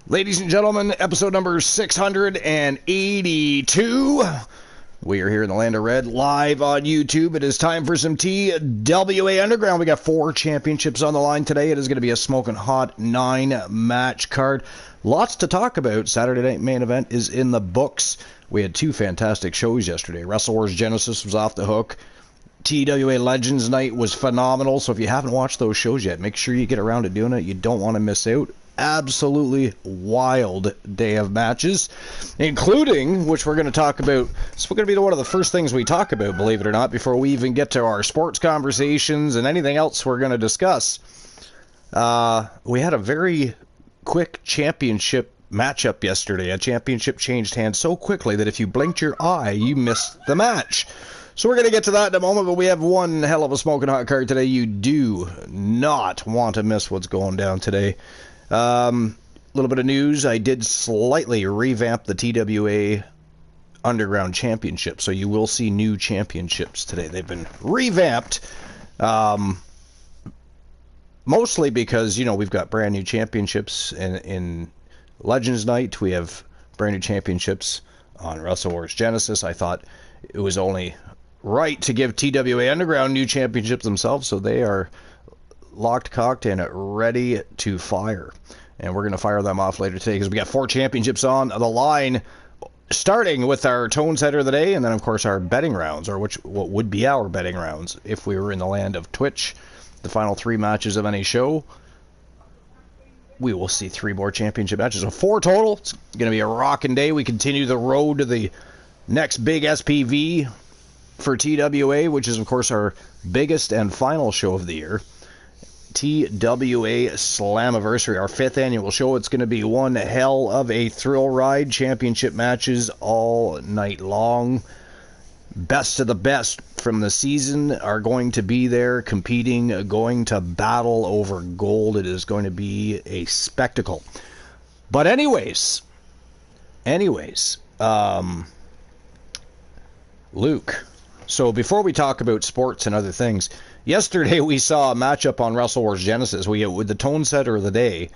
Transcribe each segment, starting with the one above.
Ladies and gentlemen, episode number 682. We are here in the Land of Red, live on YouTube. It is time for some TWA Underground. We got 4 championships on the line today. It is going to be a smoking hot 9-match card. Lots to talk about. Saturday night main event is in the books. We had 2 fantastic shows yesterday. Wrestle Wars Genesis was off the hook. TWA Legends Night was phenomenal. So if you haven't watched those shows yet, make sure you get around to doing it. You don't want to miss out. Absolutely wild day of matches, including, which we're going to talk about. It's going to be one of the first things we talk about, believe it or not, before we even get to our sports conversations and anything else we're going to discuss. We had a very quick championship matchup yesterday. A championship changed hands so quickly that if you blinked your eye, you missed the match. So we're going to get to that in a moment, but we have one hell of a smoking hot card today. You do not want to miss what's going down today. A little bit of news. I did slightly revamp the TWA Underground Championship, so you will see new championships today. They've been revamped, mostly because, you know, we've got brand new championships in Legends Night. We have brand new championships on Wrestle Wars Genesis. I thought it was only right to give TWA Underground new championships themselves, so they are locked, cocked, and ready to fire. And we're going to fire them off later today because we got 4 championships on the line, starting with our tone setter of the day, and then, of course, our betting rounds, or what would be our betting rounds if we were in the land of Twitch. The final 3 matches of any show. We will see 3 more championship matches. So 4 total. It's going to be a rocking day. We continue the road to the next big SPV for TWA, which is, of course, our biggest and final show of the year. TWA Slammiversary, our 5th annual show. It's going to be one hell of a thrill ride. Championship matches all night long. Best of the best from the season are going to be there competing, going to battle over gold. It is going to be a spectacle. But anyways, Luke. So before we talk about sports and other things, yesterday we saw a matchup on Wrestle Wars Genesis. With the tone setter of the day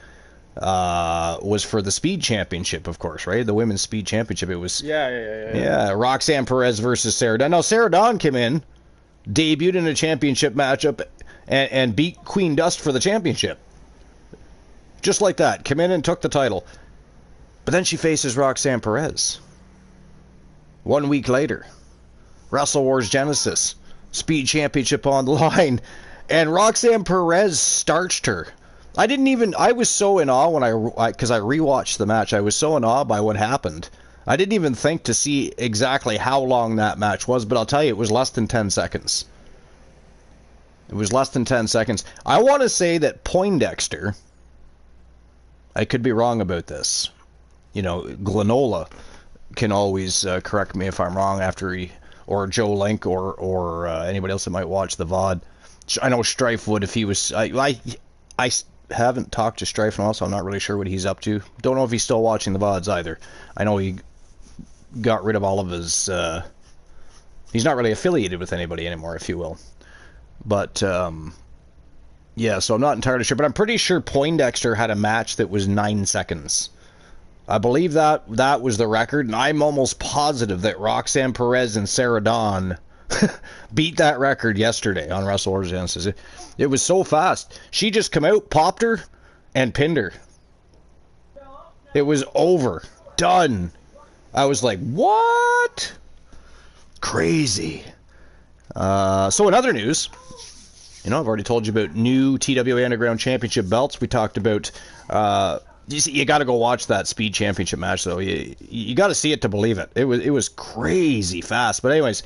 was for the Speed Championship, of course, right? The Women's Speed Championship. It was yeah. Roxanne Perez versus Sarah Dawn. Now Sarah Dawn came in, debuted in a championship matchup, and beat Queen Dust for the championship. Just like that, came in and took the title. But then she faces Roxanne Perez. 1 week later. Wrestle Wars Genesis, Speed Championship on the line, and Roxanne Perez starched her. I was so in awe because I rewatched the match. I was so in awe by what happened. I didn't even think to see exactly how long that match was, but I'll tell you, it was less than 10 seconds. It was less than 10 seconds. I want to say that Poindexter, I could be wrong about this. You know, Glenola can always correct me if I'm wrong after or Joe Link, or anybody else that might watch the VOD. I know Strife would if he was... I haven't talked to Strife in a while, so I'm not really sure what he's up to. Don't know if he's still watching the VODs either. I know he got rid of all of his... he's not really affiliated with anybody anymore, if you will. But, yeah, so I'm not entirely sure. But I'm pretty sure Poindexter had a match that was 9 seconds. I believe that was the record, and I'm almost positive that Roxanne Perez and Sarah Dawn beat that record yesterday on Wrestle Wars Genesis. It was so fast. She just come out, popped her, and pinned her. It was over. Done. I was like, what? Crazy. So in other news, you know, I've already told you about new TWA Underground Championship belts. We talked about... you got to go watch that Speed Championship match, though. You got to see it to believe it. It was crazy fast. But anyways,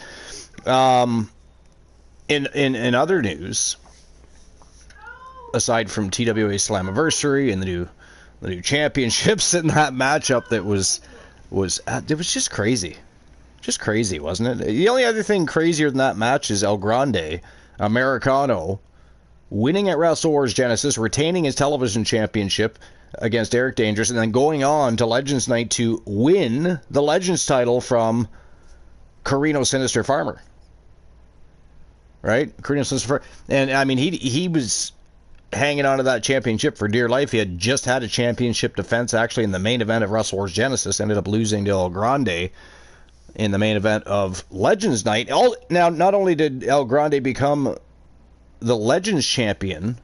in other news, aside from TWA Slammiversary and the new championships in that matchup, it was just crazy, wasn't it? The only other thing crazier than that match is El Grande Americano winning at Wrestle Wars Genesis, retaining his television championship against Eric Dangerous, and then going on to Legends Night to win the Legends title from Carino Sinister Farmer. Right? Carino Sinister Farmer. And, I mean, he was hanging on to that championship for dear life. He had just had a championship defense, actually, in the main event of Wrestle Wars Genesis. Ended up losing to El Grande in the main event of Legends Night. Now, not only did El Grande become the Legends champion,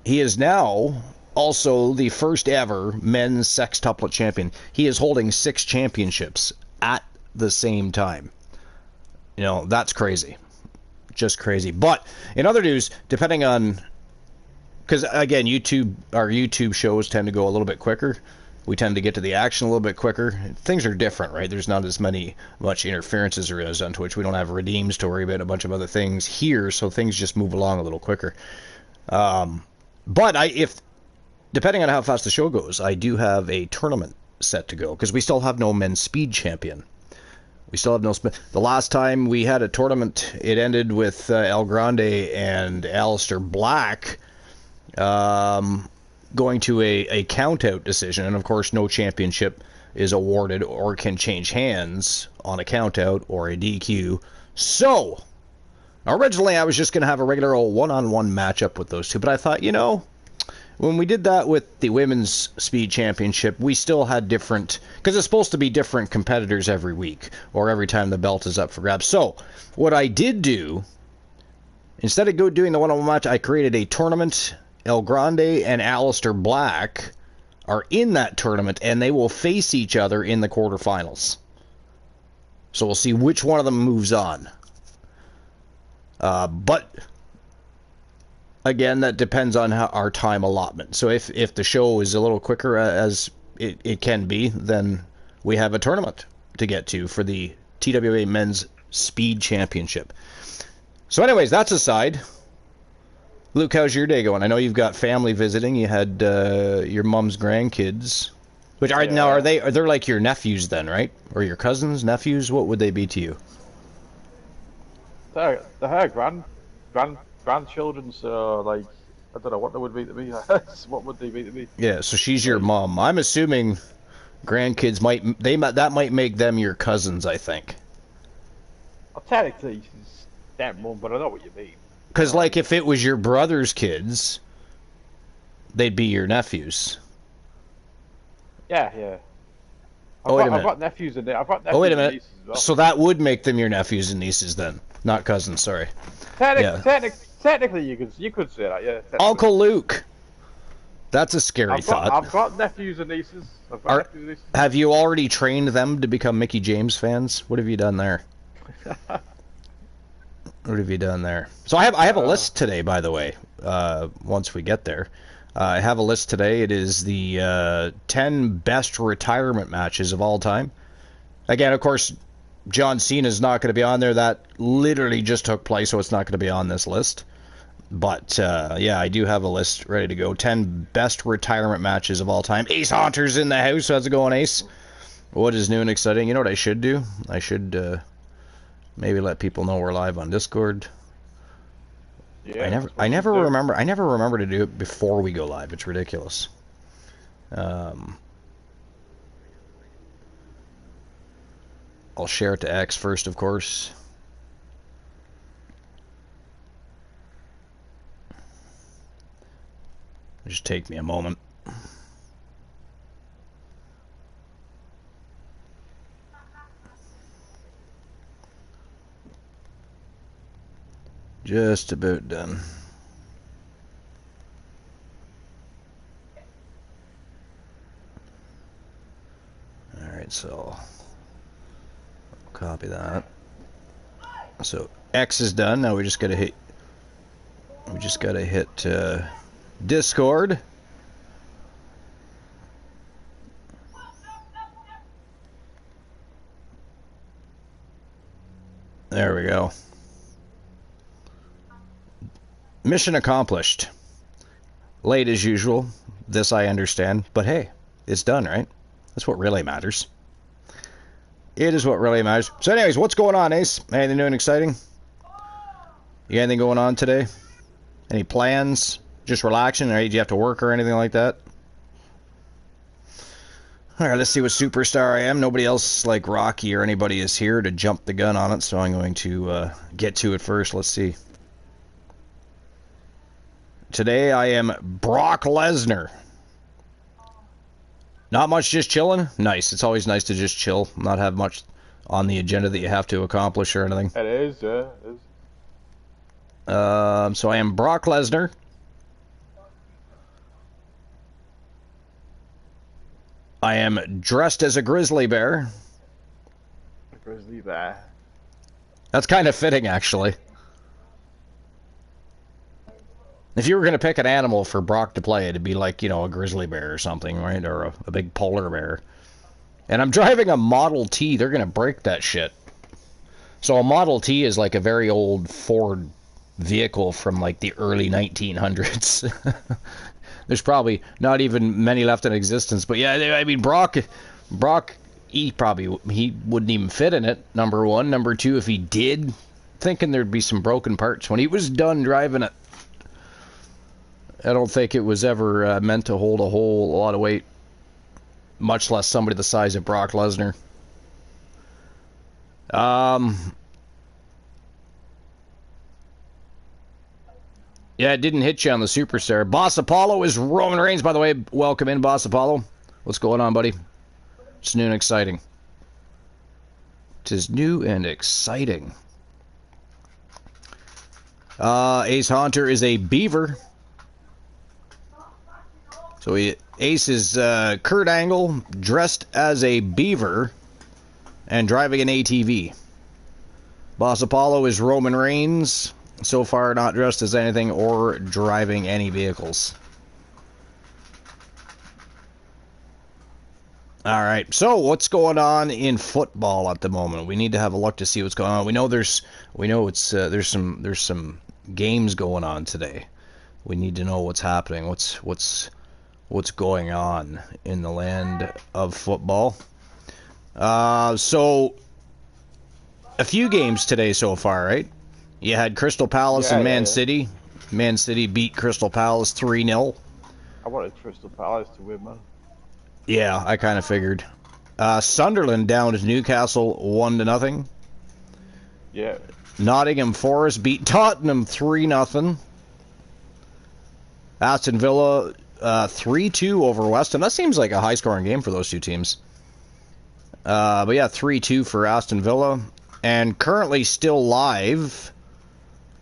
he is now also the first ever men's sextuplet champion. He is holding 6 championships at the same time. You know, that's crazy. Just crazy. But in other news, depending on, because again, our YouTube shows tend to go a little bit quicker. We tend to get to the action a little bit quicker. Things are different, right? There's not as much interference as there is on Twitch. We don't have redeems to worry about, a bunch of other things here, so things just move along a little quicker. But if depending on how fast the show goes, I do have a tournament set to go, because we still have no men's speed champion. We still have no... The last time we had a tournament, it ended with El Grande and Aleister Black going to a count-out decision. And, of course, no championship is awarded or can change hands on a count-out or a DQ. So, originally I was just going to have a regular old one-on-one matchup with those two. But I thought, you know, when we did that with the Women's Speed Championship, we still had different... Because it's supposed to be different competitors every week, or every time the belt is up for grabs. So, what I did do, instead of doing the one-on-one match, I created a tournament. El Grande and Aleister Black are in that tournament, and they will face each other in the quarterfinals. So we'll see which one of them moves on. But... Again, that depends on our time allotment. So if the show is a little quicker, as it can be, then we have a tournament to get to for the TWA Men's Speed Championship. So anyways, that's aside. Luke, how's your day going? I know you've got family visiting. You had your mom's grandkids. Which are now are they're like your nephews then, right? Or your cousins, nephews? What would they be to you? They're her grandchildren, so like I don't know what they would be to me. What would they be to me? Yeah, so she's your mom. I'm assuming grandkids that might make them your cousins, I think. Well, technically she's their mum, but I know what you mean. Because like if it was your brother's kids, they'd be your nephews. Yeah. I've got nephews and I've got nephews. Oh wait a minute. And nieces as well. So that would make them your nephews and nieces then, not cousins. Sorry. Technically, you could say that, yeah. Uncle Luke. That's a scary thought. I've got nephews and nieces. Have you already trained them to become Mickey James fans? What have you done there? What have you done there? So I have a list today, by the way. Once we get there, I have a list today. It is the 10 best retirement matches of all time. Again, of course, John Cena is not going to be on there. That literally just took place, so it's not going to be on this list. But, yeah, I do have a list ready to go. 10 best retirement matches of all time. Ace Haunter's in the house. How's it going, Ace? What is new and exciting? You know what I should do? I should maybe let people know we're live on Discord. Yeah, I never remember to do it before we go live. It's ridiculous. I'll share it to X first, of course. Just take me a moment. Just about done. Alright, so copy that. So X is done. Now we just gotta hit Discord. There we go. Mission accomplished. Late as usual. This I understand. But hey, it's done, right? That's what really matters. It is what really matters. So anyways, what's going on, Ace? Anything new and exciting? You got anything going on today? Any plans? Just relaxing? Or do you have to work or anything like that? Alright, let's see what superstar I am. Nobody else like Rocky or anybody is here to jump the gun on it, so I'm going to get to it first. Let's see. Today I am Brock Lesnar. Not much, just chilling. Nice. It's always nice to just chill, not have much on the agenda that you have to accomplish or anything. It is, yeah, it is. So I am Brock Lesnar. I am dressed as a grizzly bear. A grizzly bear. That's kind of fitting, actually. If you were going to pick an animal for Brock to play, it'd be like, you know, a grizzly bear or something, right? Or a big polar bear. And I'm driving a Model T. They're going to break that shit. So a Model T is like a very old Ford vehicle from like the early 1900s. There's probably not even many left in existence. But yeah, I mean, Brock, he wouldn't even fit in it, number one. Number two, if he did, thinking there'd be some broken parts when he was done driving it. I don't think it was ever meant to hold a whole lot of weight, much less somebody the size of Brock Lesnar. Yeah, it didn't hit you on the Superstar. Boss Apollo is Roman Reigns, by the way. Welcome in, Boss Apollo. What's going on, buddy? It's new and exciting. Tis new and exciting. Ace Haunter is a beaver. So Ace is Kurt Angle dressed as a beaver and driving an ATV. Boss Apollo is Roman Reigns. So far not dressed as anything or driving any vehicles. Alright, so what's going on in football at the moment? We need to have a look to see what's going on. We know there's some games going on today. We need to know what's happening. What's going on in the land of football. So a few games today so far, right? You had Crystal Palace and Man City. Man City beat Crystal Palace 3-0. I wanted Crystal Palace to win, man. Yeah, I kind of figured. Sunderland down to Newcastle 1-0. Yeah. Nottingham Forest beat Tottenham 3-0. Aston Villa 3-2 over West Ham. That seems like a high-scoring game for those two teams. But yeah, 3-2 for Aston Villa. And currently still live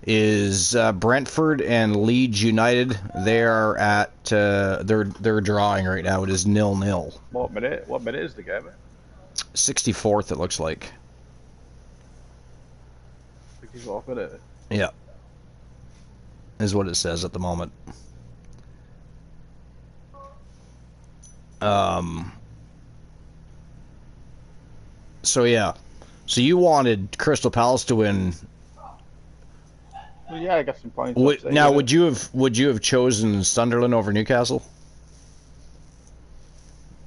is Brentford and Leeds United. They are at they're drawing right now. It is 0-0. What minute is the game? 64th, it looks like. 64th minute. Yeah, is what it says at the moment. So yeah, so you wanted Crystal Palace to win. Well, yeah, I got some points. Would you have chosen Sunderland over Newcastle?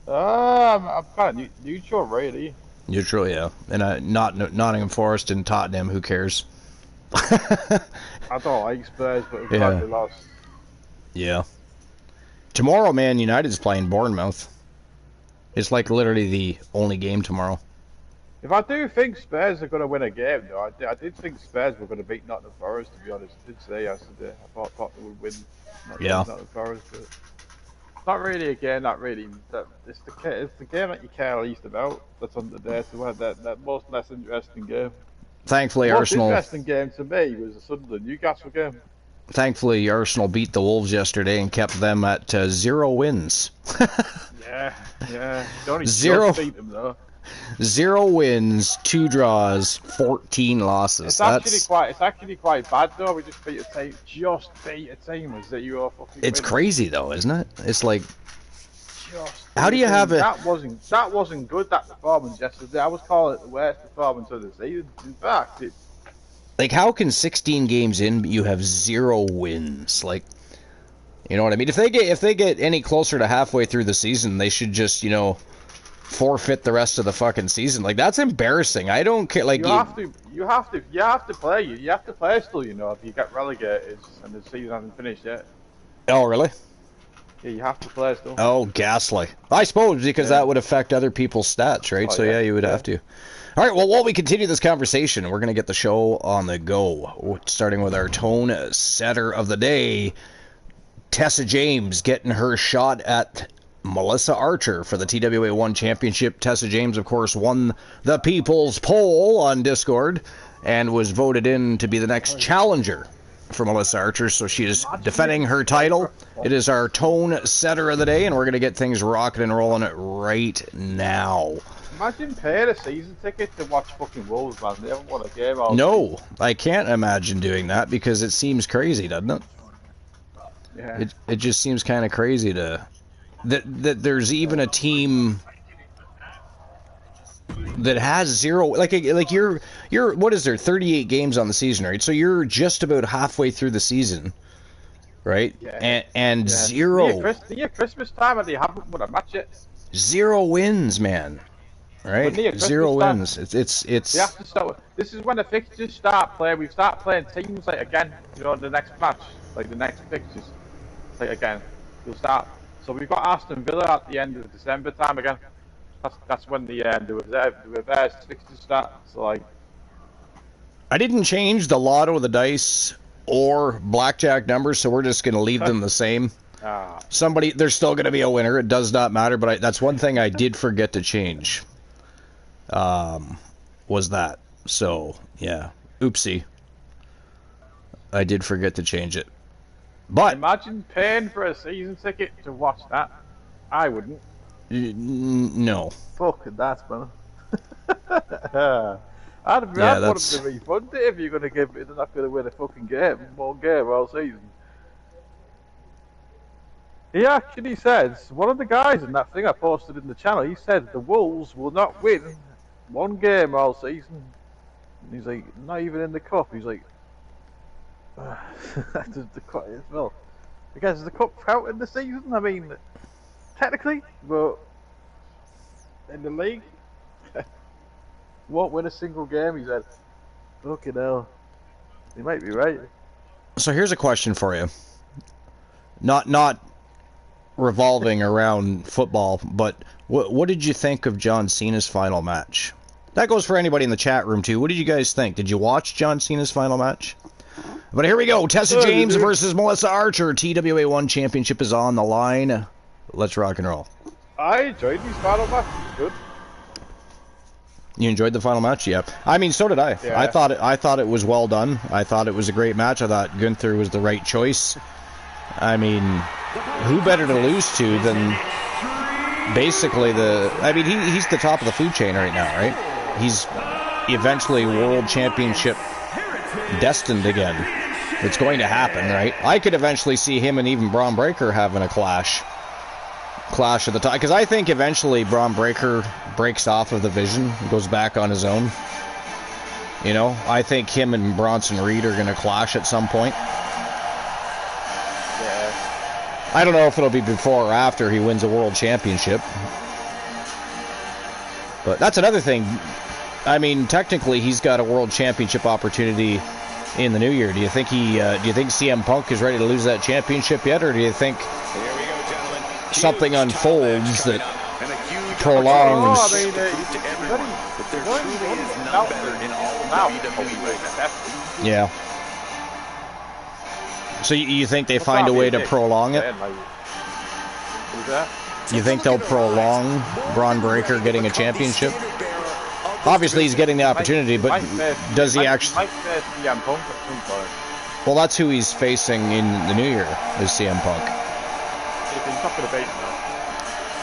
I'm kind of neutral, really. Neutral, yeah, and not Nottingham Forest and Tottenham. Who cares? I don't like Spurs, but we're glad they lost. Yeah. Tomorrow, Man United's playing Bournemouth. It's like literally the only game tomorrow. If I do think Spurs are going to win a game, though, I did think Spurs were going to beat Nottingham Forest, to be honest. I did say yesterday. I thought Tottenham would win Nottingham Forest, but not really a game that really. It's the game that you care least about that's under there, so that most less interesting game. Thankfully, Arsenal. The most interesting game to me was the Sunderland Newcastle game. Thankfully, Arsenal beat the Wolves yesterday and kept them at 0 wins. yeah. Only 0 beat them though. 0 wins, 2 draws, 14 losses. It's actually quite bad though. We just beat a team. Was that you are fucking? It's winning. Crazy though, isn't it? It's like, how do you have it? That wasn't good. That performance yesterday. I was calling it the worst performance of the season. In fact, like, how can 16 games in you have 0 wins? Like, you know what I mean? If they get any closer to halfway through the season, they should just, you know, forfeit the rest of the fucking season. Like, that's embarrassing. I don't care. Like, you have to play. You have to play still. You know, if you get relegated and the season hasn't finished yet. Oh, really? Yeah, you have to play still. Oh, ghastly. I suppose because that would affect other people's stats, right? So yeah, you would have to. All right, well, while we continue this conversation, we're going to get the show on the go, starting with our tone setter of the day. Tessa James getting her shot at Melissa Archer for the TWA 1 Championship. Tessa James, of course, won the People's Poll on Discord and was voted in to be the next challenger for Melissa Archer, so she is defending her title. It is our tone setter of the day, and we're going to get things rocking and rolling it right now. Imagine paying a season ticket to watch fucking Wolves, man. They haven't won a game all No, I can't imagine doing that because it seems crazy, doesn't it? Yeah. It just seems kind of crazy to that there's even a team that has zero, like you're what is there, 38 games on the season, right? So you're just about halfway through the season, right? Yeah. And zero. Near Christmas time, and they haven't won a match yet. 0 wins, man. Right? 0 wins. It's. They have to start. This is when the fixtures start playing. We start playing teams like again. You know, the next match, like the next fixtures, like again, you'll start. So we've got Aston Villa at the end of December time again. That's when the reverse fixtures start. So like, I didn't change the lotto, the dice, or blackjack numbers, so we're just gonna leave them the same. There's still gonna be a winner. It does not matter. But that's one thing I did forget to change. Was that. So, yeah. Oopsie. I did forget to change it. But imagine paying for a season ticket to watch that. I wouldn't. No. Fucking that, man. I'd want them to refund it if you're going to give it. They're not going to win a fucking game. One game all season. He actually says, one of the guys in that thing I posted in the channel, he said the Wolves will not win one game all season. And he's like, not even in the cup. He's like, well, because the cup out in the season, I mean, technically, but in the league, won't win a single game, he said. Fucking hell. He might be right. So here's a question for you. Not revolving around football, but what did you think of John Cena's final match? That goes for anybody in the chat room too. What did you guys think? Did you watch John Cena's final match? But here we go. Tessa James versus Melissa Archer. TWA 1 Championship is on the line. Let's rock and roll. I enjoyed these final matches. Good. You enjoyed the final match? Yeah. I mean, so did I. Yeah. I thought it was well done. I thought it was a great match. I thought Gunther was the right choice. I mean, who better to lose to than basically he's the top of the food chain right now, right? He's eventually world championship destined again. It's going to happen, right? I could eventually see him and even Braun Breaker having a clash at the top, because I think eventually Braun Breaker breaks off of the Vision and goes back on his own. You know, I think him and Bronson Reed are going to clash at some point. Yeah. I don't know if it'll be before or after he wins a world championship. But that's another thing. I mean, technically, he's got a world championship opportunity in the new year. Do you think CM Punk is ready to lose that championship yet, or do you think something unfolds that prolongs? Yeah. So you think they find a way to prolong it? You think they'll prolong Braun Breaker getting a championship? Obviously, he's getting the opportunity, but does he actually? Well, that's who he's facing in the new year, is CM Punk.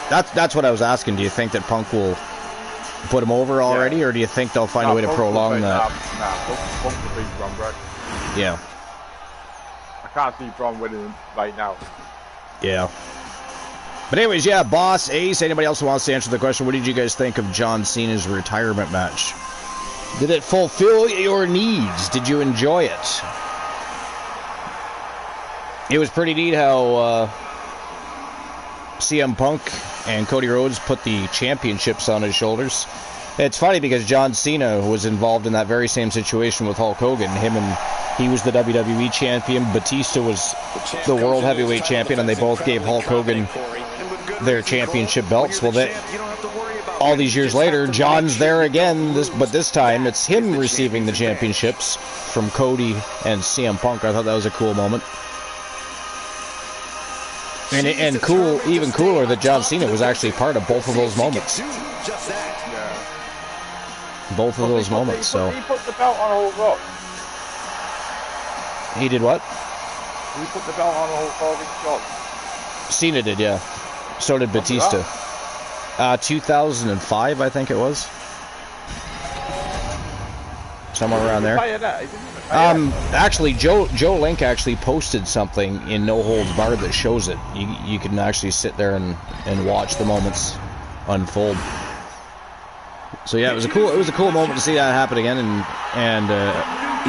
That's what I was asking. Do you think that Punk will put him over already, or do you think they'll find a way to prolong that? Punk will beat Braun Breaker. Yeah. I can't see Braun winning right now. Yeah. But anyways, yeah, Boss, Ace, anybody else who wants to answer the question, what did you guys think of John Cena's retirement match? Did it fulfill your needs? Did you enjoy it? It was pretty neat how CM Punk and Cody Rhodes put the championships on his shoulders. It's funny because John Cena was involved in that very same situation with Hulk Hogan. He was the WWE champion, Batista was the World Heavyweight champion, and they both gave Hulk Hogan their championship belts. Well, all these years later, John's there again, but this time it's him receiving the championships from Cody and CM Punk. I thought that was a cool moment. And cool, even cooler that John Cena was actually part of both of those moments. Both of those moments. So he put the belt on Hulk Hogan. He did what? He put the belt on Hulk Hogan's shot. Cena did, yeah. So did Batista. 2005, I think it was. Somewhere around there. Actually, Joe Link actually posted something in No Holds Barred that shows it. You can actually sit there and watch the moments unfold. So yeah, it was a cool moment to see that happen again, and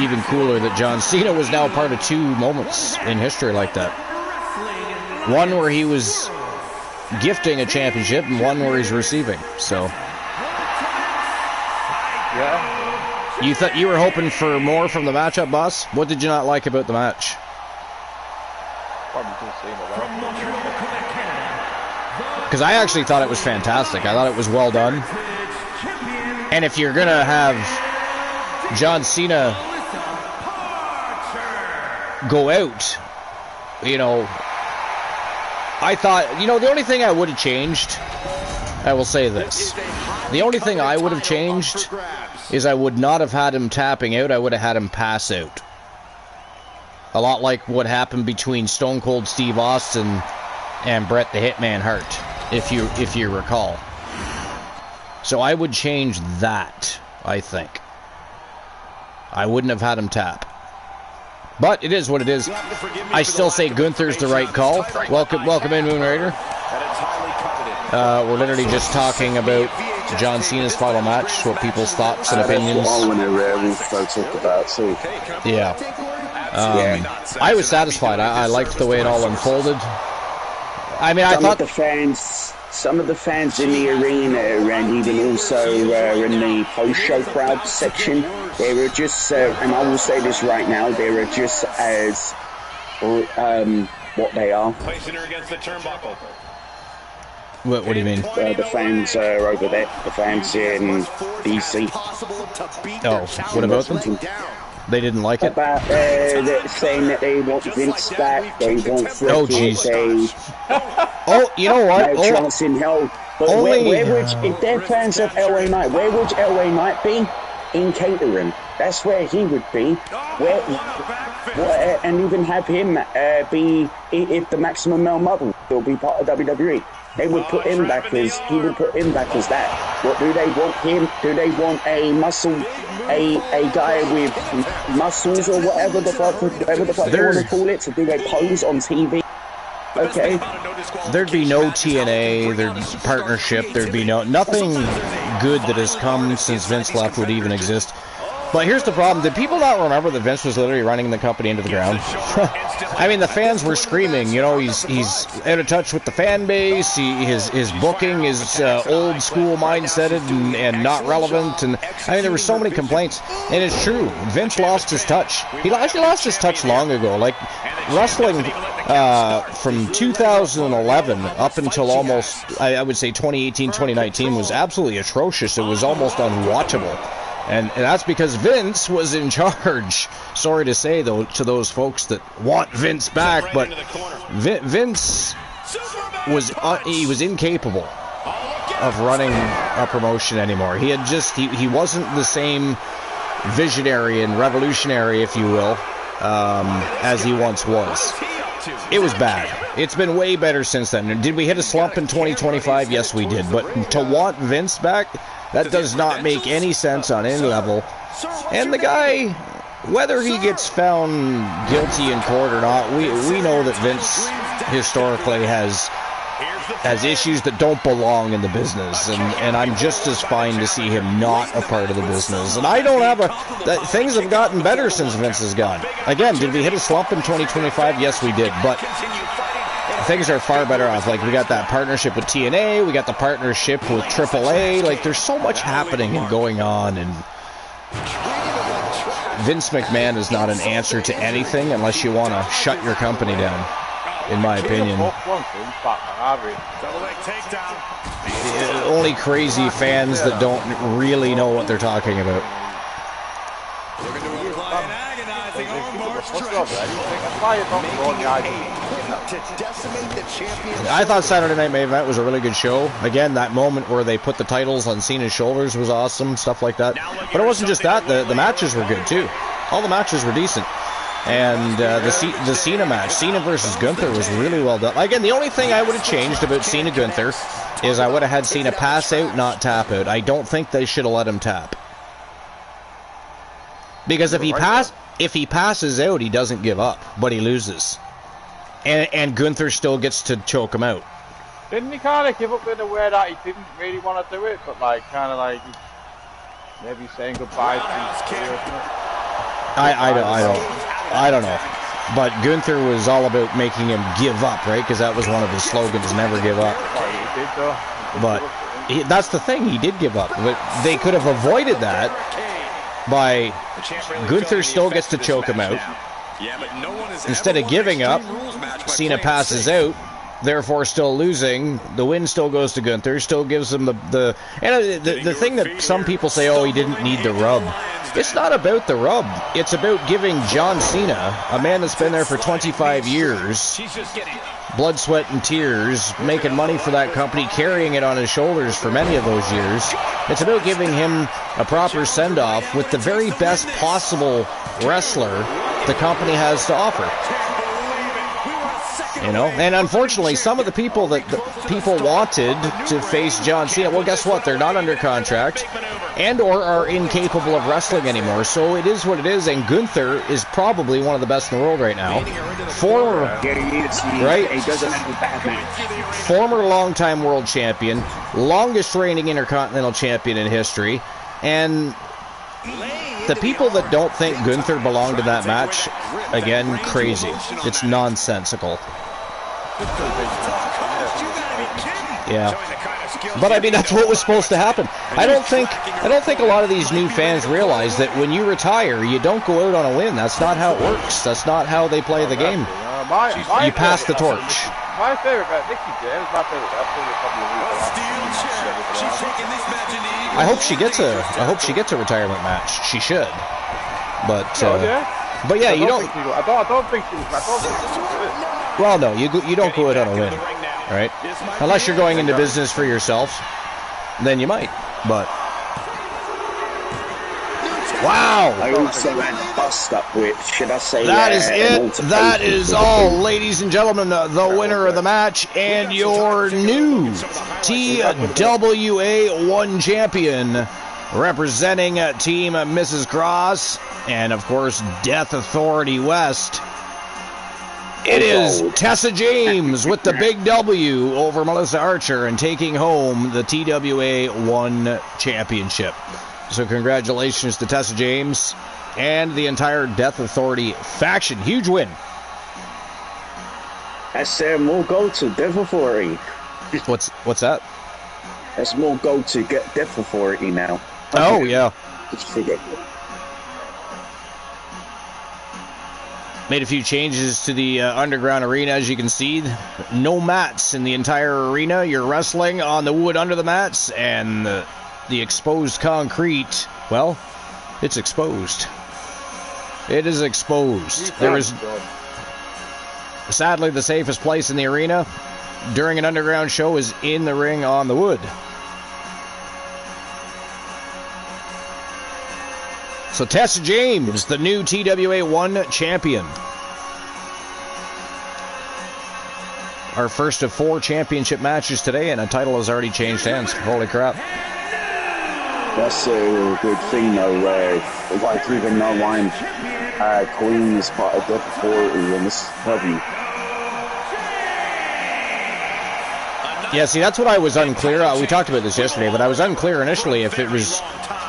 even cooler that John Cena was now part of two moments in history like that. One where he was gifting a championship, and one where he's receiving. So yeah. You thought you were hoping for more from the matchup, boss? What did you not like about the match? Because I actually thought it was fantastic. I thought it was well done. And if you're gonna have John Cena go out, you know, I thought, you know, the only thing I would have changed, I will say this, the only thing I would have changed is I would not have had him tapping out, I would have had him pass out. A lot like what happened between Stone Cold Steve Austin and Bret the Hitman Hart, if you recall. So I would change that, I think. I wouldn't have had him tap. But it is what it is. I still say Gunther's the right call. Welcome in, Moon Raider. We're literally just talking about John Cena's final match, what people's thoughts and opinions. Yeah. I was satisfied. I liked the way it all unfolded. I mean, I thought some of the fans in the arena and even also in the post-show crowd section, they were just, and I will say this right now, they were just as what they are. Placing her against the turnbuckle. What do you mean? The fans over there, the fans in DC. Oh, what about them? They didn't like it? About saying that they want Vince back, they want oh, jeez. Oh, you know what? No chance in hell. But where would, if they're fans of LA Knight, where would LA Knight be? In catering. That's where he would be. And even have him be, if the Maximum Male Model will be part of WWE. They would put him back as, he would put him back as that. What do they want him? Do they want a muscle, a guy with muscles or whatever the fuck they want to call it? So do they pose on TV? Okay. There'd be no TNA, there'd partnership, there'd be nothing good that has come since Vince left would even exist. But here's the problem. Did people not remember that Vince was literally running the company into the ground? I mean, the fans were screaming, you know, he's out of touch with the fan base, his booking is old school mindseted and not relevant, and I mean, there were so many complaints, and it's true, Vince lost his touch. He actually lost his touch long ago. Like, wrestling from 2011 up until almost, I would say 2018, 2019 was absolutely atrocious. It was almost unwatchable. And that's because Vince was in charge. Sorry to say, though, to those folks that want Vince back, but Vince was he was incapable of running a promotion anymore. He had just he wasn't the same visionary and revolutionary, if you will, as he once was. It was bad. It's been way better since then. Did we hit a slump in 2025? Yes, we did. But to want Vince back, that does not make any sense on any level. And the guy, whether he gets found guilty in court or not, we know that Vince historically has issues that don't belong in the business, and I'm just as fine to see him not a part of the business. And I don't have things have gotten better since Vince is gone. Again, did we hit a slump in 2025? Yes, we did, but things are far better off. Like, we got that partnership with TNA, we got the partnership with AAA, like, there's so much happening and going on, and Vince McMahon is not an answer to anything unless you want to shut your company down, in my opinion. Only crazy fans that don't really know what they're talking about. I thought Saturday Night Main Event was a really good show. Again, that moment where they put the titles on Cena's shoulders was awesome, stuff like that. But it wasn't just that. The matches were good, too. All the matches were decent. And the Cena match, Cena versus Gunther, was really well done. Again, the only thing I would have changed about Cena Gunther is I would have had Cena pass out, not tap out. I don't think they should have let him tap. Because if he passes out, he doesn't give up, but he loses. And Gunther still gets to choke him out. Didn't he kind of give up in a way that he didn't really want to do it, but like kind of like maybe saying goodbye to his career? I don't know. But Gunther was all about making him give up, right? Because that was one of his slogans, never give up. He did, though. But that's the thing, he did give up. But they could have avoided that by Gunther still gets to choke him out. Instead of giving up, Cena passes out, therefore still losing. The win still goes to Gunther, still gives him the thing that some people say, oh, he didn't need the rub. It's not about the rub. It's about giving John Cena, a man that's been there for 25 years, blood, sweat, and tears, making money for that company, carrying it on his shoulders for many of those years. It's about giving him a proper send-off with the very best possible wrestler the company has to offer. You know, and unfortunately, some of the people that people wanted to face John Cena, well, guess what? They're not under contract and or are incapable of wrestling anymore. So it is what it is, and Gunther is probably one of the best in the world right now. Former longtime world champion, longest reigning Intercontinental champion in history, and the people that don't think Gunther belonged in that match, again, crazy. It's nonsensical. Yeah, but I mean that's what was supposed to happen. I don't think a lot of these new fans realize that when you retire, you don't go out on a win. That's not how it works. That's not how they play the game. You pass the torch. My favorite match, Nikki James, my favorite wrestler. I hope she gets a retirement match. She should, but but yeah, you don't. I don't think she was. Well, no, you don't go out on a win, right? Unless you're going into business for yourself, then you might. But wow! I also had bust up with, should I say? That is it. That is all, ladies and gentlemen. The winner of the match and your new TWA 1 champion, representing Team Mrs. Cross and of course Death Authority West. It is Tessa James with the big W over Melissa Archer and taking home the TWA 1 championship. So congratulations to Tessa James and the entire Death Authority faction. Huge win. That's more gold to Death Authority. What's that? That's more gold to get Death Authority now. Oh, yeah. Just forget it. Made a few changes to the underground arena, as you can see. No mats in the entire arena. You're wrestling on the wood under the mats, and the exposed concrete, well, it's exposed. It is exposed. There is, sadly, the safest place in the arena during an underground show is in the ring on the wood. So Tessa James, the new TWA 1 champion. Our first of 4 championship matches today, and a title has already changed hands. Holy crap. That's a good thing, though, like, even though I'm Queen is part of Death Authority, and this is heavy. Yeah, see, that's what I was unclear. We talked about this yesterday, but I was unclear initially if it was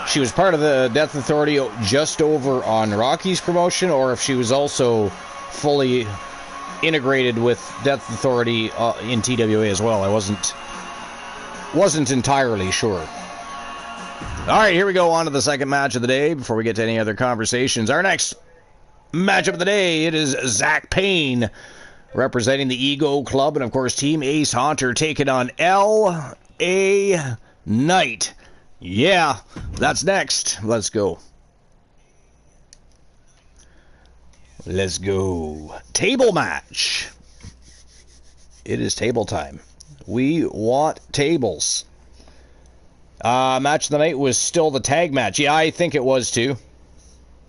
she was part of the Death Authority just over on Rocky's promotion, or if she was also fully integrated with Death Authority in TWA as well. I wasn't entirely sure. All right, here we go on to the second match of the day before we get to any other conversations. Our next matchup of the day, it is Zach Payne representing the Ego Club, and of course Team Ace Hunter taking on L.A. Knight. Yeah, that's next. Let's go. Let's go. Table match. It is table time. We want tables. Match of the night was still the tag match. Yeah, I think it was too.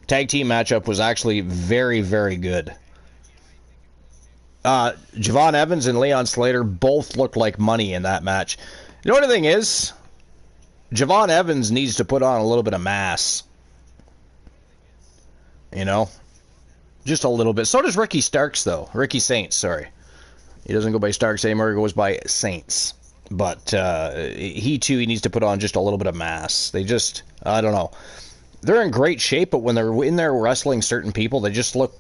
Tag team matchup was actually very, very good. Javon Evans and Leon Slater both looked like money in that match. The only thing is, Javon Evans needs to put on a little bit of mass. You know? Just a little bit. So does Ricky Starks, though. Ricky Saints, sorry. He doesn't go by Starks anymore. He goes by Saints. But he, too, he needs to put on just a little bit of mass. They just, I don't know. They're in great shape, but when they're in there wrestling certain people, they just look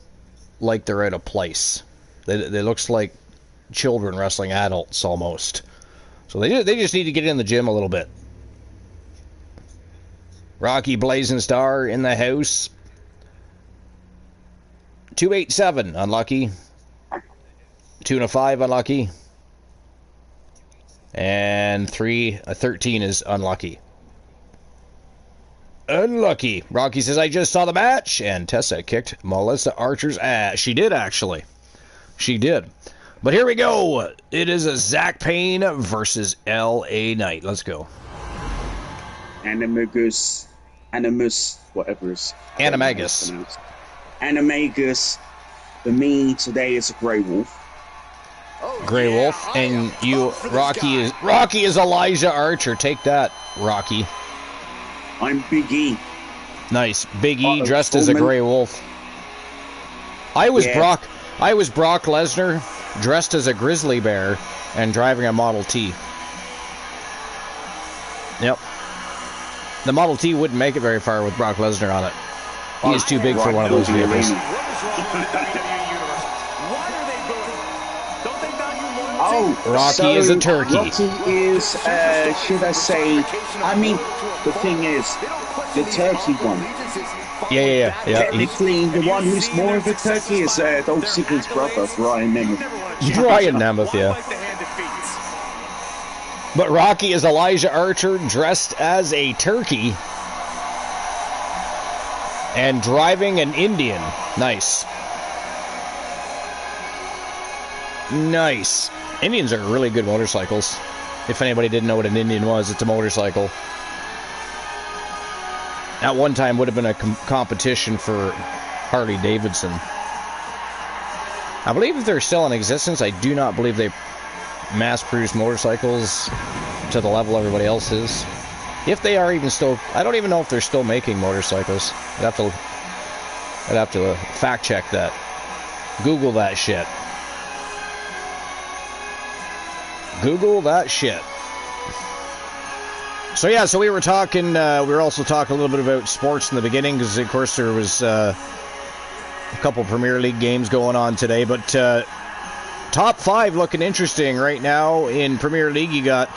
like they're out of place. They looks like children wrestling adults, almost. So they just need to get in the gym a little bit. Rocky Blazing Star in the house. 287, unlucky. 2 and a 5, unlucky. And 13 is unlucky. Unlucky. Rocky says, I just saw the match. And Tessa kicked Melissa Archer's ass. She did, actually. She did. But here we go. It is a Zach Payne versus L.A. Knight. Let's go. Animagus, whatever is. Animagus. Animagus. For me, today is a Grey Wolf. Grey Wolf. And you, Rocky is Elijah Archer. Take that, Rocky. I'm Big E. Nice. Big E dressed as a Grey Wolf. I was Brock Lesnar dressed as a grizzly bear and driving a Model T. Yep. The Model T wouldn't make it very far with Brock Lesnar on it. He is too big for one of those vehicles. Oh, Rocky is a turkey. Rocky is, should I say, I mean, the thing is, the turkey one. Yeah. Technically, the one who's more of a turkey is Dolph Ziggler's brother, Brian Nemeth. Brian Nemeth, yeah. But Rocky is Elijah Archer dressed as a turkey and driving an Indian. Nice. Nice. Indians are really good motorcycles. If anybody didn't know what an Indian was, it's a motorcycle. At one time would have been a competition for Harley Davidson. I believe if they're still in existence, I do not believe they mass-produce motorcycles to the level everybody else is. If they are even still, I don't even know if they're still making motorcycles. I'd have to fact check that. Google that shit. Google that shit. So yeah, so we were talking, we were also talking a little bit about sports in the beginning, because of course there was a couple Premier League games going on today, but top 5 looking interesting right now in Premier League. You got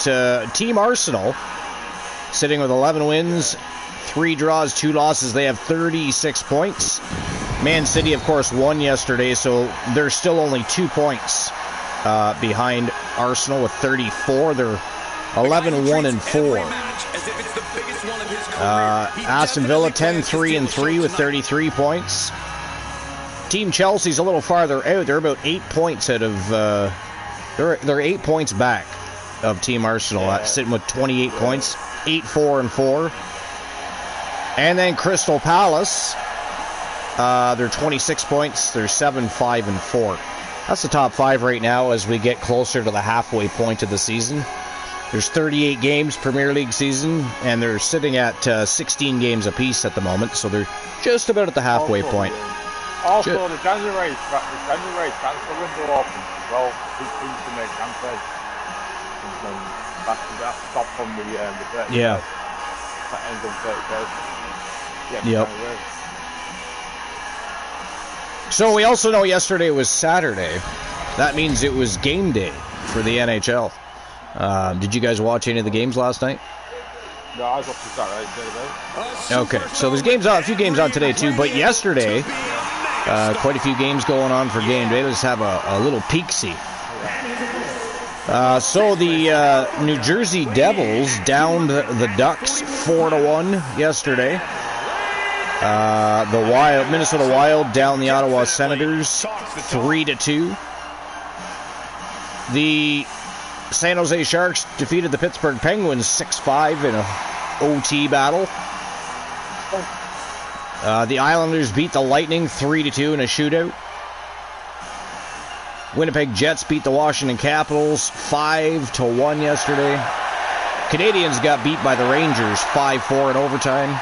Team Arsenal sitting with 11 wins, 3 draws, 2 losses. They have 36 points. Man City, of course, won yesterday, so they're still only 2 points behind Arsenal with 34. They're 11-1-4. Aston Villa 10-3-3 with 33 points. Team Chelsea's a little farther out. They're about 8 points out of. They're 8 points back of Team Arsenal, sitting with 28 points, 8-4-4. And then Crystal Palace, they're 26 points. They're 7-5-4. That's the top 5 right now as we get closer to the halfway point of the season. There's 38 games Premier League season, and they're sitting at 16 games apiece at the moment, so they're just about at the halfway point. Also, the January transfer window opens as well. Big teams to make transfers. That's stop from the 30th. Yeah. That ends on 31st. Yep. So we also know yesterday was Saturday. That means it was game day for the NHL. Did you guys watch any of the games last night? No, I was watching Saturday. Okay, so there's games on, a few games on today too, but yesterday, quite a few games going on for game day. Let's have a little peek-see. So the New Jersey Devils downed the Ducks 4-1 yesterday. The Minnesota Wild down the Ottawa Senators 3-2. The San Jose Sharks defeated the Pittsburgh Penguins 6-5 in a OT battle. The Islanders beat the Lightning 3-2 in a shootout. Winnipeg Jets beat the Washington Capitals 5-1 yesterday. Canadiens got beat by the Rangers 5-4 in overtime.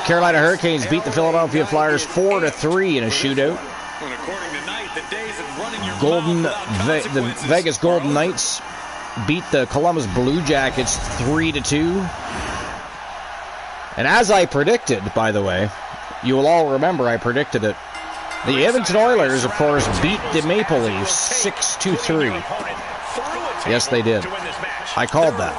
Carolina Hurricanes beat the Philadelphia Flyers 4-3 in a shootout. The Vegas Golden Knights beat the Columbus Blue Jackets 3-2. And as I predicted, by the way, you will all remember I predicted it. The Edmonton Oilers, of course, beat the Maple Leafs 6-3. Yes, they did. I called that.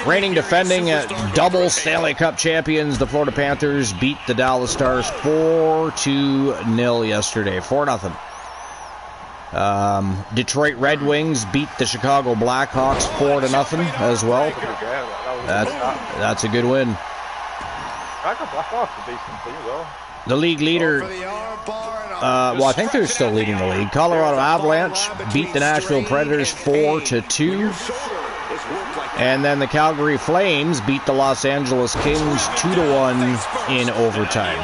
Reigning defending double Stanley Cup champions, the Florida Panthers beat the Dallas Stars 4-0 yesterday. 4-0. Detroit Red Wings beat the Chicago Blackhawks 4-0 as well. That's a good win. The league leader, well, I think they're still leading the league. Colorado Avalanche beat the Nashville Predators 4-2. And then the Calgary Flames beat the Los Angeles Kings 2-1 in overtime.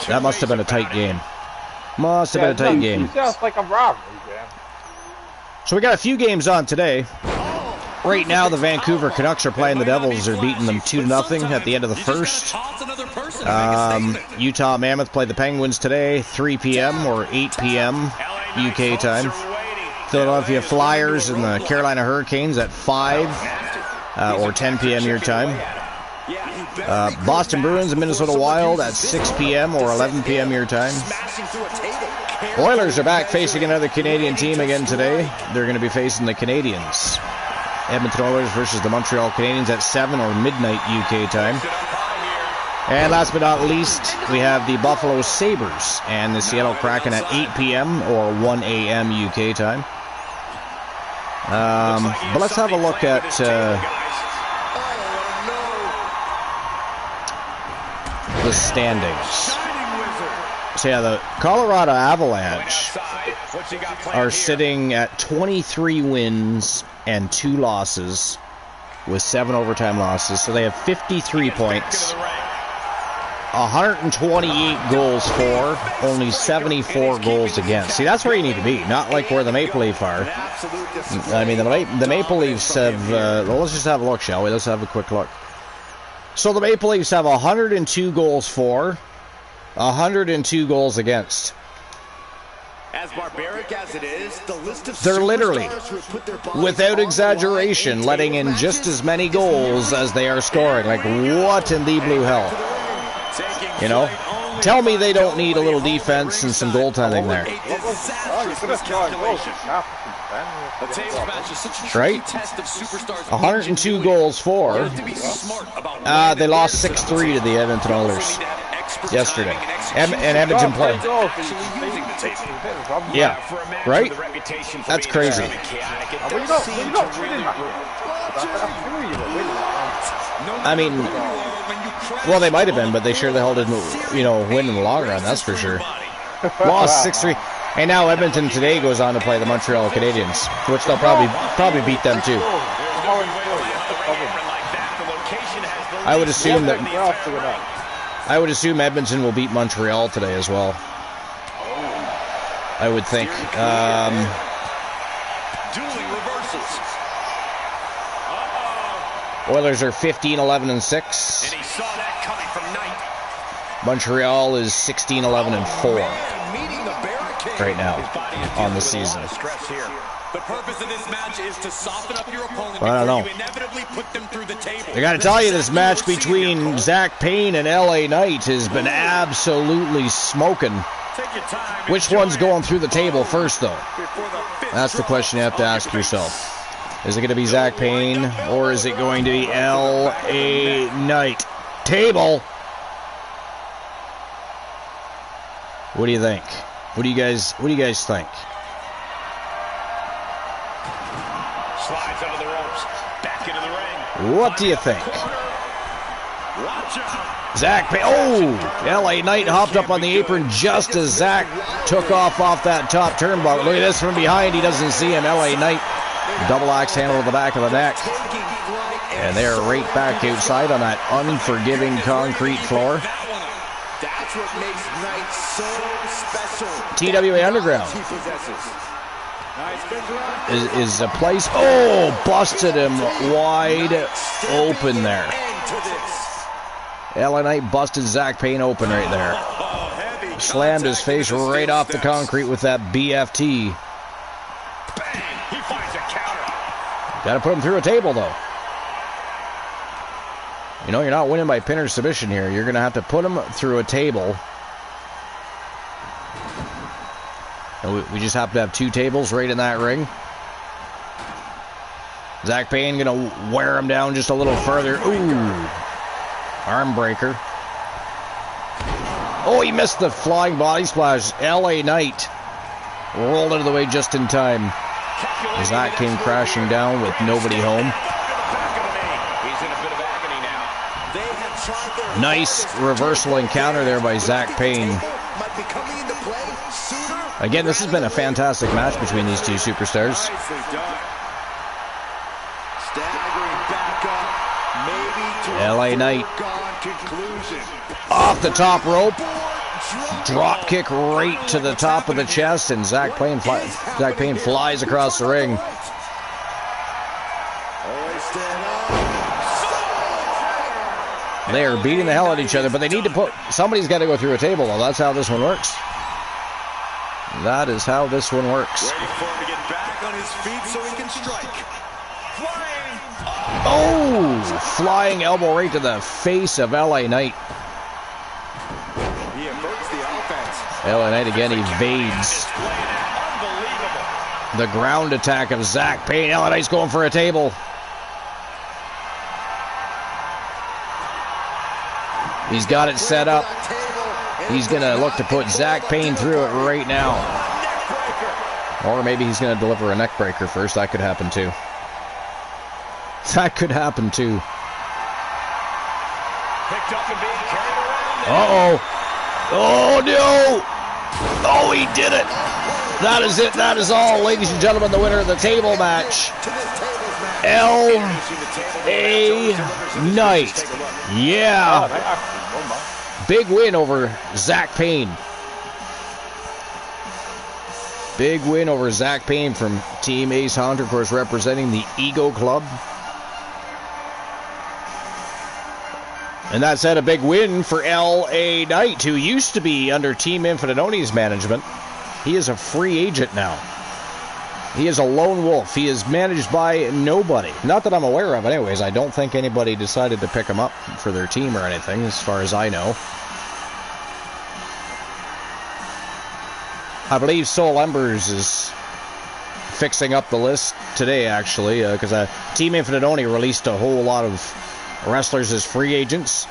That must have been a tight game. Must have been a tight game. Sounds like a robbery game. So we got a few games on today. Right now, the Vancouver Canucks are playing the Devils. They're beating them 2-0 at the end of the first. Utah Mammoth play the Penguins today, 3 p.m. or 8 p.m. UK time. Philadelphia Flyers and the Carolina Hurricanes at 5 or 10 p.m. your time. Boston Bruins and Minnesota Wild at 6 p.m. or 11 p.m. your time. Oilers are back facing another Canadian team again today. They're going to be facing the Canadiens. Edmonton Oilers versus the Montreal Canadiens at 7 or midnight UK time. And last but not least, we have the Buffalo Sabres and the Seattle Kraken at 8 p.m. or 1 a.m. UK time. But let's have a look at the standings. So yeah, the Colorado Avalanche are sitting at 23 wins and 2 losses with 7 overtime losses. So they have 53 points, 128 goals for, only 74 goals against. See, that's where you need to be, not like where the Maple Leafs are. I mean, the Maple Leafs have, well, let's just have a look, shall we? Let's have a quick look. So the Maple Leafs have 102 goals for, 102 goals against. As barbaric as it is, the list of they're literally, without exaggeration, letting in just as many goals as they are scoring. Like, what in the blue hell? You know? Tell me they don't need a little defense and some goaltending there. Right? 102 goals for. They lost 6-3 to the Edmonton Oilers yesterday. And Edmonton played. Yeah, right? That's crazy. I mean, well, they might have been, but they sure the hell didn't, you know, win in the long run, that's for sure. Lost 6-3. And now Edmonton today goes on to play the Montreal Canadiens, which they'll probably beat them too. I would assume Edmonton will beat Montreal today as well. I would think. Oilers are 15-11-6. Montreal is 16-11-4 right now on the season. The purpose of this match is to soften up your opponent. I don't know. You inevitably put them through the table. I got to tell you, this match between Zach Payne and LA Knight has been absolutely smoking. Which one's going through the table first, though? That's the question you have to ask yourself. Is it going to be Zach Payne, or is it going to be LA Knight? Table! What do you think? What do you guys think? Slides under the ropes, back into the ring. What do you think? Zach Payne. Oh! LA Knight hopped up on the apron just as Zach took off that top turnbuckle. Look at this from behind. He doesn't see him. LA Knight. Double axe handle to the back of the neck. And they're right back outside on that unforgiving concrete floor. That's what makes Knight so special. TWA Underground is a place. Oh, busted him wide open there. LA Knight busted Zach Payne open right there. Slammed his face right off the concrete with that BFT. Got to put him through a table, though. You know, you're not winning by pin or submission here. You're going to have to put him through a table. And we just happen to have 2 tables right in that ring. Zach Payne going to wear him down just a little further. Ooh. Arm breaker. Oh, he missed the flying body splash. LA Knight rolled out of the way just in time. As that came crashing down with nobody home. Nice reversal encounter there by Zach Payne. Again, this has been a fantastic match between these 2 superstars. LA Knight off the top rope. Drop kick right to the top of the chest, and Zach Payne flies across the ring. They are beating the hell out of each other, but they need to put... Somebody's got to go through a table, though. That's how this one works. That is how this one works. Ready for him to get back on his feet so he can strike. Flying. Oh! Flying elbow right to the face of LA Knight. He averts the offense. LA Knight again evades the ground attack of Zach Payne. LA Knight's going for a table. He's got it set up. He's going to look to put Zach Payne through it right now. Or maybe he's going to deliver a neck breaker first. That could happen too. That could happen too. Uh-oh. Oh, no. Oh, he did it. That is it. That is all, ladies and gentlemen. The winner of the table match. L.A. Knight. Yeah. Big win over Zach Payne. Big win over Zach Payne from Team Ace Hunter, of course, representing the Ego Club. And that said, a big win for L.A. Knight, who used to be under Team Infinitoni's management. He is a free agent now. He is a lone wolf. He is managed by nobody. Not that I'm aware of, anyways. I don't think anybody decided to pick him up for their team or anything, as far as I know. I believe Soul Embers is fixing up the list today, actually, because Team Infinitoni released a whole lot of wrestlers as free agents.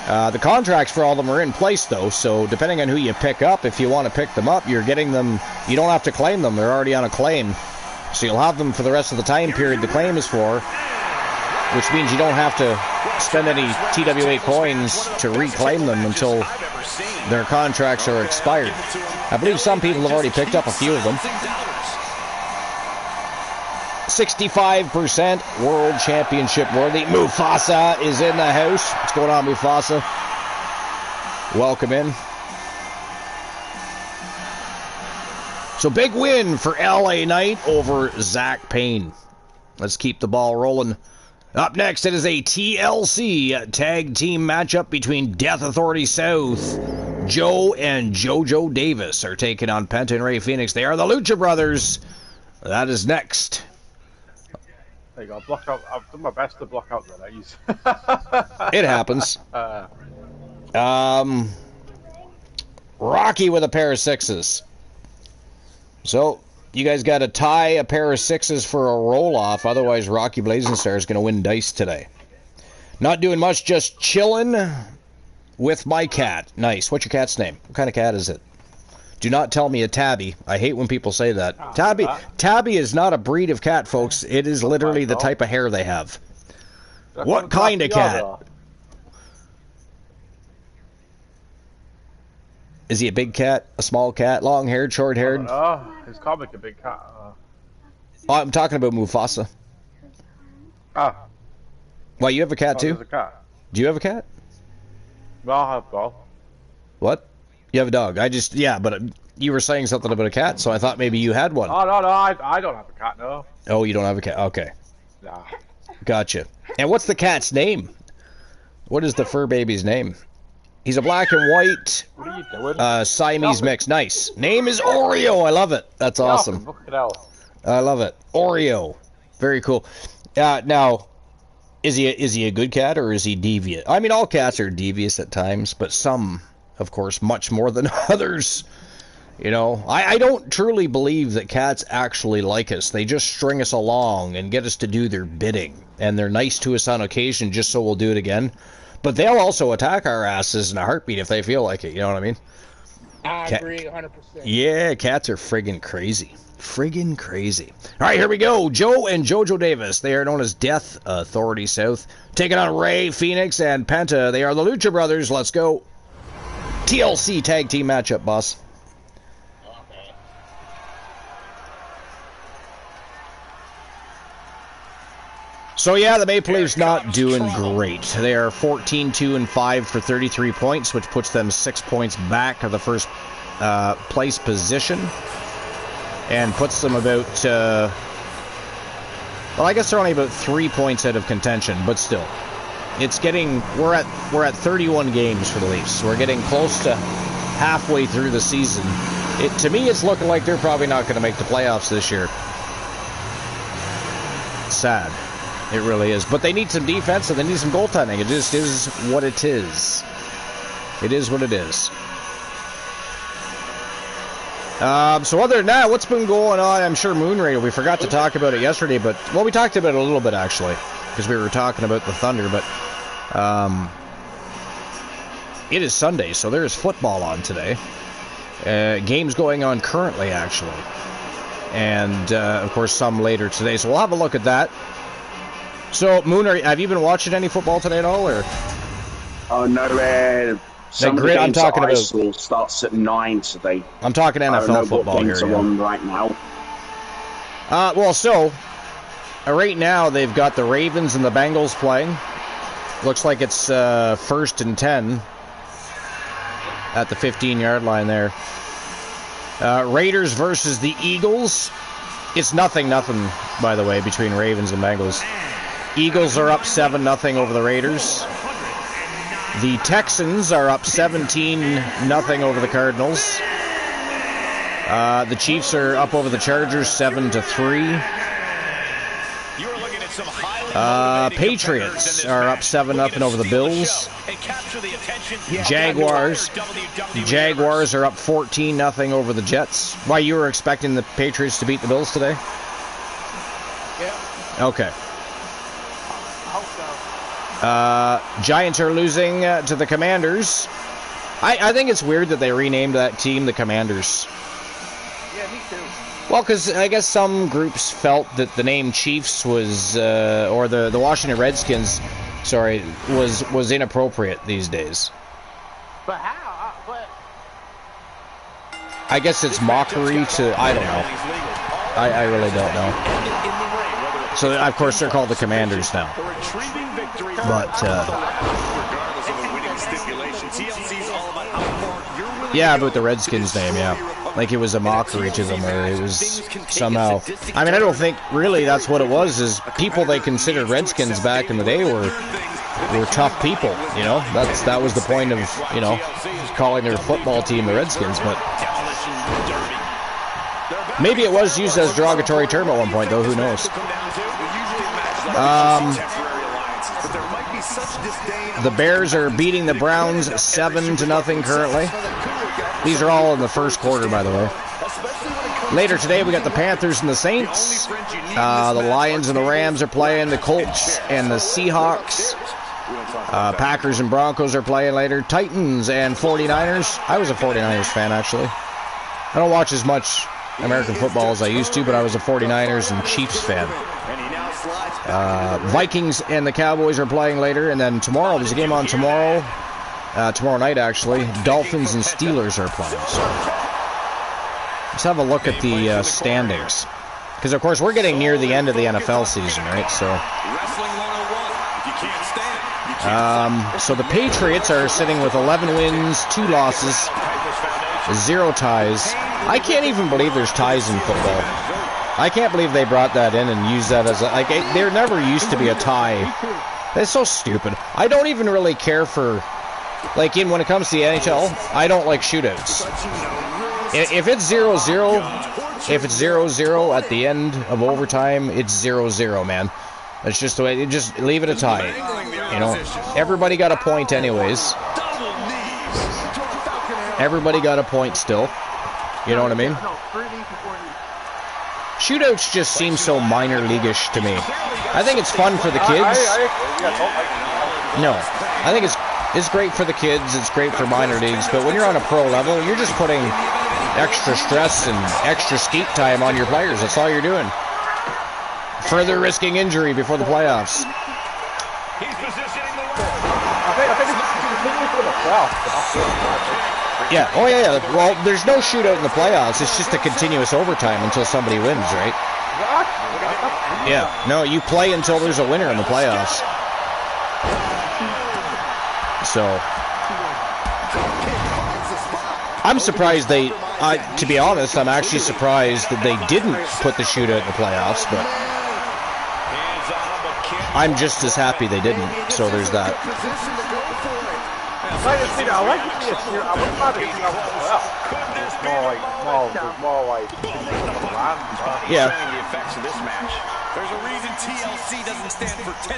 The contracts for all of them are in place, though, so depending on who you pick up, if you want to pick them up, you're getting them. You don't have to claim them. They're already on a claim. So you'll have them for the rest of the time period the claim is for, which means you don't have to spend any TWA coins to reclaim them until their contracts are expired. I believe some people have already picked up a few of them. 65% World Championship worthy. Mufasa is in the house. What's going on, Mufasa? Welcome in. So big win for LA Knight over Zach Payne. Let's keep the ball rolling. Up next, it is a TLC tag team matchup between Death Authority South. Joe and JoJo Davis are taking on Penta and Ray Phoenix. They are the Lucha Brothers. That is next. There you go. Block out. I've done my best to block out the A's. It happens. Rocky with a pair of sixes. So, you guys got to tie a pair of sixes for a roll-off. Otherwise, Rocky Blazing Star is going to win dice today. Not doing much, just chilling with my cat. Nice. What's your cat's name? What kind of cat is it? Do not tell me a tabby. I hate when people say that. Tabby is not a breed of cat, folks. It is literally the type of hair they have. What kind of cat? Is he a big cat, a small cat, long-haired, short-haired? Oh, his comic a big cat. Oh, I'm talking about Mufasa. Ah. Well, you have a cat too? There's a cat. Do you have a cat? No, I have both. What? You have a dog. Yeah, but you were saying something about a cat, so I thought maybe you had one. Oh, no, I don't have a cat, no. Oh, you don't have a cat. Okay. Nah. Gotcha. And what's the cat's name? What is the fur baby's name? He's a black and white What are you doing? Siamese mix. Nice. Name is Oreo. I love it. That's awesome. I love it. Oreo. Very cool. Now, is he a good cat or is he deviant? I mean, all cats are devious at times, but some, of course, much more than others. You know, I don't truly believe that cats actually like us. They just string us along and get us to do their bidding. And they're nice to us on occasion just so we'll do it again. But they'll also attack our asses in a heartbeat if they feel like it. You know what I mean? I agree 100%. Yeah, cats are friggin' crazy. Friggin' crazy. All right, here we go. Joe and JoJo Davis. They are known as Death Authority South. Taking on Ray, Phoenix, and Penta. They are the Lucha Brothers. Let's go. TLC tag team matchup, boss. So yeah, the Maple Leafs not doing great. They are 14-2-5 for 33 points, which puts them 6 points back of the first place position, and puts them about. Well, I guess they're only about 3 points out of contention, but still, it's getting. We're at 31 games for the Leafs. We're getting close to halfway through the season. To me, it's looking like they're probably not going to make the playoffs this year. Sad. It really is. But they need some defense and they need some goaltending. It just is what it is. It is what it is. So other than that, what's been going on? I'm sure Moonraker, we forgot to talk about it yesterday, but, well, we talked about it a little bit, actually, because we were talking about the Thunder, but it is Sunday, so there is football on today. Games going on currently, actually. And, of course, some later today. So we'll have a look at that. So, Moon, have you been watching any football today at all, or? Oh no, some of the games talking that I about saw starts at 9 today. I'm talking NFL football here. Are on right now. Well, so right now they've got the Ravens and the Bengals playing. Looks like it's 1st and 10 at the 15-yard line there. Raiders versus the Eagles. It's 0-0, by the way, between Ravens and Bengals. Eagles are up 7-0 over the Raiders. The Texans are up 17-0 over the Cardinals. The Chiefs are up over the Chargers 7-3. Patriots are up 7-0 over the Bills. Jaguars are up 14-0 over the Jets. Why, you were expecting the Patriots to beat the Bills today? Yeah. Okay. Giants are losing to the Commanders. I think it's weird that they renamed that team the Commanders. Yeah, me too. Well, because I guess some groups felt that the name Chiefs was, or the Washington Redskins, sorry, was inappropriate these days. But how? But I guess it's mockery to, I don't know. I really don't know. So, of course, they're called the Commanders now. But, yeah, about the Redskins name, yeah. Like it was a mockery to them, or it was somehow... I mean, I don't think really that's what it was, is people they considered Redskins back in the day were tough people, you know? That was the point of, you know, calling their football team the Redskins, but... Maybe it was used as a derogatory term at one point, though, who knows? The Bears are beating the Browns 7-0 currently. These are all in the first quarter, by the way. Later today, we got the Panthers and the Saints. The Lions and the Rams are playing. The Colts and the Seahawks. Packers and Broncos are playing later. Titans and 49ers. I was a 49ers fan, actually. I don't watch as much American football as I used to, but I was a 49ers and Chiefs fan. Vikings and the Cowboys are playing later, and then tomorrow, there's a game on tomorrow. tomorrow night, actually. Dolphins and Steelers are playing. So let's have a look at the standings. Because, of course, we're getting near the end of the NFL season, right? So the Patriots are sitting with 11 wins, 2 losses, 0 ties. I can't even believe there's ties in football. I can't believe they brought that in and used that as a... Like, there never used to be a tie. That's so stupid. I don't even really care for... Like, when it comes to the NHL, I don't like shootouts. If it's 0-0... If it's 0-0 at the end of overtime, it's 0-0, man. That's just the way. Just leave it a tie. You know, everybody got a point anyways. Everybody got a point still. You know what I mean? Shootouts just seem so minor leaguish to me. I think it's fun for the kids. No, I think it's great for the kids. It's great for minor leagues. But when you're on a pro level, you're just putting extra stress and extra skate time on your players. That's all you're doing. Further risking injury before the playoffs. Yeah, oh yeah. Well, there's no shootout in the playoffs. It's just a continuous overtime until somebody wins, right? Yeah, no, you play until there's a winner in the playoffs. So I'm surprised they... to be honest, I'm actually surprised that they didn't put the shootout in the playoffs, but I'm just as happy they didn't, so there's that. Yeah.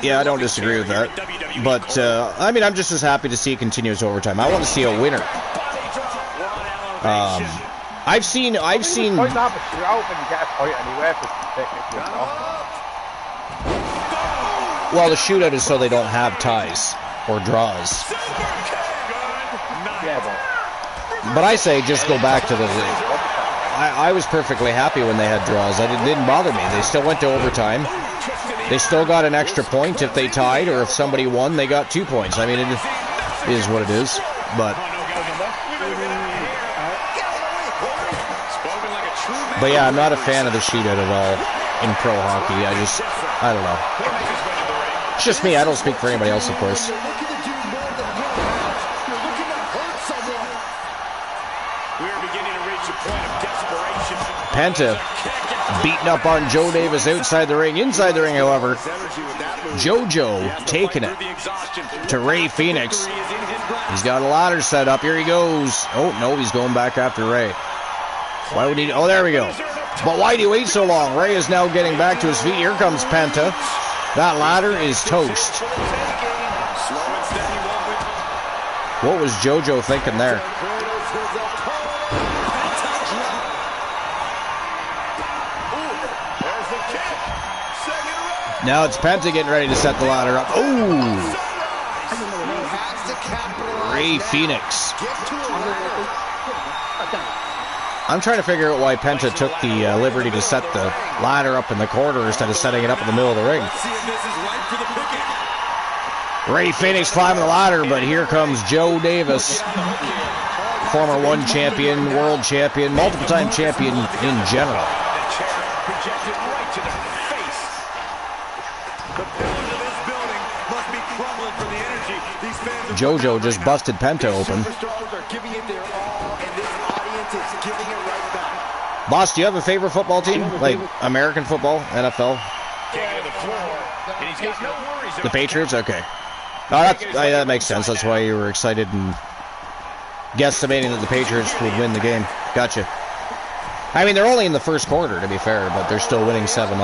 Yeah, I don't disagree with that. But, I mean, I'm just as happy to see it continuous overtime. I want to see a winner. I've seen. Well, the shootout is so they don't have ties or draws. But I say just go back to the. I was perfectly happy when they had draws. It didn't bother me. They still went to overtime. They still got an extra point if they tied, or if somebody won, they got 2 points. I mean, it is what it is. But yeah, I'm not a fan of the shootout at all in pro hockey. I don't know. It's just me. I don't speak for anybody else, of course. Penta beating up on Joe Davis outside the ring. Inside the ring, however, JoJo taking it to Ray Phoenix. He's got a ladder set up. Here he goes. Oh, no, he's going back after Ray. Why would he? Oh, there we go. But why do you wait so long? Ray is now getting back to his feet. Here comes Penta. That ladder is toast. What was JoJo thinking there? Now it's Penta getting ready to set the ladder up. Oh! Ray Phoenix. I'm trying to figure out why Penta took the liberty to set the ladder up in the corner instead of setting it up in the middle of the ring. Ray Phoenix climbing the ladder, but here comes Joe Davis. Former one champion, world champion, multiple-time champion in general. JoJo just busted Penta open. Boss, do you have a favorite football team? Like American football, NFL? The Patriots? Okay. Oh, that makes sense. That's why you were excited and guesstimating that the Patriots would win the game. Gotcha. I mean, they're only in the first quarter, to be fair, but they're still winning 7-0.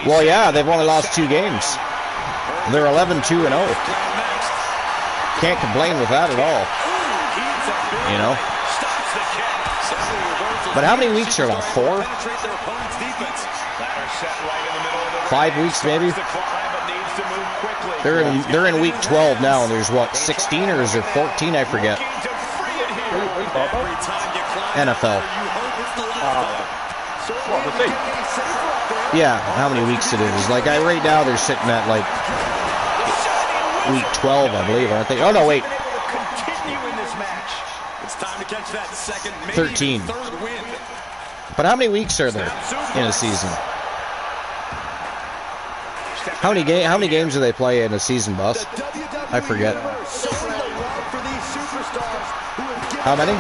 Well, yeah, they've only lost 2 games. They're 11-2-0. Can't complain with that at all. You know? But how many weeks are left? 4? 5 weeks, maybe? They're in week 12 now, and there's what, 16 or is there 14? I forget. NFL. Yeah, how many weeks it is. Like, right now they're sitting at like week 12, I believe, aren't they? Oh, no, wait. It's time to catch that second, maybe 13. third win. But how many weeks are there in a season? How many games do they play in a season, boss? I forget. How many?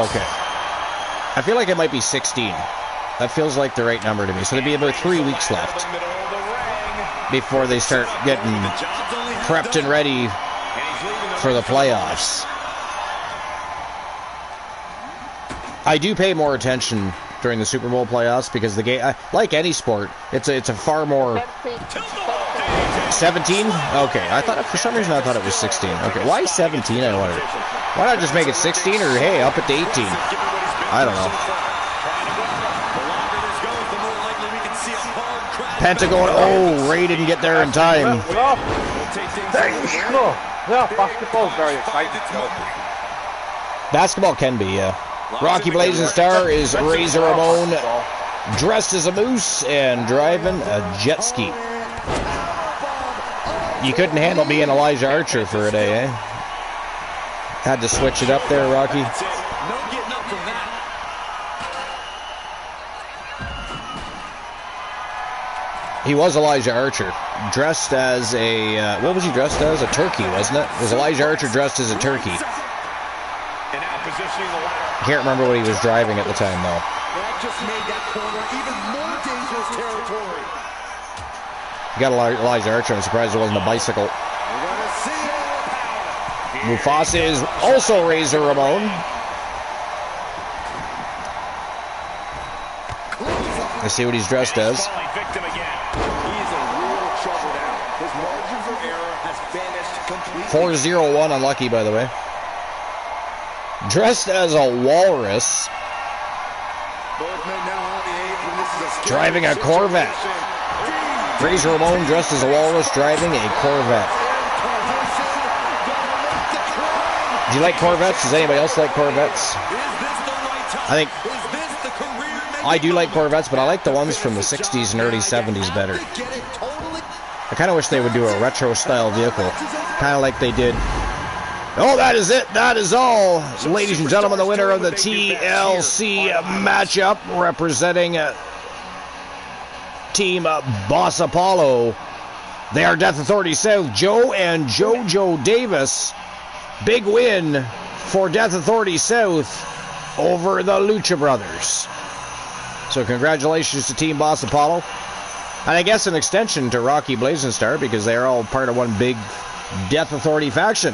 Okay. I feel like it might be 16. That feels like the right number to me. So there'd be about 3 weeks left before they start getting prepped and ready for the playoffs. I do pay more attention during the Super Bowl playoffs because the game, like any sport, it's a far more. 17? Okay, I thought for some reason I thought it was 16. Okay, why 17? I wondered. Why not just make it 16 or hey, up it to 18? I don't know. Pentagon. Oh, Ray didn't get there in time. Yeah, basketball's very exciting. Basketball can be, yeah. Rocky Blazing Star is Razor Ramon, dressed as a moose and driving a jet ski. You couldn't handle being Elijah Archer for a day, eh? Had to switch it up there, Rocky. No getting up from that. He was Elijah Archer, dressed as a, what was he dressed as? A turkey, wasn't it? Was Elijah Archer dressed as a turkey? I can't remember what he was driving at the time, though. That just made that corner even more dangerous territory. You got Elijah Archer. I'm surprised it wasn't a bicycle. Mufasa is also Razor Ramon. Let's see what he's dressed as. 401 unlucky, by the way. Dressed as a walrus. Driving a Corvette. Razor Ramon dressed as a walrus driving a Corvette. Do you like Corvettes? Does anybody else like Corvettes? I think I do like Corvettes, but I like the ones from the 60s and early 70s better. I kind of wish they would do a retro style vehicle, kind of like they did. Oh, that is it. That is all. Ladies and gentlemen, the winner of the TLC matchup representing Team Boss Apollo. They are Death Authority South, Joe and JoJo Davis. Big win for Death Authority South over the Lucha Brothers. So congratulations to Team Boss Apollo. And I guess an extension to Rocky Blazing Star because they're all part of one big Death Authority faction.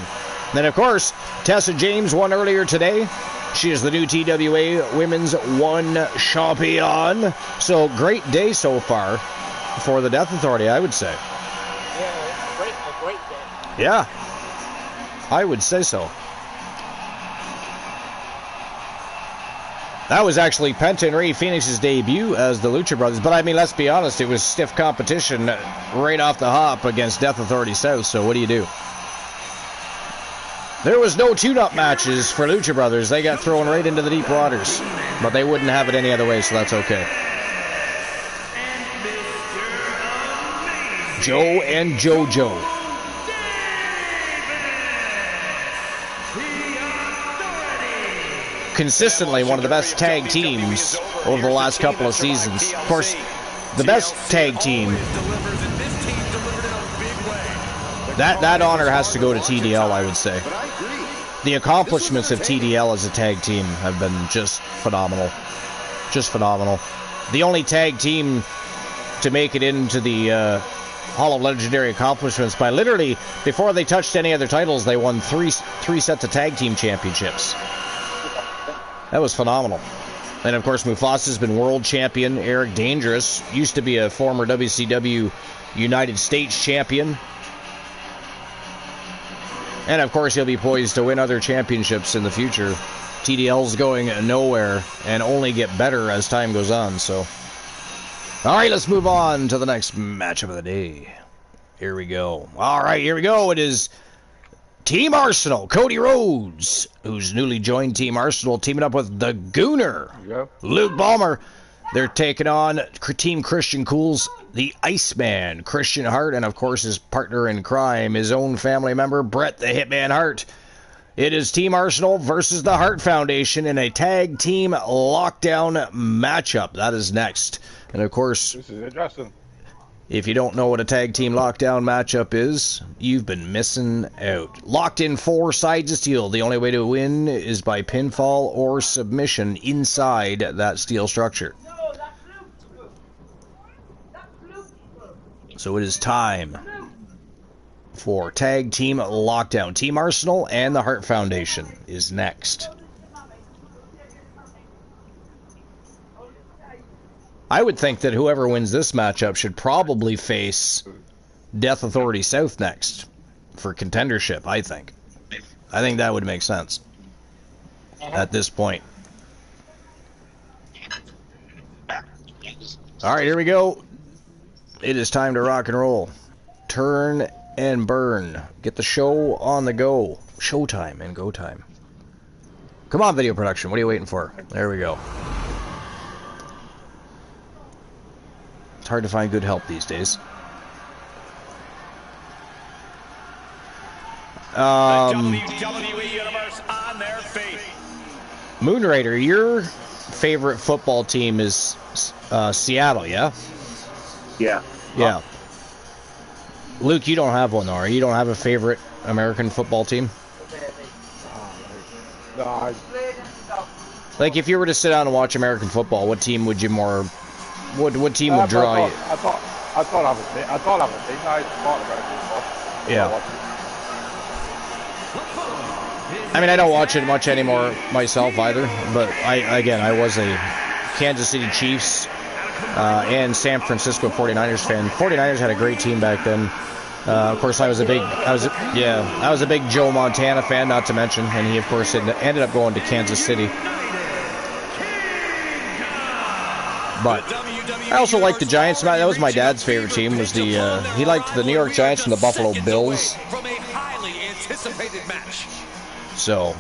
Then, of course, Tessa James won earlier today. She is the new TWA Women's One Champion. So, great day so far for the Death Authority, I would say. Yeah, a great day. Yeah, I would say so. That was actually Penta and Ray Phoenix's debut as the Lucha Brothers. But, I mean, let's be honest, it was stiff competition right off the hop against Death Authority South. So, what do you do? There was no tune-up matches for Lucha Brothers. They got thrown right into the deep waters. But they wouldn't have it any other way, so that's okay. Joe and JoJo. Consistently one of the best tag teams over the last couple of seasons. Of course, the best tag team. That honor has to go to TDL, I would say. The accomplishments of TDL as a tag team have been just phenomenal. Just phenomenal. The only tag team to make it into the Hall of Legendary Accomplishments by literally, before they touched any other titles, they won three sets of tag team championships. That was phenomenal. And of course, Mufasa's been world champion. Eric Dangerous used to be a former WCW United States champion. And of course, he'll be poised to win other championships in the future. TDL's going nowhere and only get better as time goes on, so. Alright, let's move on to the next matchup of the day. Here we go. Alright, here we go. It is Team Arsenal, Cody Rhodes, who's newly joined Team Arsenal, teaming up with the Gooner, Luke Ballmer. They're taking on Team Christian Cool's the Iceman, Christian Hart, and of course his partner in crime, his own family member, Bret the Hitman Hart. It is Team Arsenal versus the Hart Foundation in a tag team lockdown matchup. That is next. And of course, This is interesting. if you don't know what a tag team lockdown matchup is, you've been missing out. Locked in 4 sides of steel. The only way to win is by pinfall or submission inside that steel structure. So it is time for tag team lockdown. Team Arsenal and the Hart Foundation is next. I would think that whoever wins this matchup should probably face Death Authority South next for contendership, I think. I think that would make sense at this point. Alright, here we go. It is time to rock and roll. Turn and burn. Get the show on the go. Showtime and go time. Come on, video production. What are you waiting for? There we go. It's hard to find good help these days. WWE Universe on their feet. Moonrider, your favorite football team is Seattle, yeah? Yeah. Yeah. Luke, you don't have one, though. You don't have a favorite American football team? No, Like, if you were to sit down and watch American football, what team would you more... What team would draw you? I thought I was a team. I thought I thought about it. Yeah. I mean, I don't watch it much anymore myself either, but I was a Kansas City Chiefs and San Francisco 49ers fan. 49ers had a great team back then. Of course, I was a big Joe Montana fan, not to mention, and he of course ended up going to Kansas City. But I also liked the Giants. That was my dad's favorite team. Was the he liked the New York Giants and the Buffalo Bills. So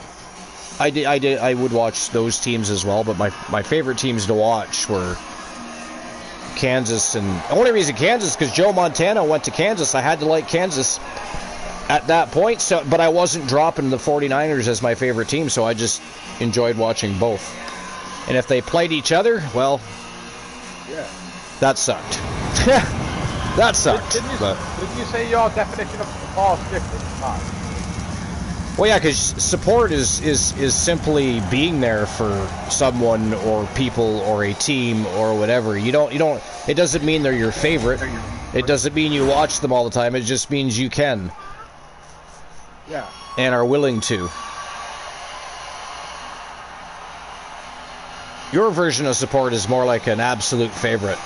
I would watch those teams as well. But my favorite teams to watch were Kansas, and the only reason Kansas because Joe Montana went to Kansas. I had to like Kansas at that point. So, but I wasn't dropping the 49ers as my favorite team, so I just enjoyed watching both. And if they played each other, well, Yeah. that sucked. That sucked. Didn't you say your definition of support is different? No. Well, yeah, because support is simply being there for someone or people or a team or whatever. You don't. It doesn't mean they're your favorite. It doesn't mean you watch them all the time. It just means you can. Yeah. And are willing to. Your version of support is more like an absolute favorite.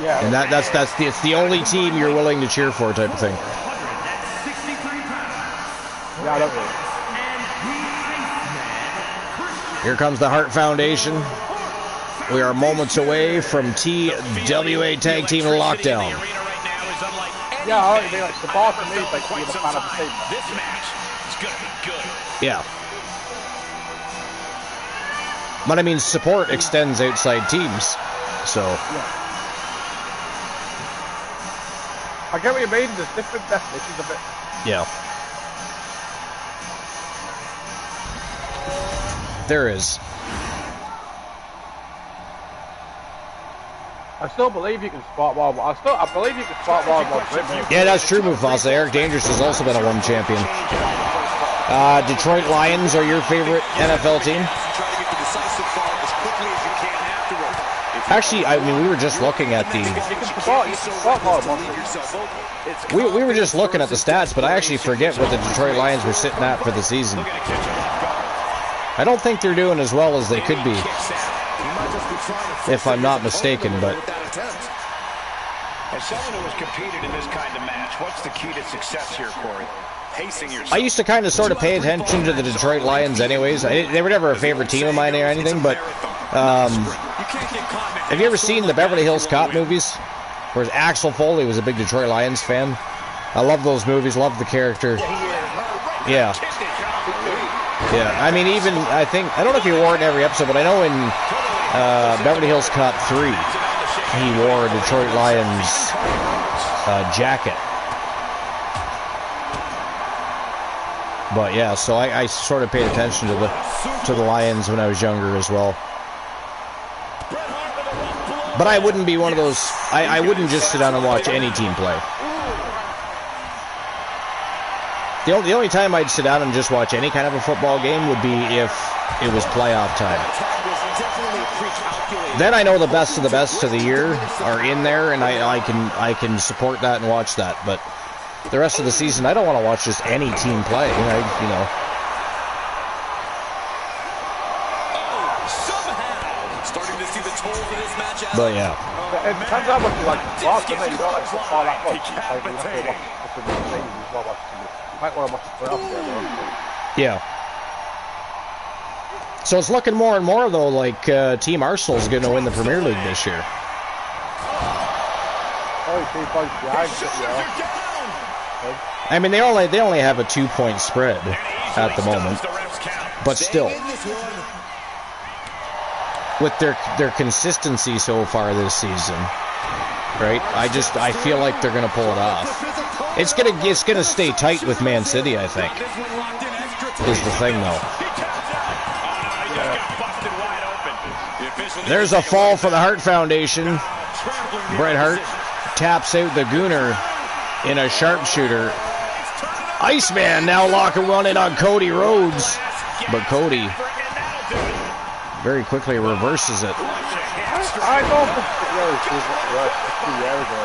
Yeah. And it's the only team you're willing to cheer for type of thing. Yeah, I don't really. Here comes the Hart Foundation. We are moments away from TWA Tag Team Lockdown. Yeah, I mean, like, support to me is like being a fan of the team. This match is going to be good. Yeah. But I mean, support extends outside teams. So, I get what you mean. There's different definitions of it. yeah. There is. I still believe you can spot Wild. I believe you can spot Wild One. Yeah, that's true, Mufasa. Eric Dangerous has also been a one champion. Detroit Lions are your favorite NFL team? Actually, I mean, we were just looking at the... We were just looking at the stats, but I actually forget what the Detroit Lions were sitting at for the season. I don't think they're doing as well as they could be, if I'm not mistaken, but... As someone who has competed in this kind of match, what's the key to success here, Corey? Pacing yourself. I used to kind of sort of pay attention to the Detroit Lions anyways. They were never a favorite team of mine or anything, but... have you ever seen the Beverly Hills Cop movies? Where Axel Foley was a big Detroit Lions fan. I love those movies, love the character. Yeah. Yeah, I mean, even, I don't know if he wore it in every episode, but I know in Beverly Hills Cop 3, he wore a Detroit Lions jacket. But yeah, so I sort of paid attention to the Lions when I was younger as well. But I wouldn't be one of those. I wouldn't just sit down and watch any team play. The only time I'd sit down and just watch any kind of a football game would be if it was playoff time. Then I know the best of the year are in there, and I can support that and watch that. But the rest of the season, I don't want to watch just any team play. You know. But yeah. It depends how much you like to watch, doesn't it? You don't like football that much. You might want to watch the playoff game. Yeah. So it's looking more and more though like Team Arsenal is going to win the Premier League this year. I mean, they only have a 2-point spread at the moment, but still, with their consistency so far this season, right? I feel like they're going to pull it off. It's gonna stay tight with Man City, I think. Is the thing though. There's a fall for the Hart Foundation. Bret Hart taps out the Gooner in a sharpshooter. Iceman now locking one in on Cody Rhodes, but Cody very quickly reverses it. I don't think it really feels like the rest of 2 years ago.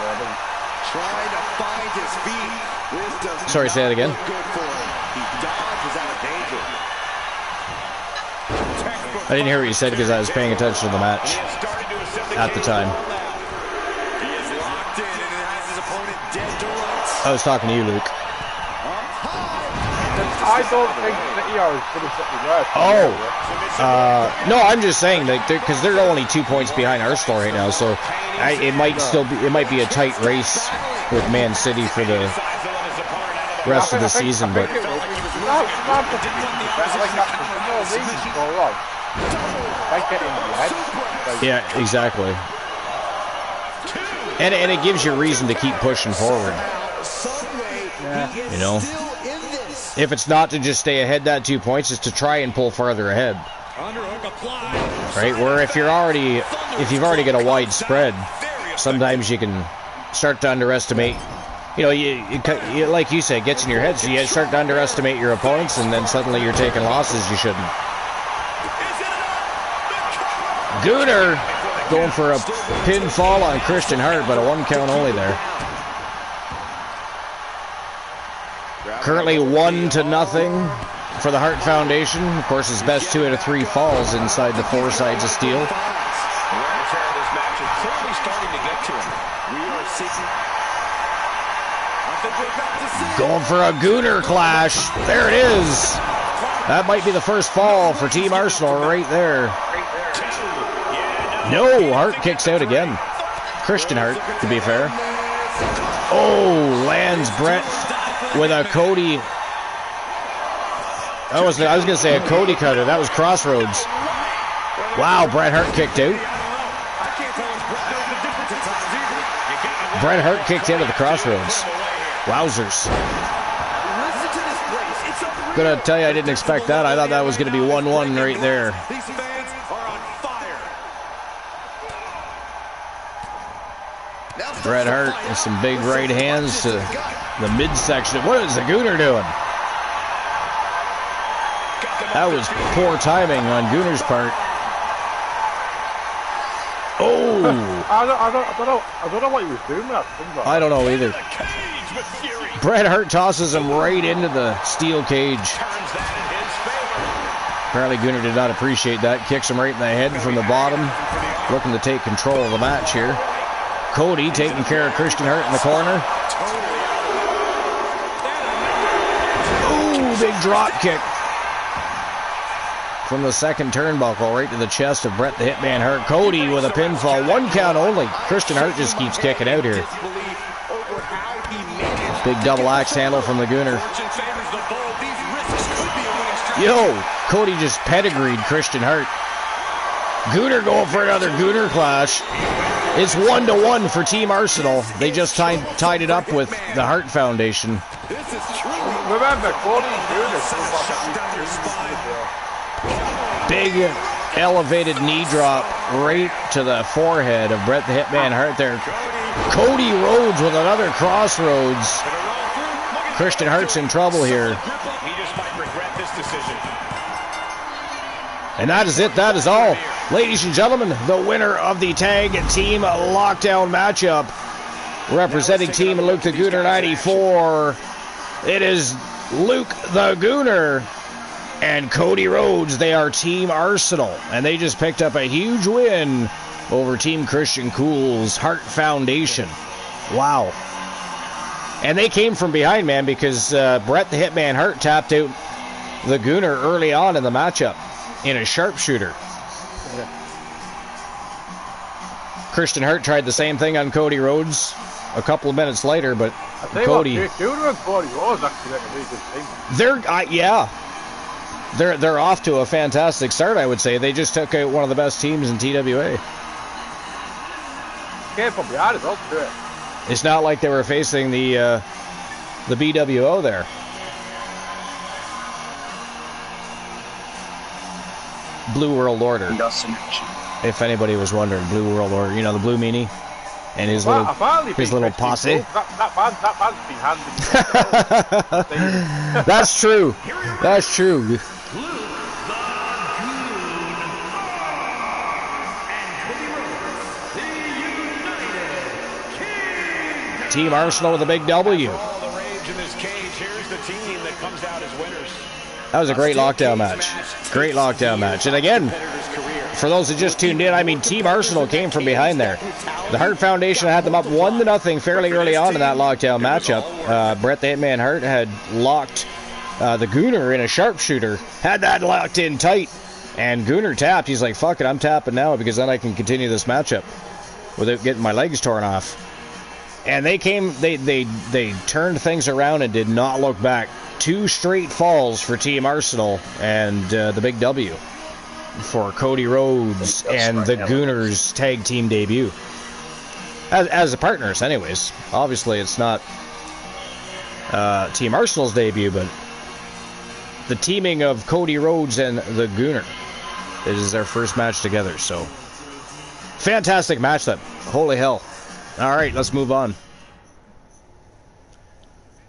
Trying to find his feet. This does Sorry, say that again. good for him. He dodges out of danger. I didn't hear what you said because I was paying attention to the match at the time. He is locked in and has his opponent dead to rights. I was talking to you, Luke. I don't think that he is going to put the rest. No, I'm just saying that because they're only 2 points behind Arsenal right now, so it might be a tight race with Man City for the rest of the season, but yeah, exactly. And it gives you a reason to keep pushing forward. You know, if it's not to just stay ahead that 2 points, it's to try and pull farther ahead. Right, where if you've already got a wide spread, sometimes you can start to underestimate. You know, you like you said, it gets in your head, so you start to underestimate your opponents, and then suddenly you're taking losses you shouldn't. Gooner going for a pinfall on Christian Hart, but a 1 count only there. Currently 1-0 for the Hart Foundation. Of course, his best 2 out of 3 falls inside the 4 sides of steel. Going for a Gooner clash. There it is. That might be the first fall for Team Arsenal right there. No, Hart kicks out again. Christian Hart, to be fair. Oh, lands Bret with a Cody. I was going to say a Cody cutter. That was Crossroads. Wow, Bret Hart kicked out. Bret Hart kicked out of the Crossroads. Wowzers. Gonna tell you, I didn't expect that. I thought that was going to be 1-1 right there. Bret Hart with some big right hands to the midsection. What is the Gooner doing? That was poor timing on Gooner's part. Oh! I don't know what he was doing with that. I don't know either. Bret Hart tosses him right into the steel cage. Apparently Gooner did not appreciate that. Kicks him right in the head from the bottom. Looking to take control of the match here. Cody taking care of Christian Hart in the corner. Ooh, big drop kick. From the second turnbuckle right to the chest of Bret the Hitman Hart. Cody with a pinfall. 1 count only. Christian Hart just keeps kicking out here. Big double axe handle from the Gooner. Yo, Cody just pedigreed Christian Hart. Gooner going for another Gooner clash. It's 1-1 for Team Arsenal. They just tied it up with the Hart Foundation. This is true. Remember, Cody Gooner. Big elevated knee drop right to the forehead of Bret the Hitman Hart there. Cody Rhodes with another crossroads. Christian Hart's in trouble here. He just might regret this decision. And that is it. That is all. Ladies and gentlemen, the winner of the tag team lockdown matchup, representing Team Luke the Gooner 94, it is Luke the Gooner and Cody Rhodes. They are Team Arsenal, and they just picked up a huge win over Team Christian Cool's Hart Foundation. Wow. And they came from behind, man, because Bret the Hitman Hart tapped out the Gooner early on in the matchup in a sharpshooter. Christian Hart tried the same thing on Cody Rhodes a couple of minutes later, but Cody... Gooner and Cody Rhodes actually like a really good team. They're off to a fantastic start, I would say. They just took out one of the best teams in TWA. Came from behind as well, too. It's not like they were facing the BWO there. Blue World Order. If anybody was wondering, Blue World Order, you know, the Blue Meanie and his little posse. That man's been handed. That's true. That's true. Team Arsenal with a big W. All the rage in this cage. Here's the team that comes out as winners. That was a great lockdown match. Great lockdown match. And again, for those that just tuned in, I mean, Team Arsenal came from behind there. The Hart Foundation had them up 1-0 fairly early on in that lockdown matchup. Bret the Hitman Hart had locked the Gooner in a sharpshooter, had that locked in tight, and Gooner tapped. He's like, fuck it, I'm tapping now because then I can continue this matchup without getting my legs torn off. And they turned things around and did not look back. 2 straight falls for Team Arsenal and the big W for Cody Rhodes and the Gooners tag team debut. As partners, anyways. Obviously, it's not Team Arsenal's debut, but the teaming of Cody Rhodes and the Gooner. It is their first match together, so fantastic match that. Holy hell. All right, let's move on.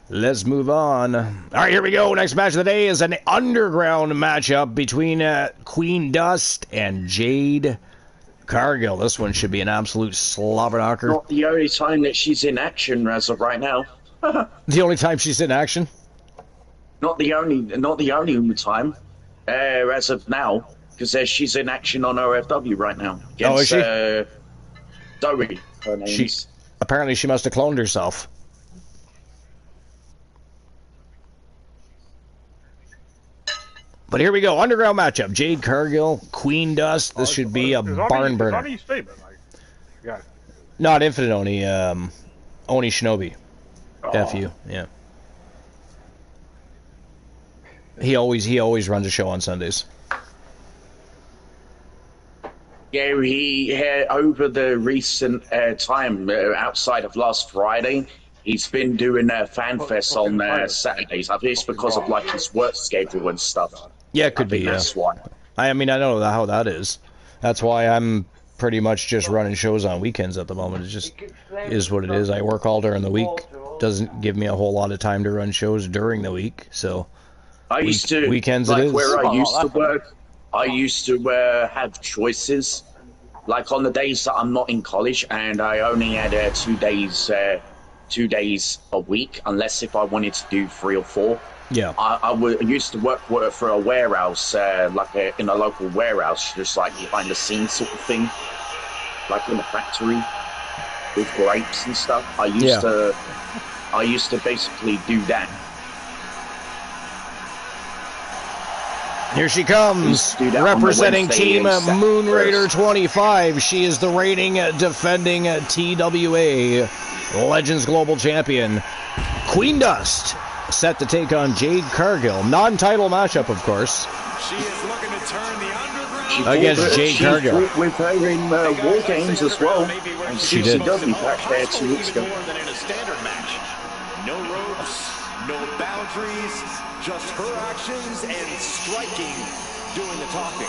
Let's move on. All right, here we go. Next match of the day is an underground matchup between Queen Dust and Jade Cargill. This one should be an absolute slobber knocker. Not the only time that she's in action as of right now. The only time she's in action? Not the only time as of now, because she's in action on OFW right now. Against, is she? Zoe, her name is. Apparently she must have cloned herself. But here we go. Underground matchup. Jade Cargill, Queen Dust. This should be a barn burner. Not Infinite Oni. Oni Shinobi. FU. Yeah. He always runs a show on Sundays. Yeah, he had, over the recent time, outside of last Friday, he's been doing FanFest on Saturdays. I think it's because of like his work schedule and stuff. Yeah, it could be. That's why. I mean, I know how that is. That's why I'm pretty much just running shows on weekends at the moment. It just is what it is. I work all during the week. Doesn't give me a whole lot of time to run shows during the week. So weekends like it is. Where I used to work, I used to have choices. Like on the days that I'm not in college, and I only had 2 days a week, unless if I wanted to do 3 or 4. Yeah, I used to work for a warehouse, in a local warehouse, just like behind the scenes sort of thing, like in a factory with grapes and stuff. I used to basically do that. Here she comes, representing Team Moon Raider 25. She is the reigning, defending TWA Legends Global Champion, Queen Dust, set to take on Jade Cargill. Non-title matchup, of course. She is looking to turn the underground. against Jade Cargill. With her in War Games as well. And She did. CCW back there 2 weeks ago. More than in a standard match. No ropes, no boundaries, just her actions and striking doing the talking.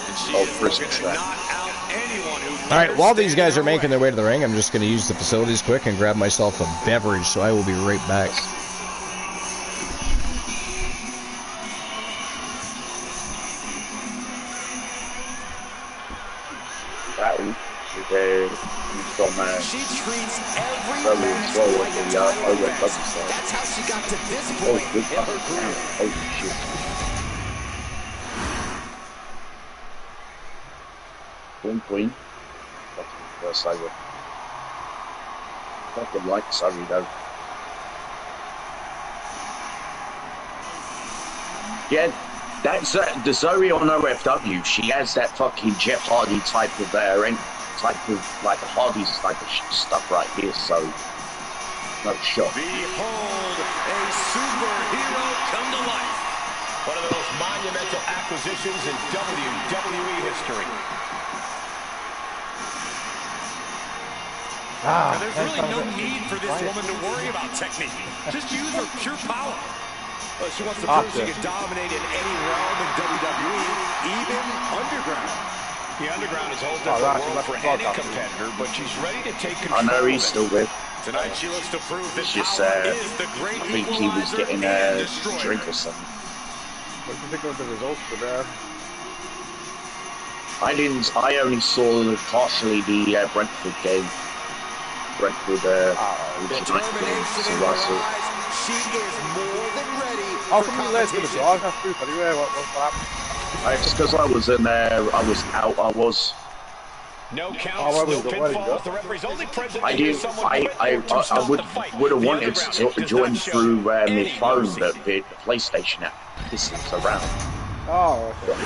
And she is looking to knock out anyone who. All right, while these guys are making their way to the ring, I'm just going to use the facilities quick and grab myself a beverage, so I will be right back. She treats every match like a title match. That's how she got to this point in her career. Oh, shit. Queen. Fucking first over. Fucking like Surrey though. Yeah, that's the Zoe on OFW. She has that fucking Jeff Hardy type of like a Hardy's type of stuff right here. So no shot. Behold, a superhero come to life. One of the most monumental acquisitions in WWE history. Now, there's really no need for this woman to worry about technique. Just use her pure power. She wants to prove she can dominate in any realm in WWE, even underground. The underground is holding up the world for any competitor, but she's ready to take control. I know he's still with. Tonight she looks to prove that just, power is the great I think he was getting a drink or something. What do you think of the results for that? I only saw partially the Brentford game. Brentford, determination in her eyes. She is more than ready. How come you led to the broadcast group anyway? What's happening? It's because I was in there. I was out. No counts, no pinfalls. The referee's only present. I would have wanted to join through my phone, the PlayStation app. This is around. Oh, okay.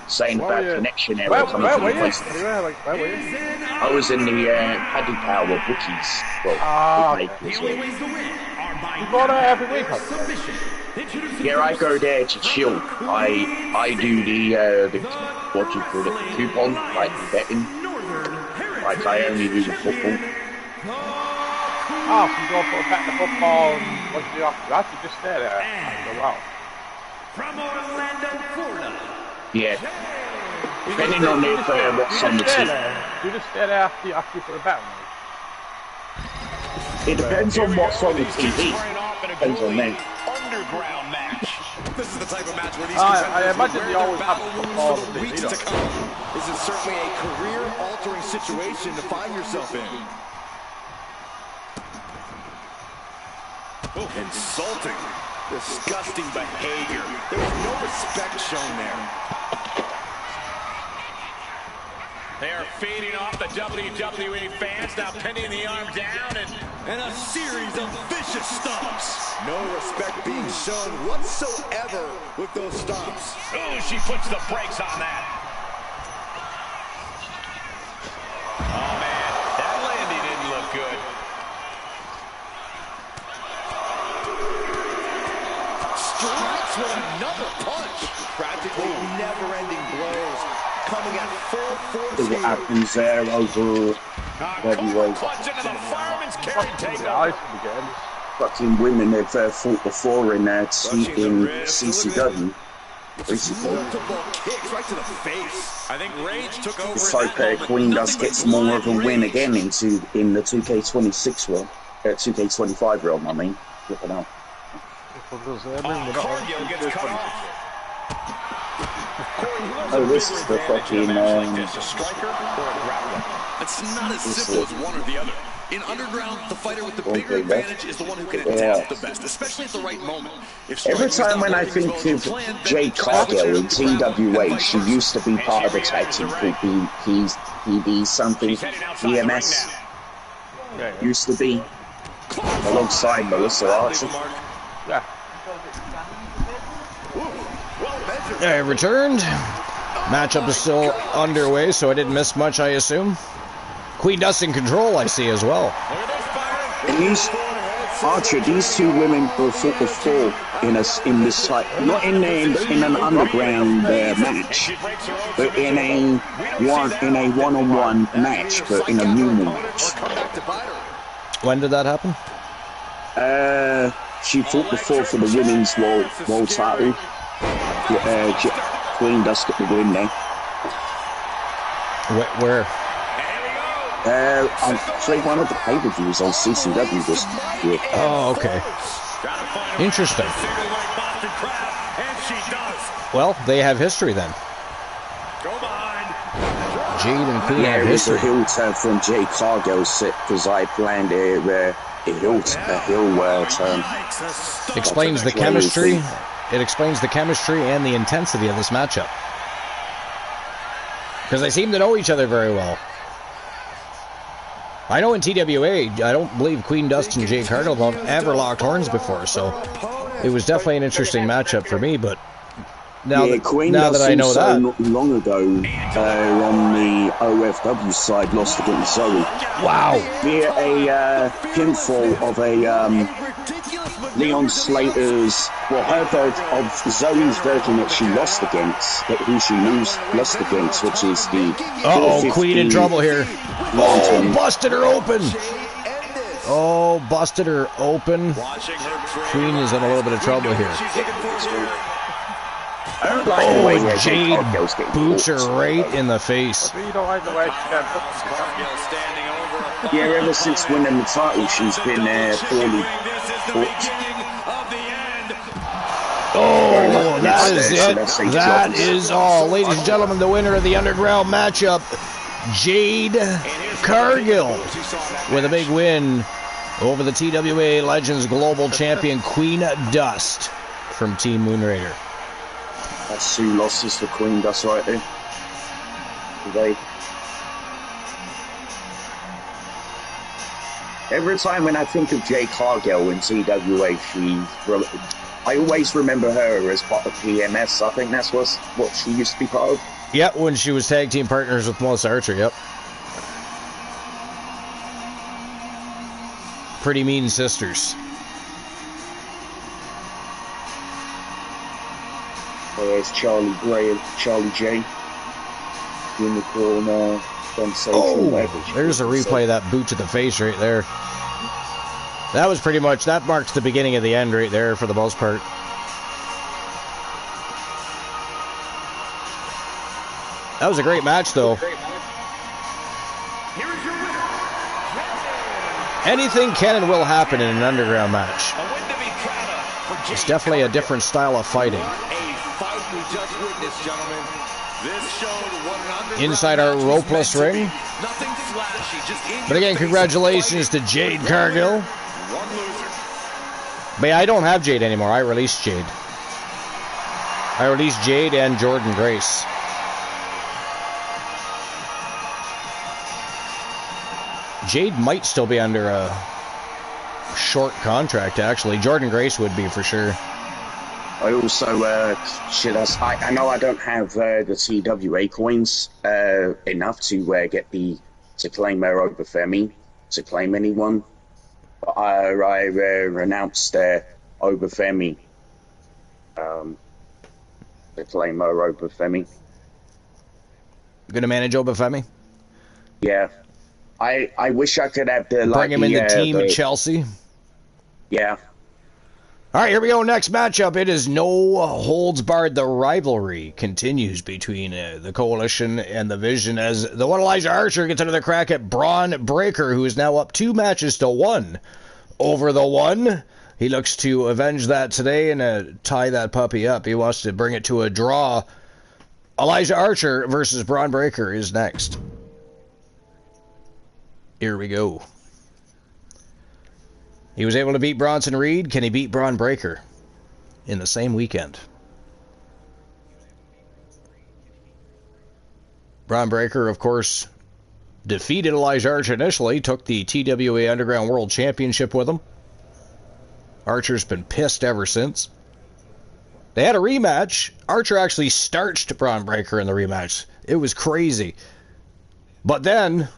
Saying about connection error coming from the PlayStation. Where were you? I was in the Paddy Power bookies. Well, You go there every week, yeah, I go there to chill. I do the what do you call it, coupon, like betting. Like I only do the football. Oh, so you go for a bet the football and what do you do after that? You just stay there after a while. From Orlando, Florida. Yeah. Depending on what's on the team. You just stay there after you put a bet on. It depends on what's on the TV. Depends on me. Underground match. This is the type of match where these I imagine they always have football for weeks to come. This is certainly a career-altering situation to find yourself in. Oh, insulting, disgusting behavior. There was no respect shown there. They are feeding off the WWE fans, now pinning the arm down and a series of vicious stomps. No respect being shown whatsoever with those stomps. Oh, she puts the brakes on that. Oh, man, that landing didn't look good. Strikes with another punch. Practically never-ending blows. Coming at full force. What happens there over heavyweight? Fucking women have fought before in CCW. Recently. It's like Queen does gets more of a win again in the 2K26 realm, 2K25 realm. I mean, flipping out. Oh, this is the fucking, It's not as simple as one or the other. In Underground, the fighter with the bigger advantage is the one who can adapt the best, especially at the right moment. Every time when I think of Jade Cargill in TWA, she used to be part of the tag team called PB something, BMS. Used to be alongside Melissa Archer. Yeah. I returned. Matchup is still underway, so I didn't miss much, I assume. Queen Dust in control, I see as well. Archer, these two women were fought before in this type, not in an underground match, but in a one-on-one match, but in a normal match. When did that happen? She fought before for the women's world title. Queen Dust got the win there. Where? I played one of the pay-per-views on CCW this year. Oh, okay. Interesting. Well, they have history then. Jade and Queen have history. It was a heel turn from Jade Cargill's set because I planned a heel turn. Explains the chemistry. It explains the chemistry and the intensity of this matchup. Because they seem to know each other very well. I know in TWA, I don't believe Queen Dust and Jade Cargill have ever locked horns before, so it was definitely an interesting matchup for me, but now that I know that... not long ago, on the OFW side, lost against Zoe. Wow. Via a pinfall of a Leon Slater's, of Zoe's version that she lost against, who she lost against, which is the... Uh-oh, Queen in trouble here. Oh, busted her open. Oh, busted her open. Queen is in a little bit of trouble here. Oh, Jade boots her right in the face. Yeah, ever since winning the title, she's been poorly. Oh, that is it. That is all. Ladies and gentlemen, the winner of the Underground matchup, Jade Cargill, with a big win over the TWA Legends Global Champion Queen Dust from Team Moonrader. That's 2 losses for Queen Dust right there. Today. Every time when I think of Jade Cargill in TWA, I always remember her as part of PMS. I think that's what she used to be part of. Yep, when she was tag team partners with Melissa Archer, yep. Pretty Mean Sisters. There's Charlie Gray, Charlie J. Unicorn, Sensation. There's a replay of that boot to the face right there. That was pretty much, that marks the beginning of the end right there for the most part. That was a great match, though. Anything can and will happen in an Underground match. It's definitely a different style of fighting. Inside our ropeless ring. But again, congratulations to Jade Cargill. But yeah, I don't have Jade anymore. I released Jade. I released Jade and Jordan Grace. Jade might still be under a short contract, actually. Jordan Grace would be for sure. I also, I know I don't have the TWA coins enough to to claim her over Femi, to claim anyone. But I renounced over Femi, to claim her over Femi. Gonna manage Obafemi? Yeah. I wish I could have the... Bring him in the team Chelsea? Yeah. All right, here we go. Next matchup. It is no holds barred. The rivalry continues between the Coalition and the Vision as the one Elijah Archer gets another crack at Braun Breaker, who is now up 2-1 over the One. He looks to avenge that today and tie that puppy up. He wants to bring it to a draw. Elijah Archer versus Braun Breaker is next. Here we go. He was able to beat Bronson Reed. Can he beat Braun Breaker in the same weekend? Braun Breaker, of course, defeated Elijah Archer initially, took the TWA Underground World Championship with him. Archer's been pissed ever since. They had a rematch. Archer actually starched Braun Breaker in the rematch. It was crazy. But then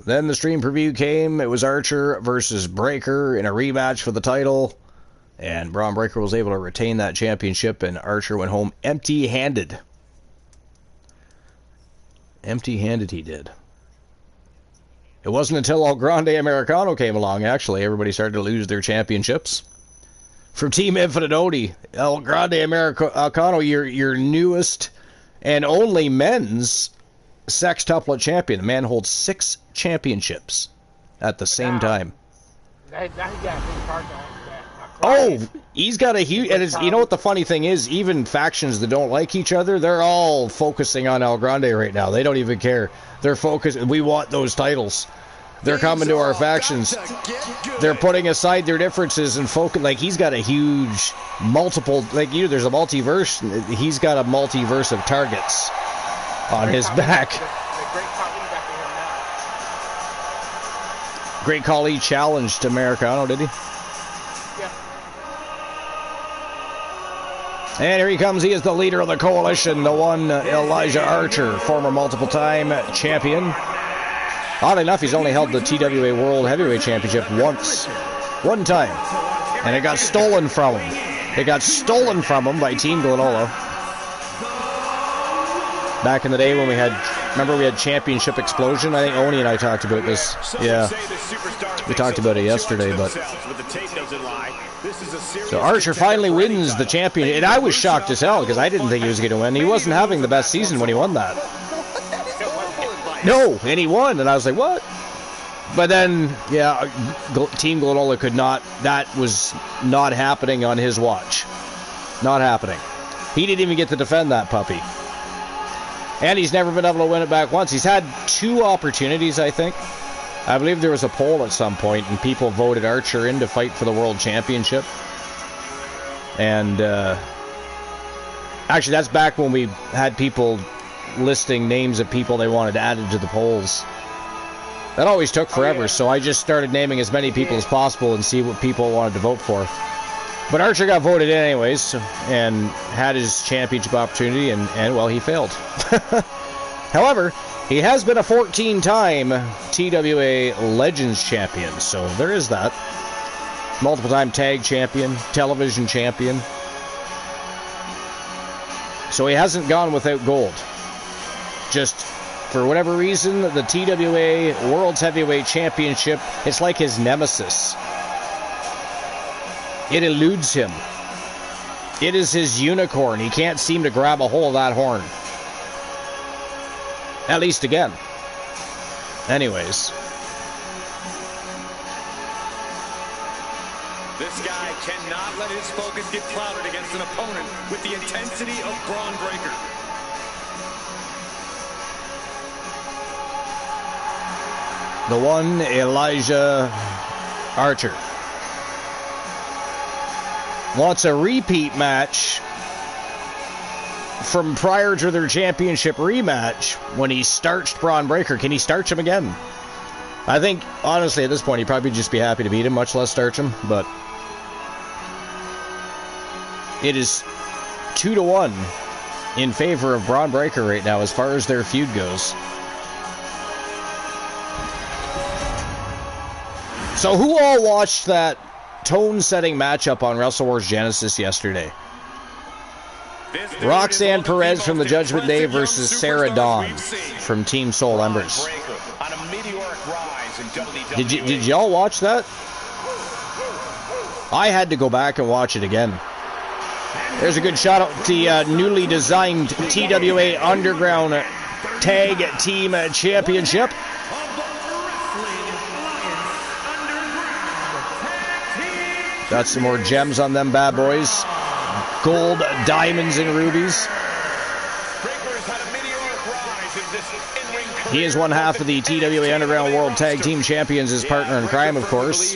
Then the stream preview came. It was Archer versus Breaker in a rematch for the title. And Braun Breaker was able to retain that championship, and Archer went home empty-handed. Empty-handed he did. It wasn't until El Grande Americano came along, actually. Everybody started to lose their championships. From Team Infinite Odie, El Grande Americano, your newest and only men's sextuplet champion. The man holds 6 championships at the same time. Oh, he's got a huge... And you know what the funny thing is? Even factions that don't like each other, they're all focusing on El Grande right now. They don't even care. They're focused. We want those titles. They're coming to our factions. They're putting aside their differences and focus. Like, he's got a huge multiple... Like, there's a multiverse. He's got a multiverse of targets on his back. Great Khali challenged Americano, did he? And here he comes. He is the leader of the coalition, the one Elijah Archer, former multiple-time champion. Oddly enough, he's only held the TWA World Heavyweight Championship once. One time. And it got stolen from him. It got stolen from him by Team Glenola. Back in the day when we had... Remember we had Championship Explosion? I think Oni and I talked about this. Yeah. We talked about it yesterday, but... So Archer finally wins the championship. And I was shocked as hell because I didn't think he was going to win. He wasn't having the best season when he won that. No, and he won. And I was like, what? But then, yeah, Team Glenola could not. That was not happening on his watch. Not happening. He didn't even get to defend that puppy. And he's never been able to win it back once. He's had 2 opportunities, I think. I believe there was a poll at some point, and people voted Archer in to fight for the World Championship. And, actually, that's back when we had people listing names of people they wanted added to the polls. That always took forever, so I just started naming as many people as possible and see what people wanted to vote for. But Archer got voted in anyways, and had his championship opportunity, and well, he failed. However, he has been a 14-time TWA Legends champion, so there is that. Multiple-time tag champion, television champion. So he hasn't gone without gold. Just, for whatever reason, the TWA World's Heavyweight Championship, it's like his nemesis. It eludes him. It is his unicorn. He can't seem to grab a hold of that horn. At least again. Anyways. This guy cannot let his focus get clouded against an opponent with the intensity of Braun Breaker. The one, Elijah Archer. Wants a repeat match from prior to their championship rematch when he starched Braun Breaker. Can he starch him again? I think, honestly, at this point, he'd probably just be happy to beat him, much less starch him, but it is 2-1 in favor of Braun Breaker right now as far as their feud goes. So who all watched that tone-setting matchup on Wrestle Wars Genesis yesterday? Roxanne Perez from the Judgment Day versus Sarah Dawn from Team Soul Embers. Did y'all watch that? I had to go back and watch it again. There's a good shot at the newly designed TWA Underground Tag Team Championship. Got some more gems on them bad boys. Gold, diamonds, and rubies. He is one half of the TWA Underground World Tag Team Champions, his partner in crime, of course.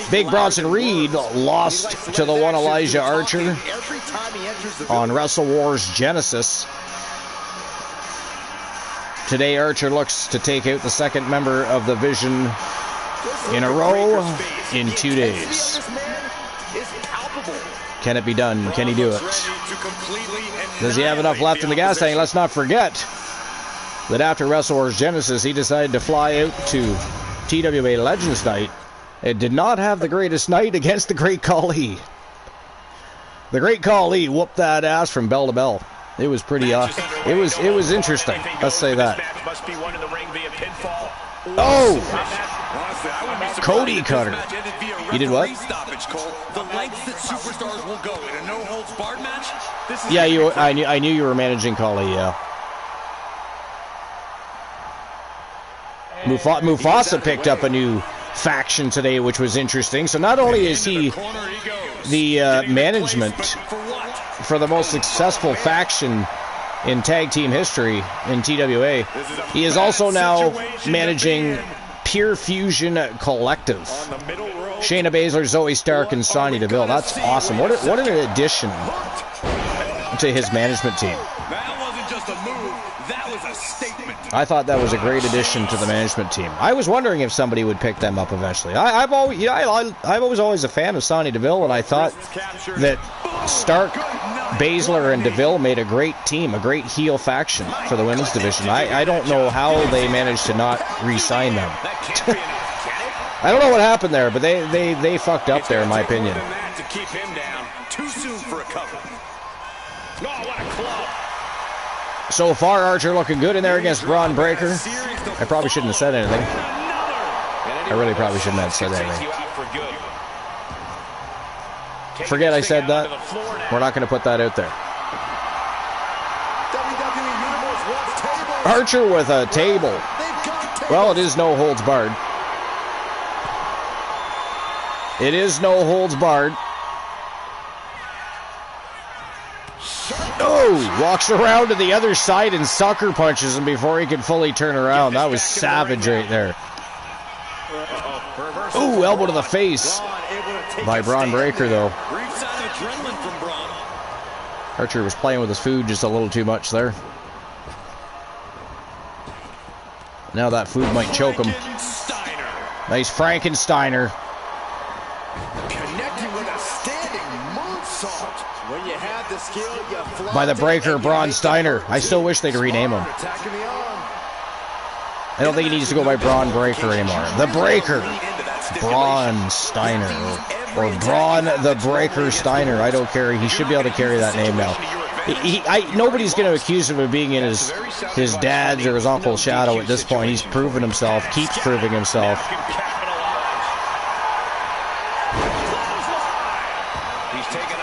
Big Bronson Reed lost to the one Elijah Archer on Wrestle Wars Genesis. Today, Archer looks to take out the second member of the Vision in a row in 2 days. Can it be done? Can he do it? Does he have enough left in the gas tank? Let's not forget, that after Wrestle Wars Genesis, he decided to fly out to TWA Legends Night. It did not have the greatest night against the Great Khali. The Great Khali whooped that ass from bell to bell. It was pretty it was interesting. Let's say that. Oh! Cody Cutter. You did what? The lengths that superstars will go in a no-holds-barred match. Yeah, I knew you were managing Khali, yeah. Mufasa picked up a new faction today, which was interesting. So not only is he the management for the most successful faction in tag team history in TWA, he is also now managing Pure Fusion Collective. Shayna Baszler, Zoe Stark, and Sonya Deville. That's awesome. What an addition to his management team. That wasn't just a move, that was a statement. I thought that was a great addition to the management team. I was wondering if somebody would pick them up eventually. I was always a fan of Sonya Deville, and I thought that Stark, Baszler, and Deville made a great team, a great heel faction for the women's division. I don't know how they managed to not re-sign them. I don't know what happened there, but they fucked up there, in my opinion. To keep him down, too soon for a cover. Oh, what a club. So far, Archer looking good in there against Braun Breaker. I probably shouldn't have said anything. I really probably shouldn't have said anything. Forget I said that. We're not going to put that out there. Archer with a table. Well, it is no holds barred. It is no holds barred. Oh, walks around to the other side and sucker punches him before he can fully turn around. That was savage right there. Oh, elbow to the face by Braun Breaker, though. Archer was playing with his food just a little too much there. Now that food might choke him. Nice Frankensteiner. By the Breaker, Braun Steiner. I still wish they'd rename him. I don't think he needs to go by Braun Breaker anymore. The Breaker, Braun Steiner, or Braun the Breaker Steiner. I don't care. He should be able to carry that name now. Nobody's going to accuse him of being in his dad's or his uncle's shadow at this point. He's proven himself, keeps proving himself.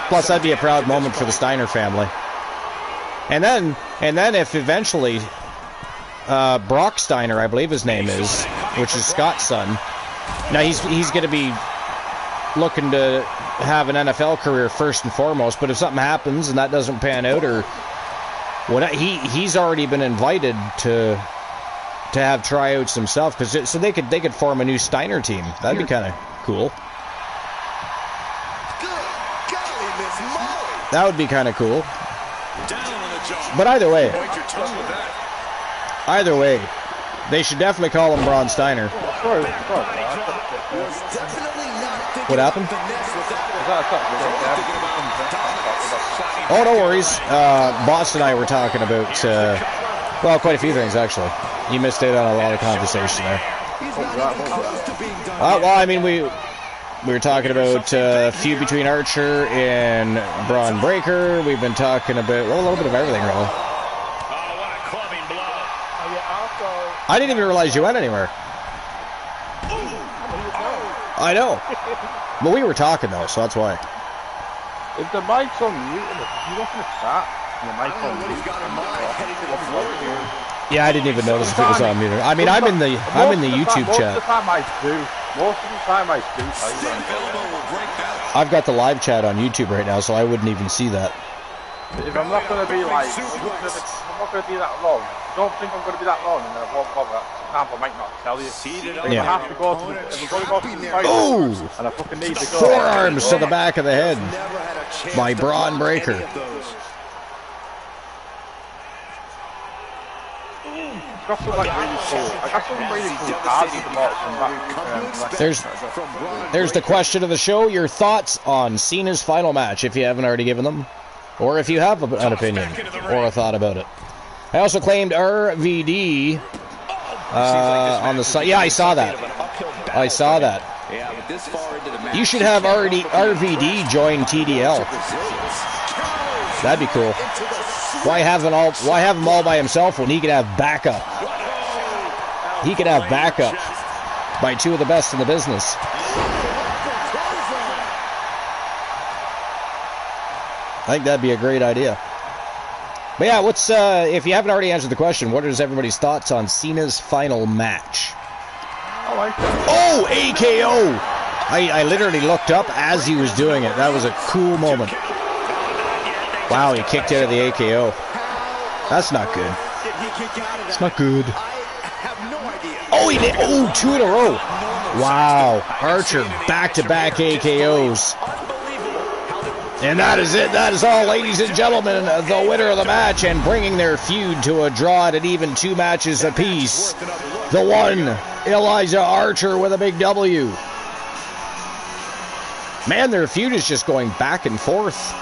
Plus, that'd be a proud moment for the Steiner family. And then if eventually Brock Steiner, I believe his name is, which is Scott's son. Now he's going to be looking to have an NFL career first and foremost. But if something happens and that doesn't pan out, or what, he's already been invited to have tryouts himself, so they could form a new Steiner team. That'd be kind of cool. That would be kind of cool. But either way, they should definitely call him Braun Steiner. What happened? Oh, no worries. Boss and I were talking about, well, quite a few things, actually. You missed out on a lot of conversation there. Well, I mean, we were talking about feud between Archer and Braun Breaker. We've been talking about, well, a little bit of everything, really. I didn't even realize you went anywhere. I know. Well, we were talking, though, so that's why. If the mic's on mute, you look at that. The mic's on mute. Yeah, I didn't even notice if it was on mute. I mean, I'm in the YouTube chat. Most of the time I do. I've got the live chat on YouTube right now, so I wouldn't even see that. If I'm not going to be like, I'm not going to be that long. Don't think I'm going to be that long, and I won't bother. I might not tell you. Yeah. I have to go to the, if I'm going to go to the fight, and I fucking need to go. Forearms to the back of the head by Braun Breaker. Got some like really cool. I got some really cool cards with them all. There's the question of the show. Your thoughts on Cena's final match, if you haven't already given them, or if you have an opinion or a thought about it. I also claimed RVD on the side. Yeah, I saw that. I saw that. You should have RVD join TDL. That'd be cool. Why have him all by himself when he could have backup? He could have backup by two of the best in the business. I think that'd be a great idea. But yeah, what's if you haven't already answered the question, what is everybody's thoughts on Cena's final match? I like that. Oh, AKO! I literally looked up as he was doing it. That was a cool moment. Wow, he kicked out of the AKO. That's not good. It's not good. Oh, he did. Oh, 2 in a row. Wow. Archer, back-to-back AKOs. And that is it. That is all, ladies and gentlemen. The winner of the match and bringing their feud to a draw at even 2 matches apiece. The one, Elijah Archer with a big W. Man, their feud is just going back and forth.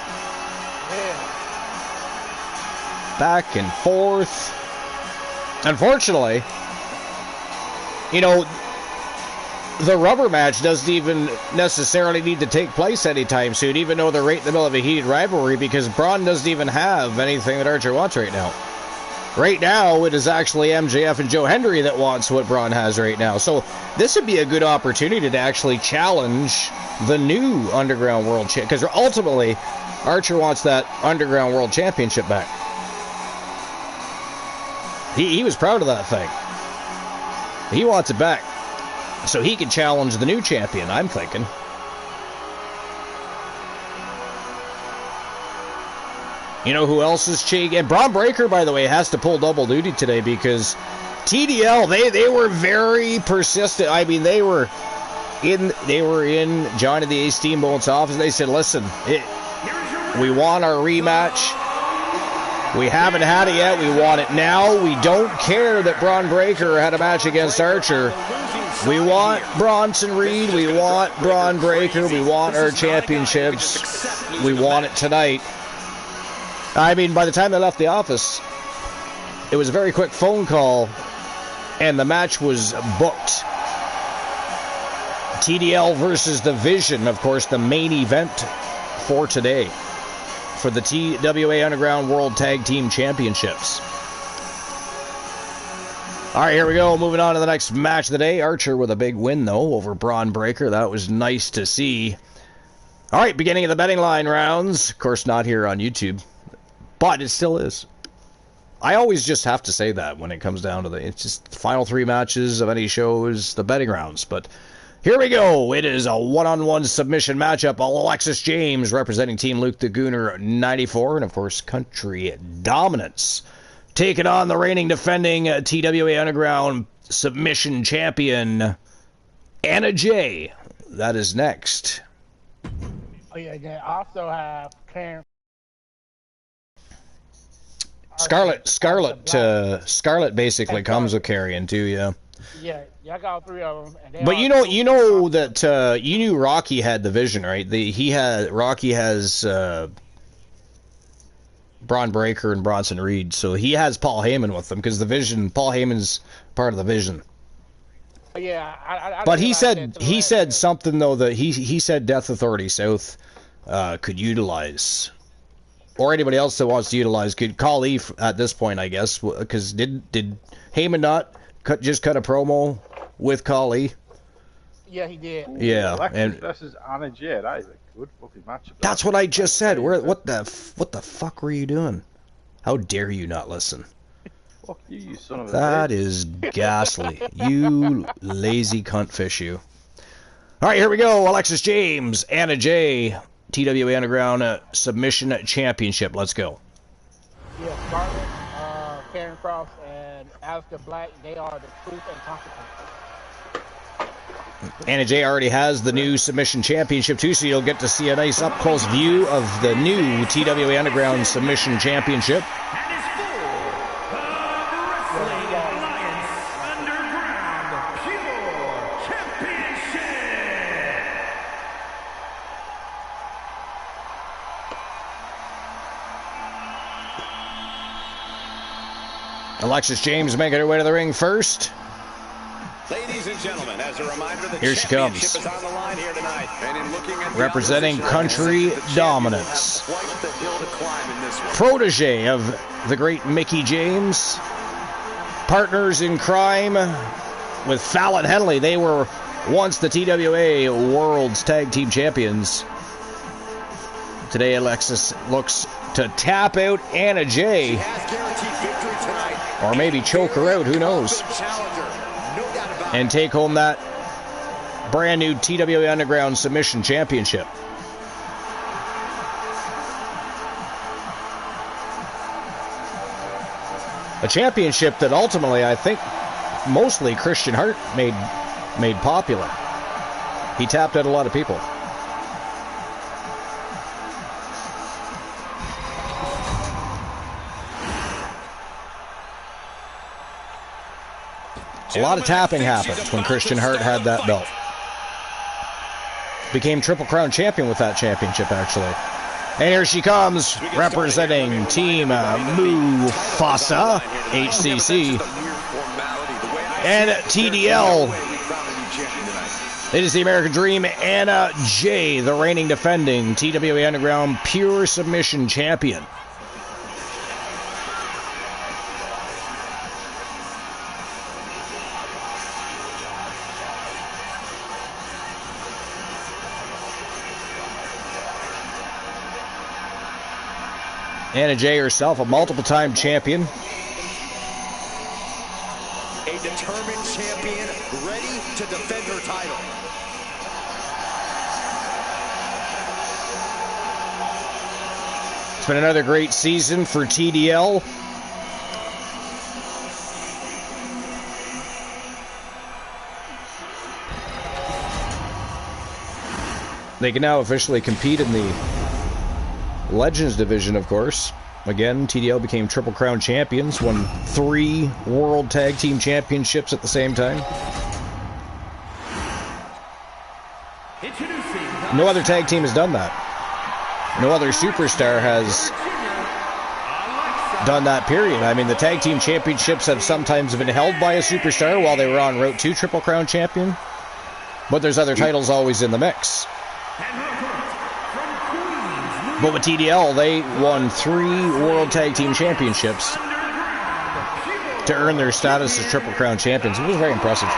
Back and forth. Unfortunately, you know, the rubber match doesn't even necessarily need to take place anytime soon, even though they're right in the middle of a heated rivalry, because Braun doesn't even have anything that Archer wants right now. Right now, it is actually MJF and Joe Hendry that wants what Braun has right now. So this would be a good opportunity to actually challenge the new Underground World Championship, because ultimately, Archer wants that Underground World Championship back. He was proud of that thing. He wants it back. So he can challenge the new champion, I'm thinking. You know who else is cheating? And Braun Breaker, by the way, has to pull double duty today because TDL, they were very persistent. I mean, they were in Johnny the Ace Steamboat's office. They said, listen, we want our rematch. We haven't had it yet. We want it now. We don't care that Braun Breaker had a match against Archer. We want Bronson Reed. We want Braun Breaker. We want our championships. We want it tonight. I mean, by the time they left the office, it was a very quick phone call, and the match was booked. TDL versus The Vision, of course, the main event for today for the TWA Underground World Tag Team Championships. All right, here we go. Moving on to the next match of the day. Archer with a big win, though, over Braun Breaker. That was nice to see. All right, beginning of the betting line rounds. Of course, not here on YouTube, but it still is. I always just have to say that when it comes down to it's just the final 3 matches of any show is the betting rounds. But here we go. It is a one-on-one submission matchup. Alexis James representing Team Luke the Gooner 94, and of course, Country Dominance, taking on the reigning defending TWA Underground submission champion, Anna Jay. That is next. Oh yeah, they also have Karen. Scarlett basically comes with Carrion too, yeah. Yeah, I got all 3 of them. But you know that you knew Rocky had the Vision, right? Rocky has Braun Breaker and Bronson Reed, so he has Paul Heyman with them because the Vision, Paul Heyman's part of the Vision. Yeah, I but he said something though that he said Death Authority South could utilize, or anybody else that wants to utilize could call at this point, I guess, because did Heyman not just cut a promo with Kali? Yeah, he did. Yeah, Alexis versus Anna Jay. That is a good fucking matchup. That's what I just said. What the fuck were you doing? How dare you not listen? Fuck you son of a That bitch. is ghastly. You lazy cunt fish, you. All right, here we go. Alexis James, Anna Jay, TWA Underground Submission Championship. Let's go. Yeah, Scarlett, Karen Cross, and Aleister Black, they are the truth and consequences. Anna Jay already has the new Submission Championship too, so you'll get to see a nice up-close view of the new TWA Underground Submission Championship. And is full of Wrestling Alliance Underground Pure Championship. Alexis James making her way to the ring first. Ladies and gentlemen, as a reminder, the here she comes. championship is on the line here tonight. And in looking at the representing country dominance. Quite the hill to climb in this one. Protege of the great Mickie James. Partners in crime with Fallon Henley. They were once the TWA World's Tag Team Champions. Today, Alexis looks to tap out Anna Jay. She has guaranteed victory tonight. Or maybe choke her out, who knows? And take home that brand new TWA Underground Submission Championship. A championship that ultimately, I think, mostly Christian Hart made popular. He tapped out a lot of people. A lot of tapping happened when Christian Hart had that belt. Became Triple Crown champion with that championship, actually. And here she comes, representing Team Mufasa, HCC, and TDL. It is the American Dream, Anna Jay, the reigning defending TWA Underground Pure Submission Champion. Anna Jay herself, a multiple-time champion. A determined champion, ready to defend her title. It's been another great season for TDL. They can now officially compete in the Legends division, of course. Again, TDL became Triple Crown champions, won 3 World Tag Team Championships at the same time. No other tag team has done that. No other superstar has done that, period. I mean, the Tag Team Championships have sometimes been held by a superstar while they were en route to Triple Crown champion, but there's other titles always in the mix. But with TDL, they won 3 World Tag Team Championships to earn their status as Triple Crown champions. It was very impressive.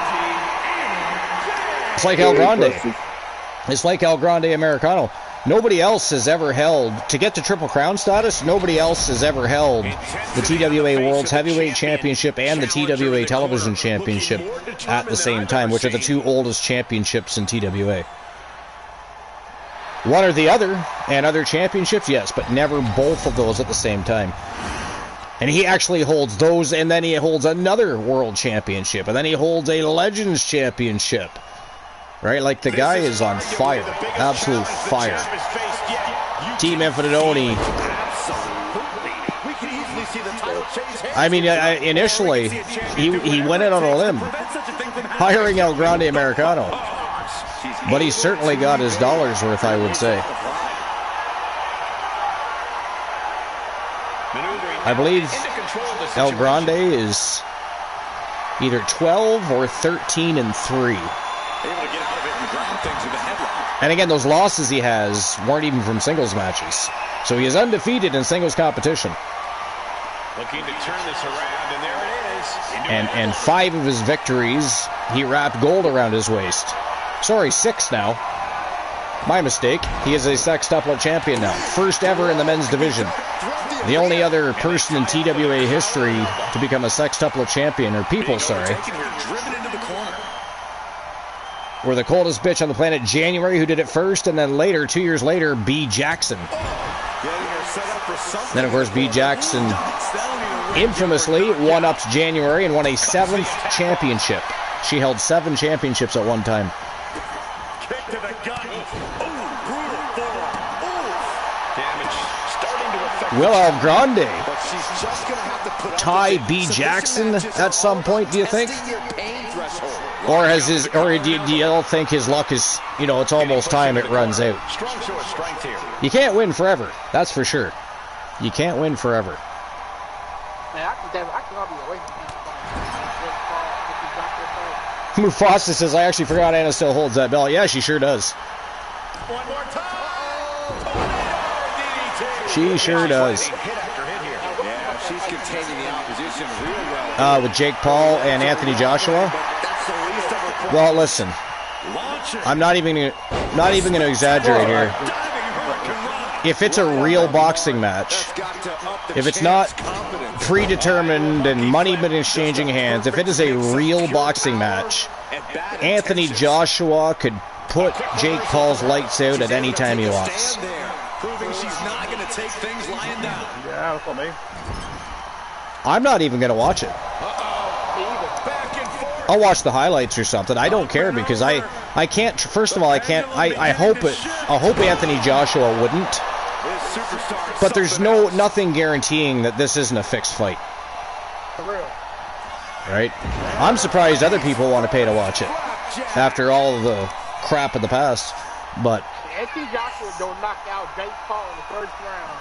It's like El Grande. It's like El Grande Americano. Nobody else has ever held, to get to Triple Crown status, nobody else has ever held the TWA World's Heavyweight Championship and the TWA Television Championship at the same time, which are the 2 oldest championships in TWA. One or the other, and other championships, yes, but never both of those at the same time. And he actually holds those, and then he holds another World Championship, and then he holds a Legends Championship. Right? Like, the guy is on fire. Absolute fire. Team Infinite Oni. I mean, initially, he went in on a limb, hiring El Grande Americano. But he certainly got his dollar's worth, I would say. I believe El Grande is either 12 or 13-3. And again, those losses he has weren't even from singles matches. So he is undefeated in singles competition. Looking to turn this around, and there it is. And 5 of his victories, he wrapped gold around his waist. Sorry, 6 now. My mistake. He is a sextuplet champion now. First ever in the men's division. The only other person in TWA history to become a sextuplet champion, or people, sorry, were the coldest bitch on the planet, January, who did it first, and then later, 2 years later, B. Jackson. Then, of course, B. Jackson infamously won-upped January and won a 7th championship. She held 7 championships at one time. To the gut. Ooh, brutal forearm. Ooh. Damage starting to affect. Will El Grande But she's just gonna have to put tie B. Jackson at some point, do you think? Or has his, or do you think his luck is, you know, it's almost time it runs out? Strong show of strength here. You can't win forever, that's for sure. You can't win forever. Man, I can Mufasa says, I actually forgot Anna still holds that belt. Yeah, she sure does. One more time. She sure does. Hit after hit here. Yeah, she's containing the opposition real well. With Jake Paul and Anthony Joshua. Well, listen, I'm not even gonna exaggerate here. If it's a real boxing match, if it's not predetermined and money been exchanging hands, if it is a real boxing match, Anthony Joshua could put Jake Paul's lights out at any time he wants. Proving she's not going to take things lying down. Yeah, that's what I mean. I'm not even going to watch it. I'll watch the highlights or something. I don't care because I can't. First of all, I can't. I hope Anthony Joshua wouldn't. But there's nothing guaranteeing that this isn't a fixed fight. For real. Right? I'm surprised other people want to pay to watch it after all of the crap of the past. But Anthony Joshua don't knock out Jake Paul in the first round.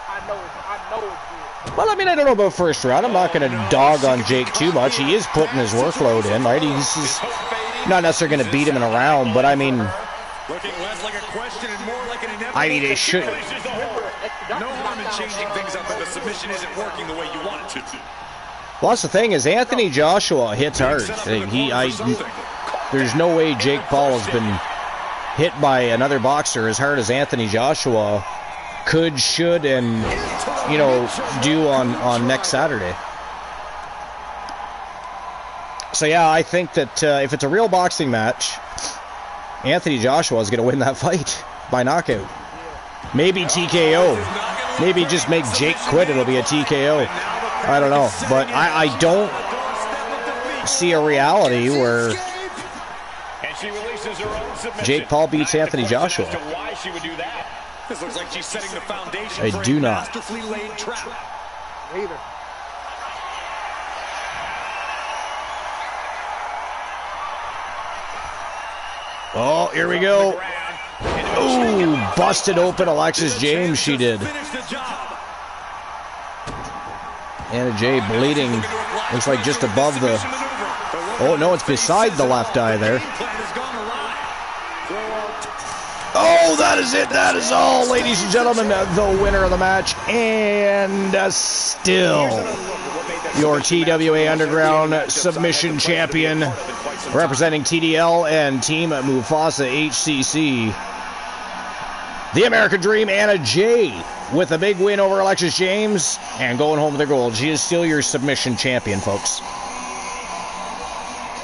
I know it's good. Well, I mean, I don't know about first round. I'm not going to dog on Jake too much. He is putting his workload in, right? He's not necessarily going to beat him in a round, but I mean, Looking less like a question and more like an inevitable. I mean, it should. No harm in changing things up if the submission isn't working the way you want it to. Well, that's the thing is Anthony Joshua hits hard. There's no way Jake Paul has been hit by another boxer as hard as Anthony Joshua could, should, and do on next Saturday. So yeah, I think that if it's a real boxing match, Anthony Joshua is going to win that fight by knockout. Maybe TKO. Maybe just make Jake quit. It'll be a TKO. I don't know, but I don't see a reality where Jake Paul beats Anthony Joshua. This looks like she's setting the foundation. I do not. Masterfully laid trap. Neither. Oh, here we go. Ooh, busted open Alexis James, she did. Anna Jay bleeding. Looks like just above the... Oh, no, it's beside the left eye there. Oh, that is it. That is all, ladies and gentlemen. The winner of the match, and still your TWA Underground submission champion, representing TDL and Team Mufasa HCC, the American Dream, Anna Jay, with a big win over Alexis James and going home with the gold. She is still your submission champion, folks.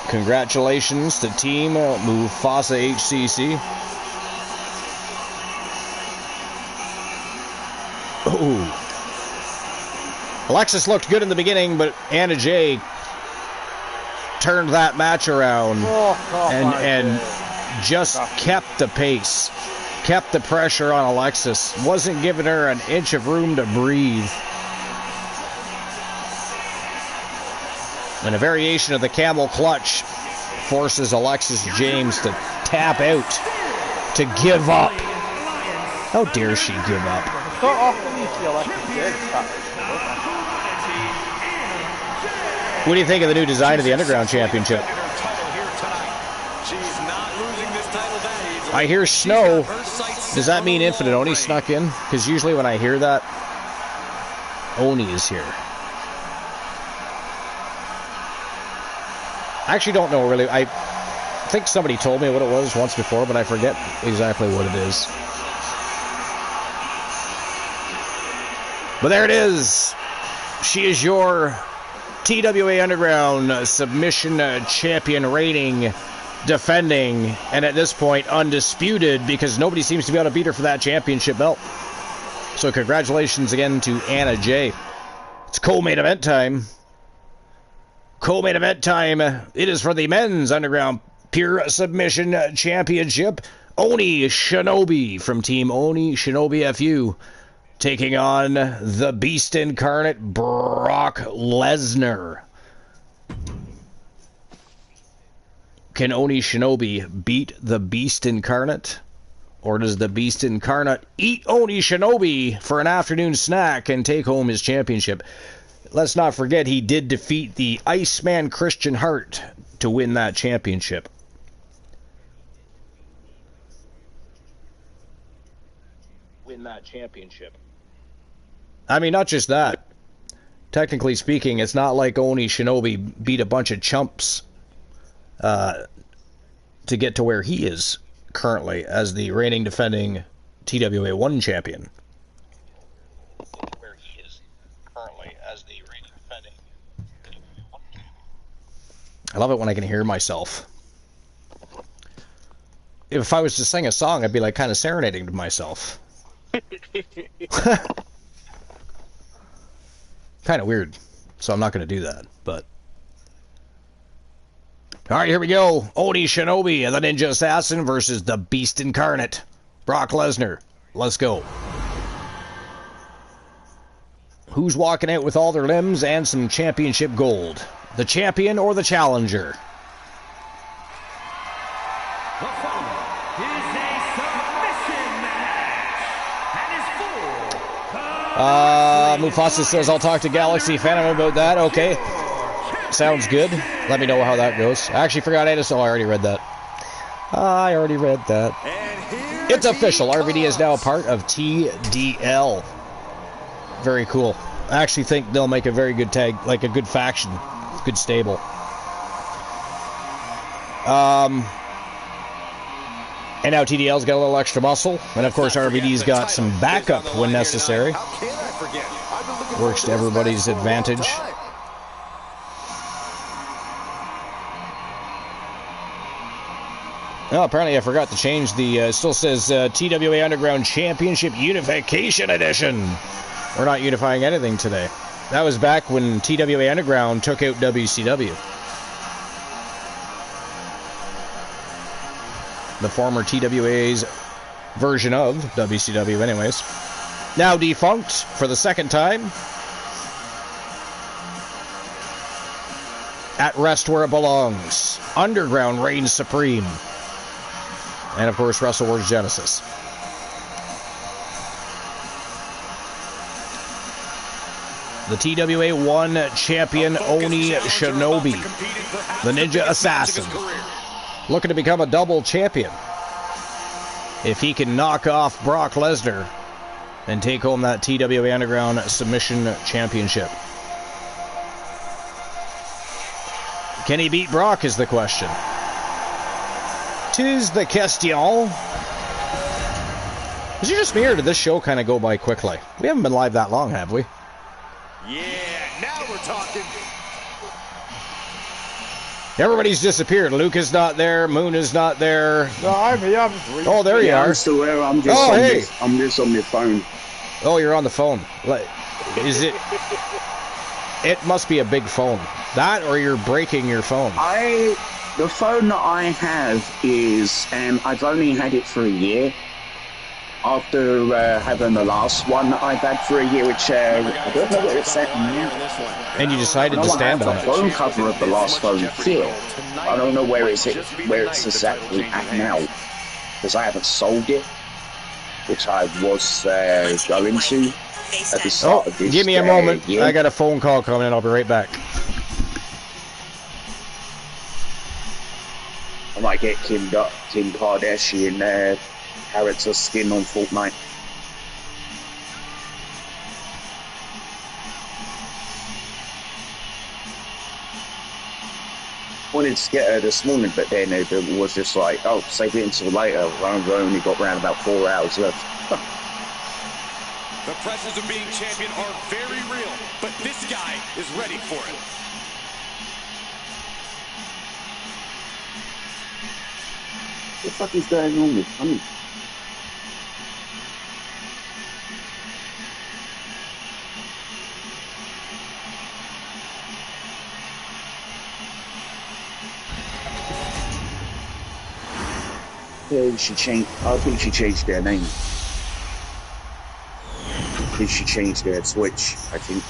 Congratulations to Team Mufasa HCC. Ooh. Alexis looked good in the beginning, but Anna Jay turned that match around and just kept the pace, kept the pressure on Alexis, wasn't giving her an inch of room to breathe. And a variation of the camel clutch forces Alexis James to tap out, to give up. How dare she give up? So often you see Alexis James. What do you think of the new design of the Underground Championship? I hear snow. Does that mean Infinite Oni snuck in? Because usually when I hear that, Oni is here. I actually don't know really. I think somebody told me what it was once before, but I forget exactly what it is. But there it is. She is your TWA Underground submission champion reigning, defending, and at this point undisputed because nobody seems to be able to beat her for that championship belt. So congratulations again to Anna Jay. It's co-main event time. Co-main event time. It is for the men's Underground Pure Submission Championship. Oni Shinobi from Team Oni Shinobi FU taking on the Beast Incarnate, Brock Lesnar. Can Oni Shinobi beat the Beast Incarnate? Or does the Beast Incarnate eat Oni Shinobi for an afternoon snack and take home his championship? let's not forget he did defeat the Iceman Christian Hart to win that championship. I mean, not just that. Technically speaking, it's not like Oni Shinobi beat a bunch of chumps to get to where he is currently as the reigning defending TWA 1 champion. I love it when I can hear myself. If I was to sing a song, I'd be like kind of serenading to myself. Kind of weird, so I'm not going to do that, but... Alright, here we go. Oni Shinobi and the Ninja Assassin versus the Beast Incarnate, Brock Lesnar. Let's go. Who's walking out with all their limbs and some championship gold? The champion or the challenger? The following is a submission match and is Mufasa says, I'll talk to Galaxy Phantom about that. Okay. Sounds good. Let me know how that goes. I actually forgot I already read that. It's official. RVD is now a part of TDL. Very cool. I actually think they'll make a very good tag, like a good faction. Good stable. And now TDL's got a little extra muscle. And of course RVD's got some backup when necessary. Works to everybody's advantage. Oh, apparently I forgot to change the, it still says TWA Underground Championship Unification Edition. We're not unifying anything today. That was back when TWA Underground took out WCW. The former TWA's version of WCW anyways. Now defunct for the second time. At rest where it belongs. Underground reigns supreme. And of course Wrestle Wars Genesis. The TWA 1 champion Oni Shinobi, the Ninja Assassin, looking to become a double champion. If he can knock off Brock Lesnar and take home that TWA Underground Submission Championship. Can he beat Brock is the question. 'Tis the question. Is it just me or did this show kind of go by quickly? We haven't been live that long, have we? Yeah, now we're talking. Everybody's disappeared. Luke is not there. Moon is not there. No, I'm here. Oh, there you are. I'm still there. I'm just I'm just on my phone. Oh, you're on the phone. Is it? It must be a big phone. That or you're breaking your phone. The phone that I have is, and I've only had it for a year. After having the last one that I've had for a year, which I don't know what it's at now. And you decided to stand on it. The phone cover of the last phone here. I don't know where it's exactly at now, because I haven't sold it, which I was going to at the start of this. Give me a moment. Year. I got a phone call coming in. I'll be right back. I might get Kim Kardashian character skin on Fortnite. Wanted to get her this morning, but then it was just like, oh, save it until later. I've only got around about 4 hours left. The pressures of being champion are very real, but this guy is ready for it. What the fuck is going on with me? Yeah, she changed. I think she changed their name. I think she changed their Twitch, I think.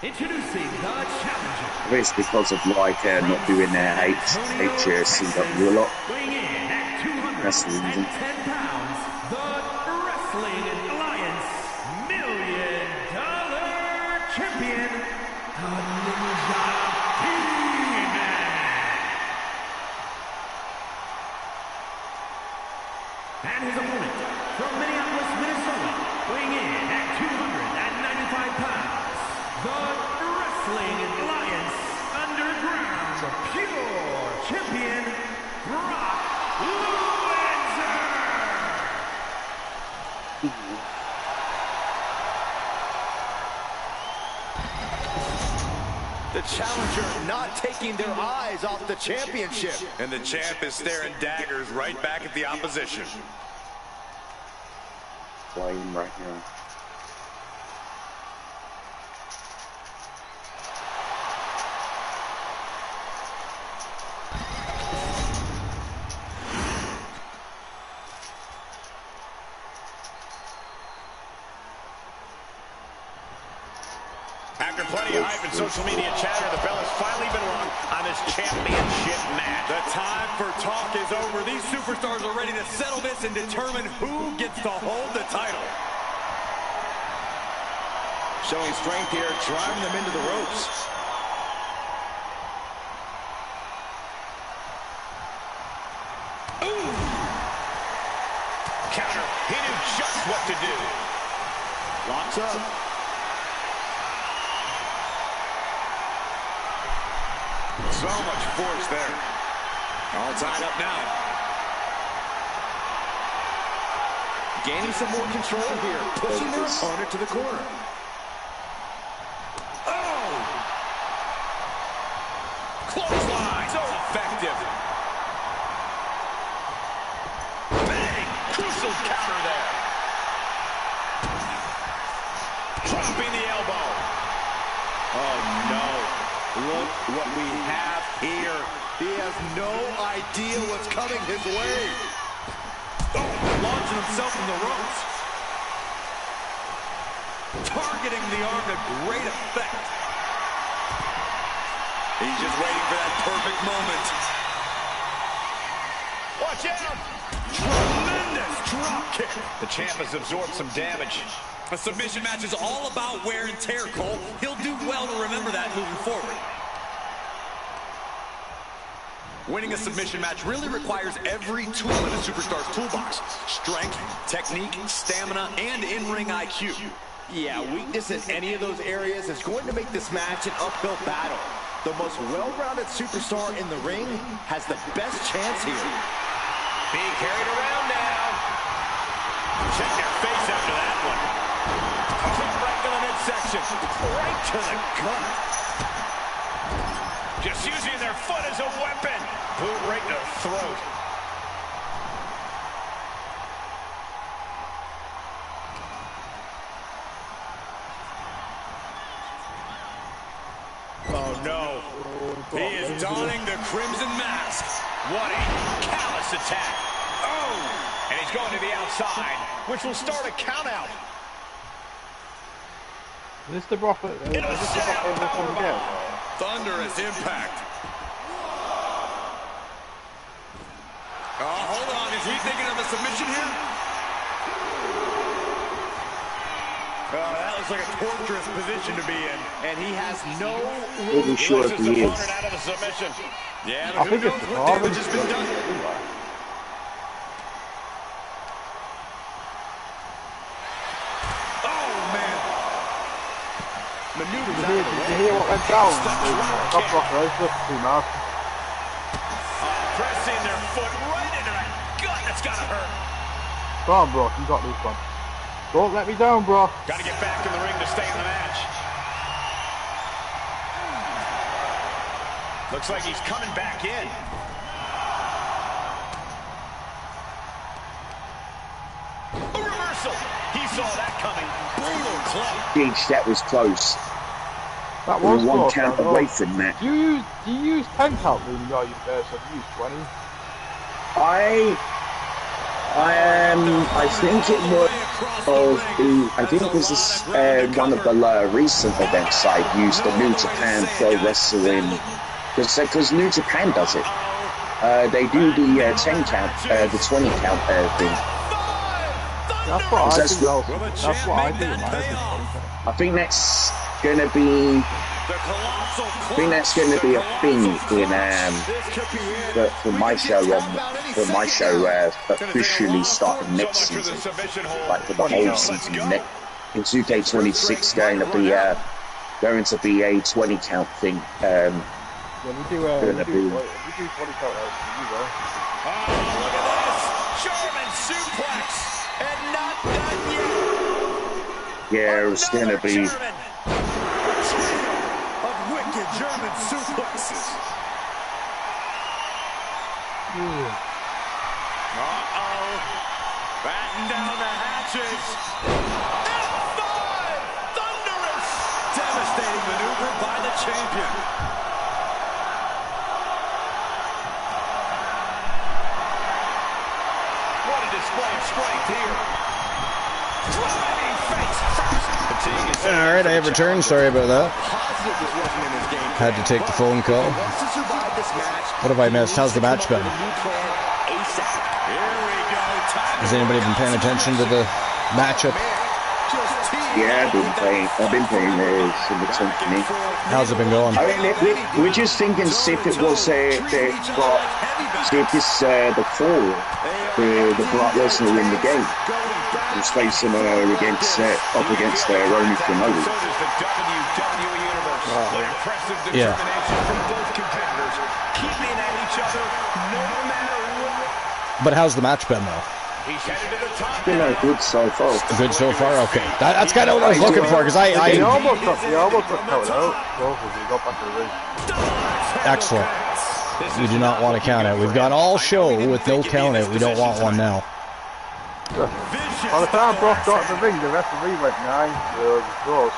Introducing the challenger. I think it's because of like not doing their HCW a lot. Weighing in at That's the reason. 210 pounds, the Wrestling Alliance champion, the Ninja He-Man. And his opponent, from Minneapolis, Minnesota, weighing in at 295 pounds, the Wrestling Alliance Underground Pure Champion, Brock Lesnar. The challenger not taking their eyes off the championship. And the champ is staring daggers right back at the opposition. Flame right now. After plenty of hype and social media chatter, the bell has finally been rung on this championship match. The time for talk is over. These superstars are ready to settle this and determine who gets to hold the title. Showing strength here, driving them into the ropes. Ooh! Counter. He knew just what to do. Locks up. So much force there. All tied up now. Gaining some more control here. Pushing their opponent to the corner. Oh! Clothesline. So effective. Bang! Crucial counter there. Dropping the elbow. Oh, no. Look what we have here. He has no idea what's coming his way. Oh, launching himself from the ropes. Targeting the arm to great effect. He's just waiting for that perfect moment. Watch out! Tremendous drop kick. The champ has absorbed some damage. A submission match is all about wear and tear, Cole. He'll do well to remember that moving forward. Winning a submission match really requires every tool in a superstar's toolbox. Strength, technique, stamina, and in-ring IQ. Yeah, weakness in any of those areas is going to make this match an uphill battle. The most well-rounded superstar in the ring has the best chance here. Being carried around now. Check their face after that one. Right to the midsection. Right to the gut. Just using their foot as a weapon. Boot right to the throat. Oh, no. He is donning the Crimson Mask. What a callous attack. Oh! And he's going to the outside, which will start a count-out. Is this the Brock? Thunderous impact. Oh, hold on. Is he thinking of a submission here? Oh, that looks like a torturous position to be in. And he has no Pretty sure he is. Out of a submission. Yeah, I but think who it's knows the what damage has been done. Oh, man. Maneuvers out of the Did way. you hear what went down? Stop Brock Lesnar, too much. Pressing their foot right into that gut. That's got to hurt. Go on, Brock, you got this one. Don't let me down, Brock. Got to get back in the ring to stay in the match. Looks like he's coming back in. A reversal. He saw that coming. Brutal club. Jeez, that was close. That We're was one close, count man. away from that. Do you use 10 count in your universe, or do you use 20? I think it was I think it was this, one of the recent events I used, the New Japan Pro Wrestling, because New Japan does it. They do the 10 count, the 20 count thing. That's what I think. That's what I do. I think that's going to be. I think that's going to be a thing in for my show officially starting next season, like for the whole season. In 2K26, going to be a 20 count thing. Yeah, we do 20 count out. Oh, look at this! German suplex, and not done yet. Yeah, it's going to be. Wicked German suplexes. Uh-oh. Batten down the hatches. F5! Thunderous! Devastating maneuver by the champion. What a display of strength here. Driving face first. All right, I have returned. Sorry about that. Had to take the phone call. What have I missed? How's the match been? Has anybody been paying attention to the matchup? Yeah, I've been paying some attention to me. How's it been going? I mean, we're just thinking, see if it was the fall, the Brock Lesnar in the game. Was facing up against Roman Kenobi. Yeah. But how's the match been, though? It's been good so far. Good so far? Okay. That's kind of what I was looking for, because He almost got counted out. He got back to the ring. Excellent. We do not want to count it. We've got all show with no count it. We don't want one now. By the time Brock got to the ring, the referee went 9, so it was close.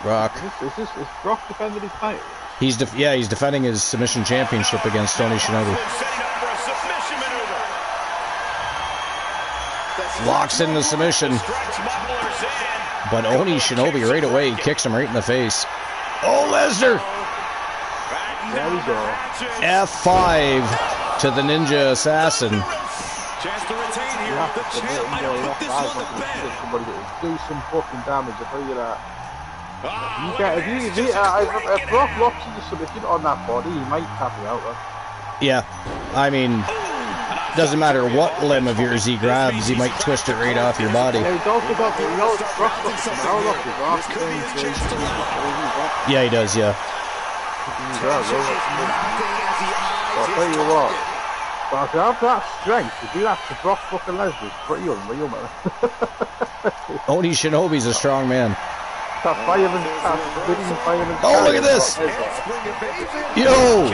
Brock. Is Brock defending his title? He's defending his submission championship against Tony Shinobi. Locks in the submission. But Oni Shinobi right away kicks him right in the face. Oh, Lesnar! There we go. F5 to the Ninja Assassin. Chance to retain here. The champ might have put this on the bed. Somebody do some fucking damage. I tell you that. If Brock locks into submission on that body, he might tap you out. Yeah, I mean, doesn't matter what limb of yours he grabs, he might twist it right off your body. Yeah, Yeah, he does, yeah. I'll tell you what. But if you have that strength, to do that to Brock fucking Lesnar, it's pretty unreal, man. Oni Shinobi's a strong man. Oh, look at this! Yo!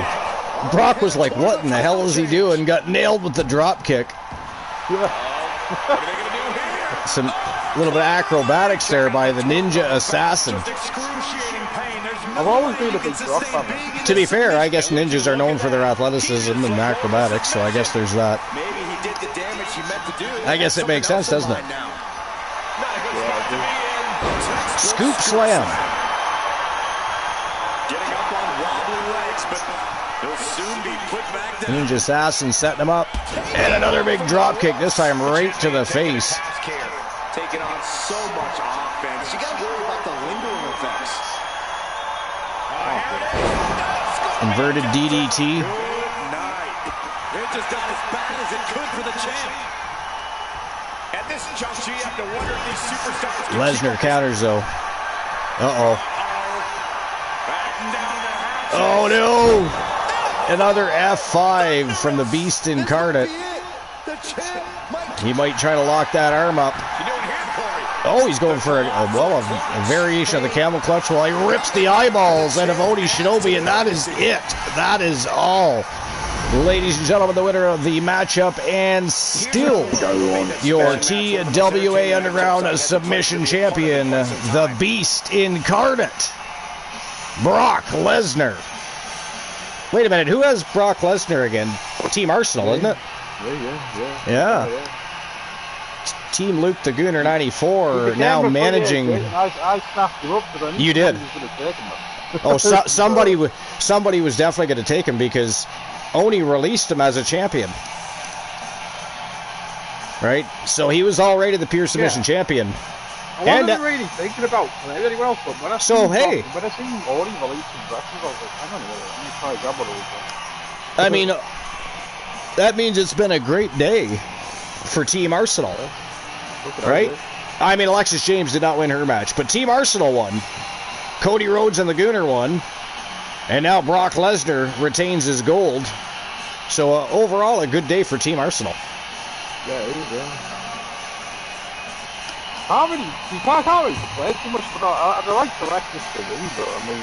Brock was like, what in the hell is he doing? Got nailed with the drop kick. Some little bit of acrobatics there by the Ninja Assassin. I've always been a big Brock fan. To be fair, I guess ninjas are known for their athleticism and acrobatics, so I guess there's that. I guess it makes sense, doesn't it? Scoop slam. Getting up on wobbly legs, but he'll soon be put back down. Ninja Assassin setting him up. And another big drop kick, this time right to the face. Taking on so much offense. You gotta worry about the lingering effects. Inverted DDT. Good night. It just got as bad as it could for the champ. At this juncture, you have to wonder if these superstars can Lesnar counters, though. Uh-oh. Oh, no! Another F5 from the Beast Incarnate. He might try to lock that arm up. Oh, he's going for a variation of the camel clutch while he rips the eyeballs out of Oni Shinobi, and that is it. That is all. Ladies and gentlemen, the winner of the matchup and still your TWA Underground submission champion, the Beast Incarnate, Brock Lesnar. Wait a minute, who has Brock Lesnar again? Team Arsenal, isn't it? Yeah. Team Luke the Gooner 94 now managing. I snapped him up because I knew you did. He was going to take him. Oh, somebody was definitely going to take him because Oni released him as a champion. Right? So he was already the pure submission champion. I wasn't really thinking about anyone else, but when I seen Orton release some dresses, I was like, hang on a minute, let me try to grab one of those. I mean, that means it's been a great day for Team Arsenal, right? I mean, Alexis James did not win her match, but Team Arsenal won. Cody Rhodes and the Gooner won, and now Brock Lesnar retains his gold. So overall, a good day for Team Arsenal. Yeah, it is, yeah. You can't complain too much, but I like the Alexis to win, but I mean,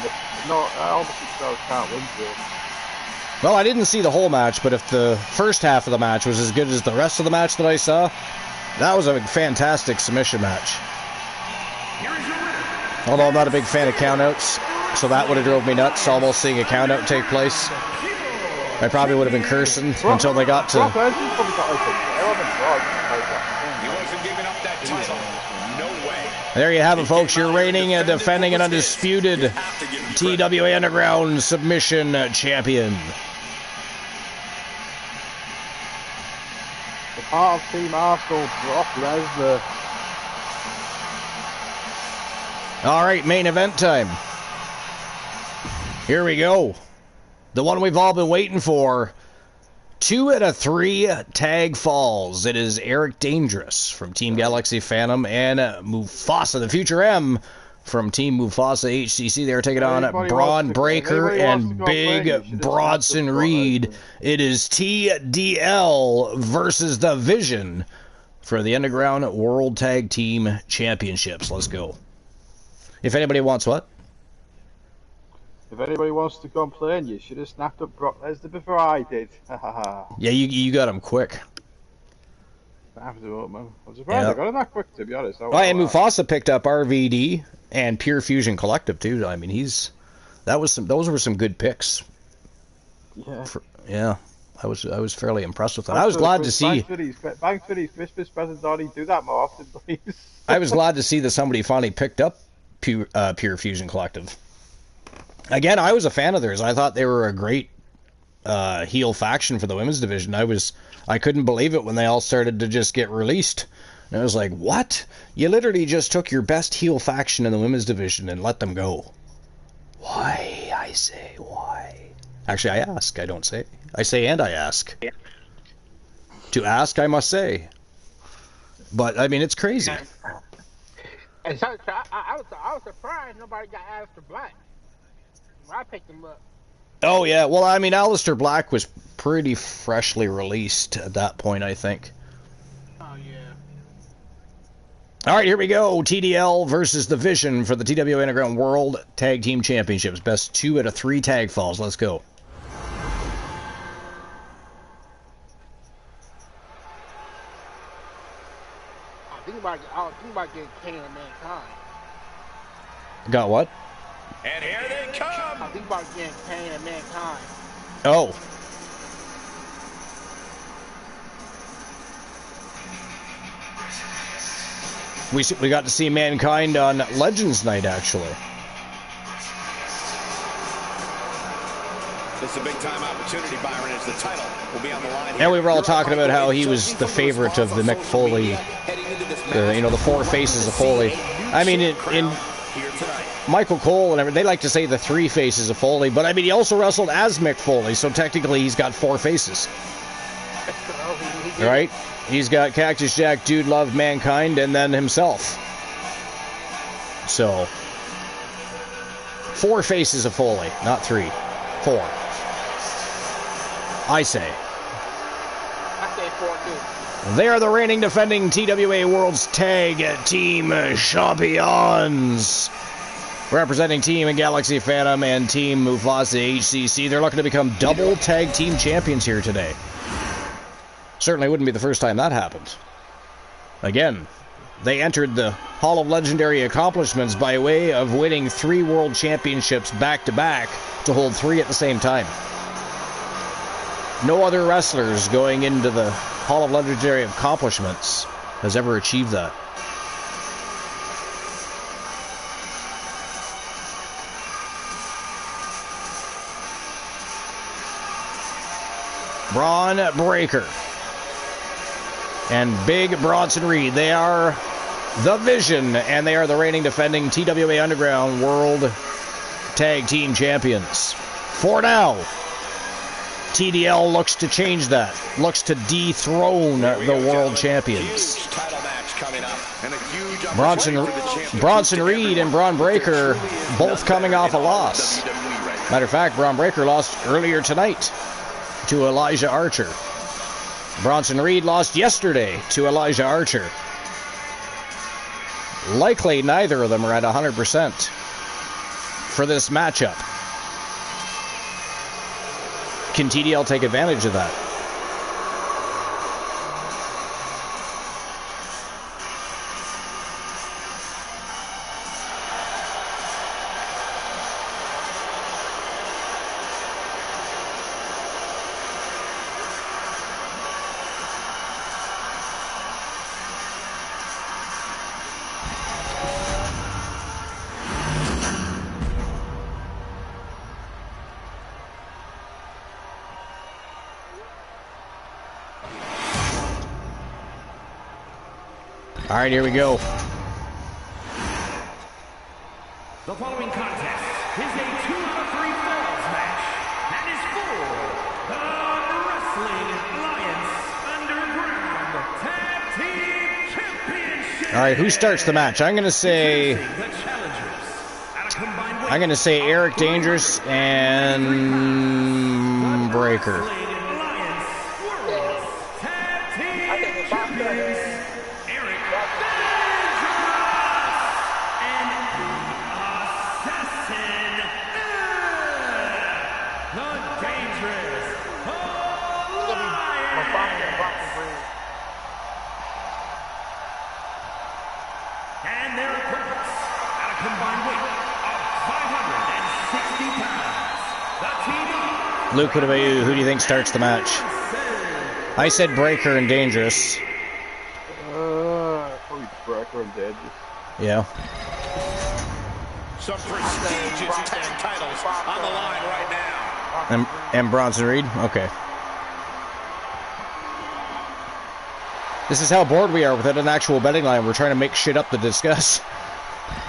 obviously Stars can't win, so. Well, I didn't see the whole match, but if the first half of the match was as good as the rest of the match that I saw, that was a fantastic submission match. Although I'm not a big fan of countouts, so that would have drove me nuts, almost seeing a countout take place. I probably would have been cursing until they got to... He wasn't giving up that title. No way. There you have it, folks. Your reigning and defending and undisputed TWA Underground submission champion. The part of Team Arsenal, Brock Lesnar. All right, main event time. Here we go. The one we've all been waiting for. 2 out of 3 tag falls. It is Eric Dangerous from Team Galaxy Phantom and Mufasa, the Future M, from Team Mufasa HCC. They're taking on Braun Breaker and Big Bronson Reed. It is TDL versus The Vision for the Underground World Tag Team Championships. Let's go. If anybody wants what? If anybody wants to complain, you should have snapped up Brock Lesnar before I did. Yeah, you got him quick. I'm surprised I got him that quick, to be honest. And Mufasa picked up RVD and Pure Fusion Collective too. I mean, those were some good picks. Yeah. I was fairly impressed with that. I was glad to see. Thanks for these Christmas presents, Donnie. Do that more often, please. I was glad to see that somebody finally picked up Pure Fusion Collective. Again, I was a fan of theirs. I thought they were a great heel faction for the women's division. I couldn't believe it when they all started to just get released. And I was like, what? You literally just took your best heel faction in the women's division and let them go. Why? I say, why? Actually, I ask. I don't say. I say and I ask. To ask, I must say. But, I mean, it's crazy. And so, I was surprised nobody got Aleister Black. I picked him up. Oh, yeah. Well, I mean, Aleister Black was pretty freshly released at that point, I think. Oh, yeah. All right, here we go. TDL versus The Vision for the TWA Underground World Tag Team Championships. Best 2 out of 3 tag falls. Let's go. I think about getting Kane and Mankind. Got what? And here they come. I think about getting Kane and Mankind. Oh. We got to see Mankind on Legends Night, actually. This is a big-time opportunity, Byron, as the title will be on the line. And we were all talking about how he was the favorite of the Mick Foley, the 4 faces of Foley. I mean, in Michael Cole and everything, they like to say the 3 faces of Foley, but I mean, he also wrestled as Mick Foley, so technically he's got 4 faces. Right? He's got Cactus Jack, Dude Love, Mankind, and then himself. So, 4 faces of Foley, not 3. 4. I say. I say 4 too. They are the reigning defending TWA World's Tag Team Champions. Representing Team Galaxy Phantom and Team Mufasa HCC. They're looking to become double tag team champions here today. Certainly wouldn't be the first time that happened. Again, they entered the Hall of Legendary Accomplishments by way of winning 3 world championships back-to-back to hold 3 at the same time. No other wrestlers going into the Hall of Legendary Accomplishments has ever achieved that. Braun Breaker and Big Bronson Reed. They are The Vision, and they are the reigning defending TWA Underground World Tag Team Champions. For now, TDL looks to change that, looks to dethrone the World Champions. Bronson Reed and Braun Breaker both coming off a loss. Matter of fact, Braun Breaker lost earlier tonight to Elijah Archer. Bronson Reed lost yesterday to Elijah Archer. Likely neither of them are at 100% for this matchup. Can TDL take advantage of that? All right, here we go. The following contest is a 2 out of 3 falls match and is for the Wrestling Alliance Underground Tag Team Championship. All right, who starts the match? I'm going to say Eric Dangerous and Breaker. And their opponents, at a combined weight of 560 pounds, the team. Luke, what about you? Who do you think starts the match? I said Breaker and Dangerous. Probably Breaker and Dangerous. Yeah. Some prestigious tag titles on the line right now. And Bronson Reed? Okay. This is how bored we are without an actual betting line. We're trying to make shit up to discuss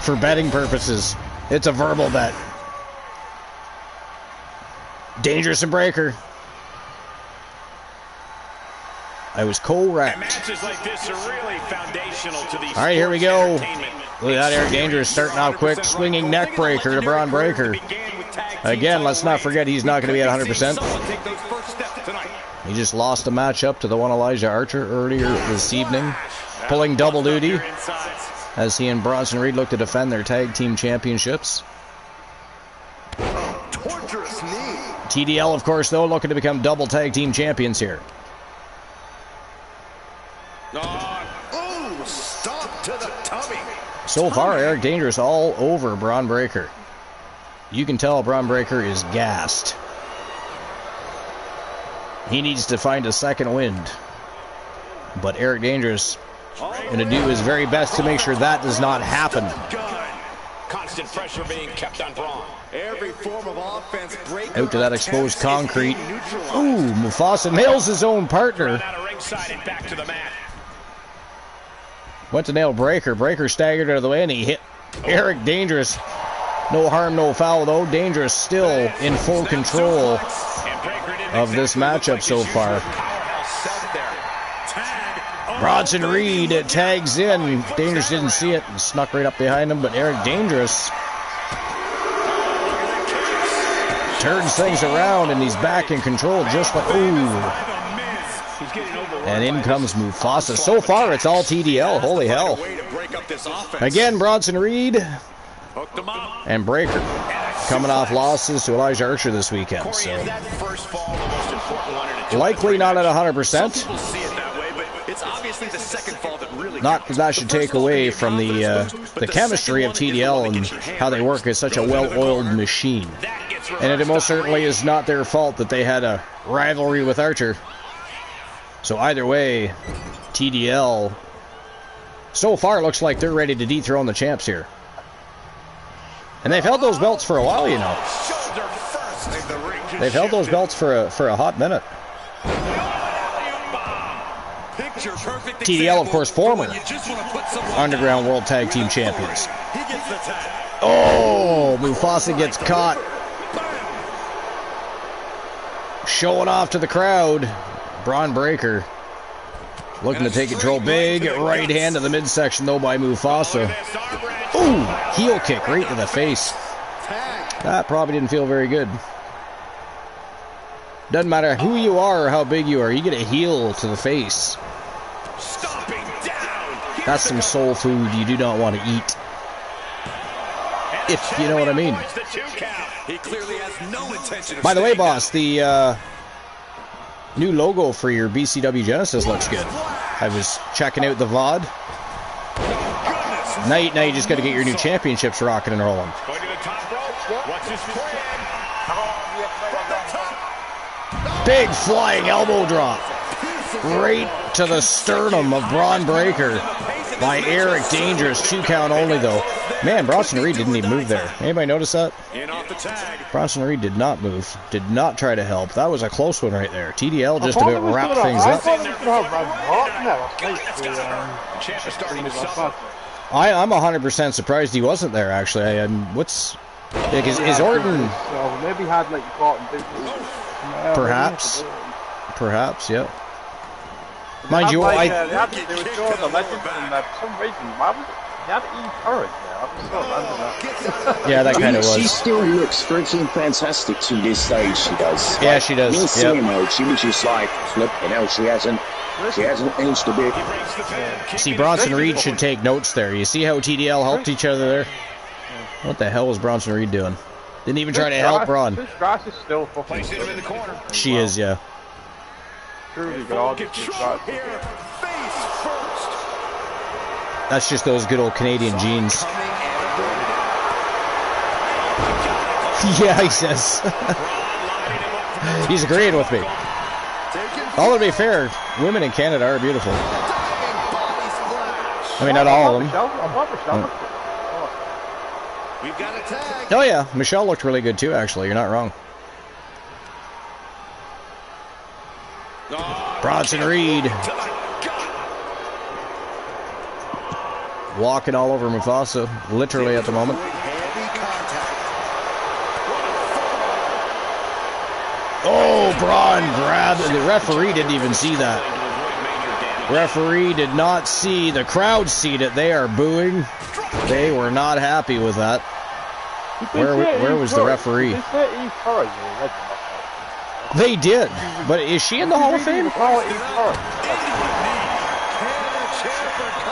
for betting purposes. It's a verbal bet. Dangerous and Breaker. I was correct. Matches like this are really foundational to these. All right, here we go. Look at that, Eric Dangerous starting off quick, swinging neck breaker to Braun Breaker. Again, let's not forget he's not going to be at 100%. He just lost a matchup to the one Elijah Archer earlier this evening, pulling double duty as he and Bronson Reed look to defend their tag team championships. TDL, of course, though, looking to become double tag team champions here. Stop to the tummy. So far, Eric Dangerous all over Braun Breaker. You can tell Braun Breaker is gassed. He needs to find a second wind. But Eric Dangerous going to do his very best to make sure that does not happen. Constant pressure being kept on Braun. Every form of offense break. Out to that exposed concrete. Ooh, Mufasa nails his own partner. Back to the mat. Went to nail Breaker. Breaker staggered out of the way and he hit Eric Dangerous. No harm, no foul though. Dangerous still in full control of this matchup so far. Bronson Reed tags in. Dangerous didn't see it and snuck right up behind him, but Eric Dangerous turns things around and he's back in control just like, ooh. And in comes Mufasa. So far, it's all TDL. Holy hell. Again, Bronson Reed and Breaker coming off losses to Elijah Archer this weekend. So likely not at 100%. Not that that should take away from the chemistry of TDL and how they work as such a well-oiled machine. And it most certainly is not their fault that they had a rivalry with Archer. So either way, TDL so far looks like they're ready to dethrone the champs here. And they've held those belts for a while, you know. They've held those belts for a hot minute. TDL, of course, former Underground World Tag Team Champions. Oh, Mufasa gets caught. Showing off to the crowd. Braun Breaker looking to take control. Big right hand to the midsection, though, by Mufasa. Ooh, heel kick right to the face. That probably didn't feel very good. Doesn't matter who you are or how big you are, you get a heel to the face. That's some soul food you do not want to eat. If you know what I mean. By the way, boss, the new logo for your BCW Genesis looks good. I was checking out the VOD. Now you just got to get your new championships rocking and rolling. Big flying elbow drop. Right to the sternum of Braun Breaker by Eric Dangerous. 2 count only, though. Man, Bronson Reed didn't even move there. Anybody notice that? Bronson Reed did not move. Did not try to help. That was a close one right there. TDL just about wrapped things up. I'm 100% surprised he wasn't there, actually. Is Orton... maybe had like Perhaps, yeah. Mind you, they were showing the legend, and for some reason, why was it? They had Eve Courage there. I just thought that. Yeah, that kind of was. She still looks freaking fantastic to this stage. She does. Yeah, she does. Me seeing her, she was just like, flipping out. She hasn't aged a bit. See, Bronson Reed should take notes there. You see how TDL helped each other there? What the hell was Bronson Reed doing? Didn't even try to help Braun. This grass is still fucking. She is, yeah. Truly God. That's just those good old Canadian genes. Yeah, he says. He's agreeing with me. All to be fair, women in Canada are beautiful. I mean, not all of them. Oh yeah, Michelle looked really good too, actually. You're not wrong. Bronson Reed walking all over Mufasa, literally at the moment. Oh, Braun grabbed, and the referee didn't even see that. Referee did not see. The crowd seen it. They are booing. They were not happy with that. Where was the referee? They did, but is she in the Hall of Fame?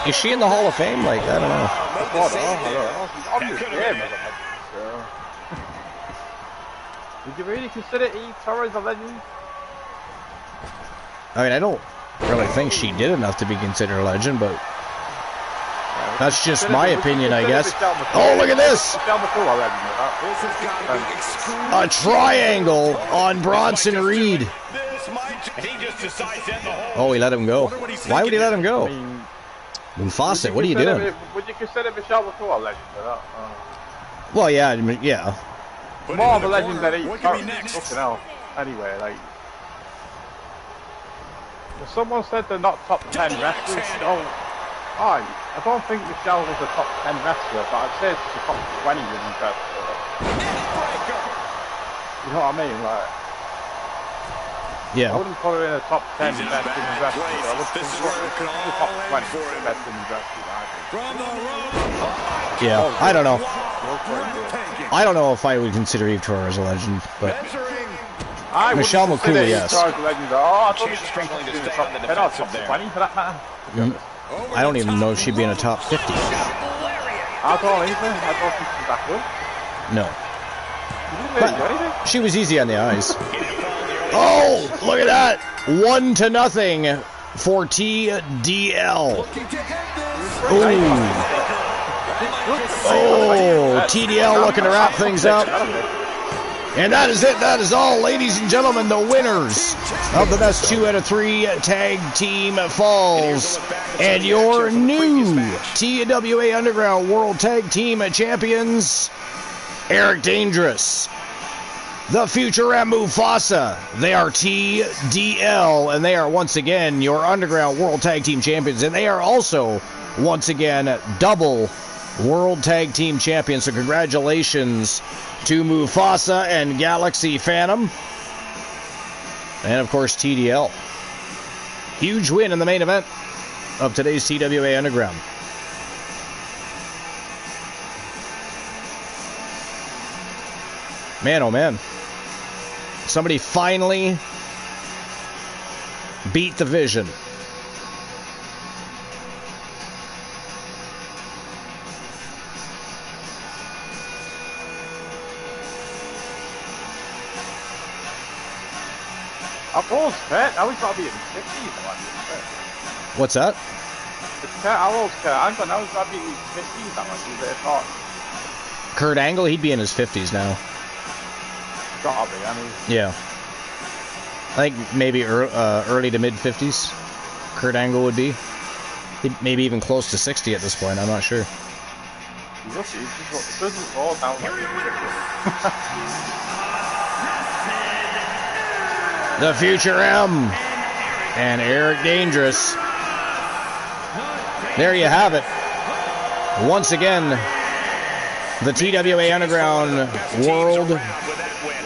Is she in the Hall of Fame? Like, I don't know. Would you really consider Eve Torres a legend? I mean, I don't really think she did enough to be considered a legend, but that's just my opinion, I guess. Oh, look at this! A triangle on Bronson Reed. Oh, he let him go. Why would he let him go? Mufasa, what are you doing? Would you consider Michelle McCool a legend or not? Well, yeah, yeah. More of a legend than Eve Torres. Fucking hell. Anyway, like... If someone said they're not top 10 wrestlers, I don't think Michelle is a top 10 wrestler, but I'd say she's a top 20 women's wrestler. You know what I mean? Like, yeah. I wouldn't put her in a top 10 best women's wrestler, but I would put her in the top 20 best women's wrestler. Yeah, I don't know. I don't know if I would consider Eve Torres a legend, but Michelle McCool, yes. I don't think she's in the top 10 or top 20 for that matter. I don't even know if she'd be in a top 50. I don't either. I don't think she's that good. No. Really do anything. She was easy on the eyes. Oh, look at that. 1-0 for TDL. Ooh. Oh, TDL looking to wrap things up. And that is it. That is all, ladies and gentlemen, the winners of the best 2 out of 3 tag team falls. And your new TWA Underground World Tag Team Champions, Eric Dangerous The Future and Mufasa. They are TDL, and they are once again your Underground World Tag Team Champions, and they are also once again double World Tag Team Champions. So congratulations to Mufasa and Galaxy Phantom. And of course TDL. Huge win in the main event of today's TWA Underground. Man, oh man. Somebody finally beat the Vision. Apollo's Kurt, now he's got to be in his 50s. What's that? It's Kurt Howell's Kurt Angle, now he's got to be in his 50s. That much is it not? Kurt Angle, he'd be in his 50s now. Gotta be, I mean. Yeah. I think maybe early to mid 50s. Kurt Angle would be. Maybe even close to 60 at this point, I'm not sure. He's lucky, it doesn't fall down like The Future M and Eric Dangerous. There you have it. Once again, the TWA Underground World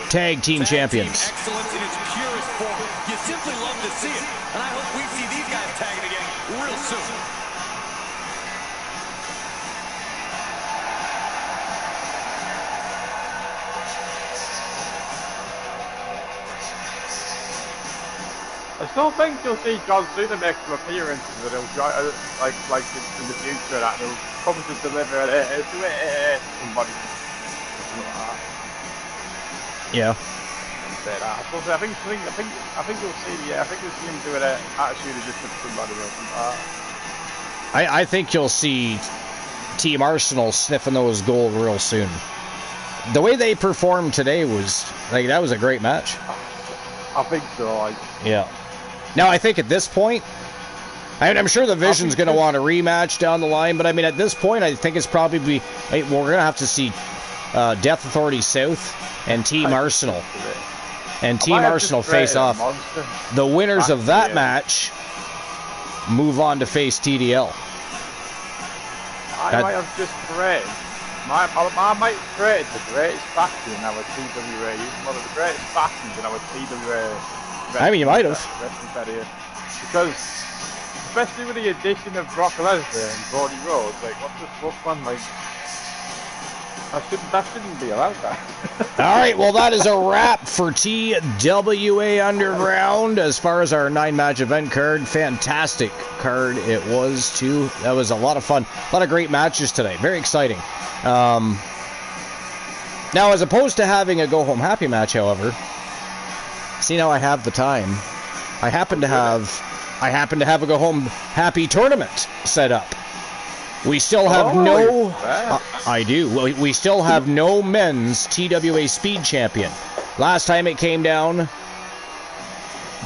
Tag Team Champions. Excellence in its purest form. You simply love to see it, and I hope we see these guys tagging again real soon. I still think you'll see John Cena make some appearances and he'll like in the future that he'll come to deliver to somebody. Yeah. Say that. I think you'll see. Yeah, I think you'll see him do an attitude just to somebody or something. I think you'll see Team Arsenal sniffing those gold real soon. The way they performed today was like that was a great match. I think so. Yeah. Now I think at this point, I'm sure the Vision's going to want a rematch down the line, but I mean at this point I think it's probably we're going to have to see Death Authority South and Team Arsenal. And Team Arsenal face off. The winners of that match move on to face TDL. I might have just created. I might have created the greatest faction in our TWA. One of the greatest factions in our TWA. I mean, you might have. Because, especially with the addition of Brock Lesnar and Cody Rhodes, like, what the fuck, man? Like, that shouldn't be allowed, that. All right, well, that is a wrap for TWA Underground as far as our 9-match event card. Fantastic card it was, too. That was a lot of fun. A lot of great matches today. Very exciting. Now, as opposed to having a go-home happy match, however, see, now I have the time. I happen to have a go-home happy tournament set up. We still have I do. We still have no men's TWA Speed Champion. Last time it came down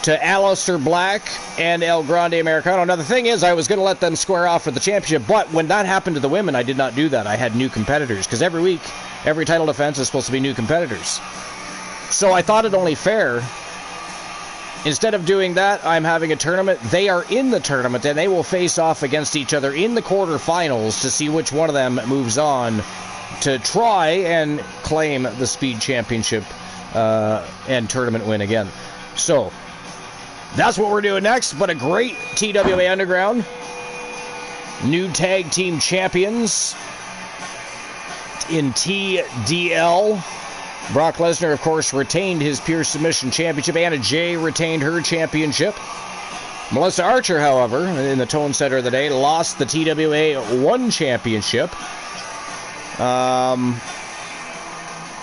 to Aleister Black and El Grande Americano. Now, the thing is, I was going to let them square off for the championship, but when that happened to the women, I did not do that. I had new competitors, because every week, every title defense is supposed to be new competitors. So I thought it only fair. Instead of doing that, I'm having a tournament. They are in the tournament, and they will face off against each other in the quarterfinals to see which one of them moves on to try and claim the Speed Championship and tournament win again. So, that's what we're doing next, but a great TWA Underground. New tag team champions in TDL. Brock Lesnar, of course, retained his Pure Submission Championship. Anna Jay retained her championship. Melissa Archer, however, in the tone setter of the day, lost the TWA 1 Championship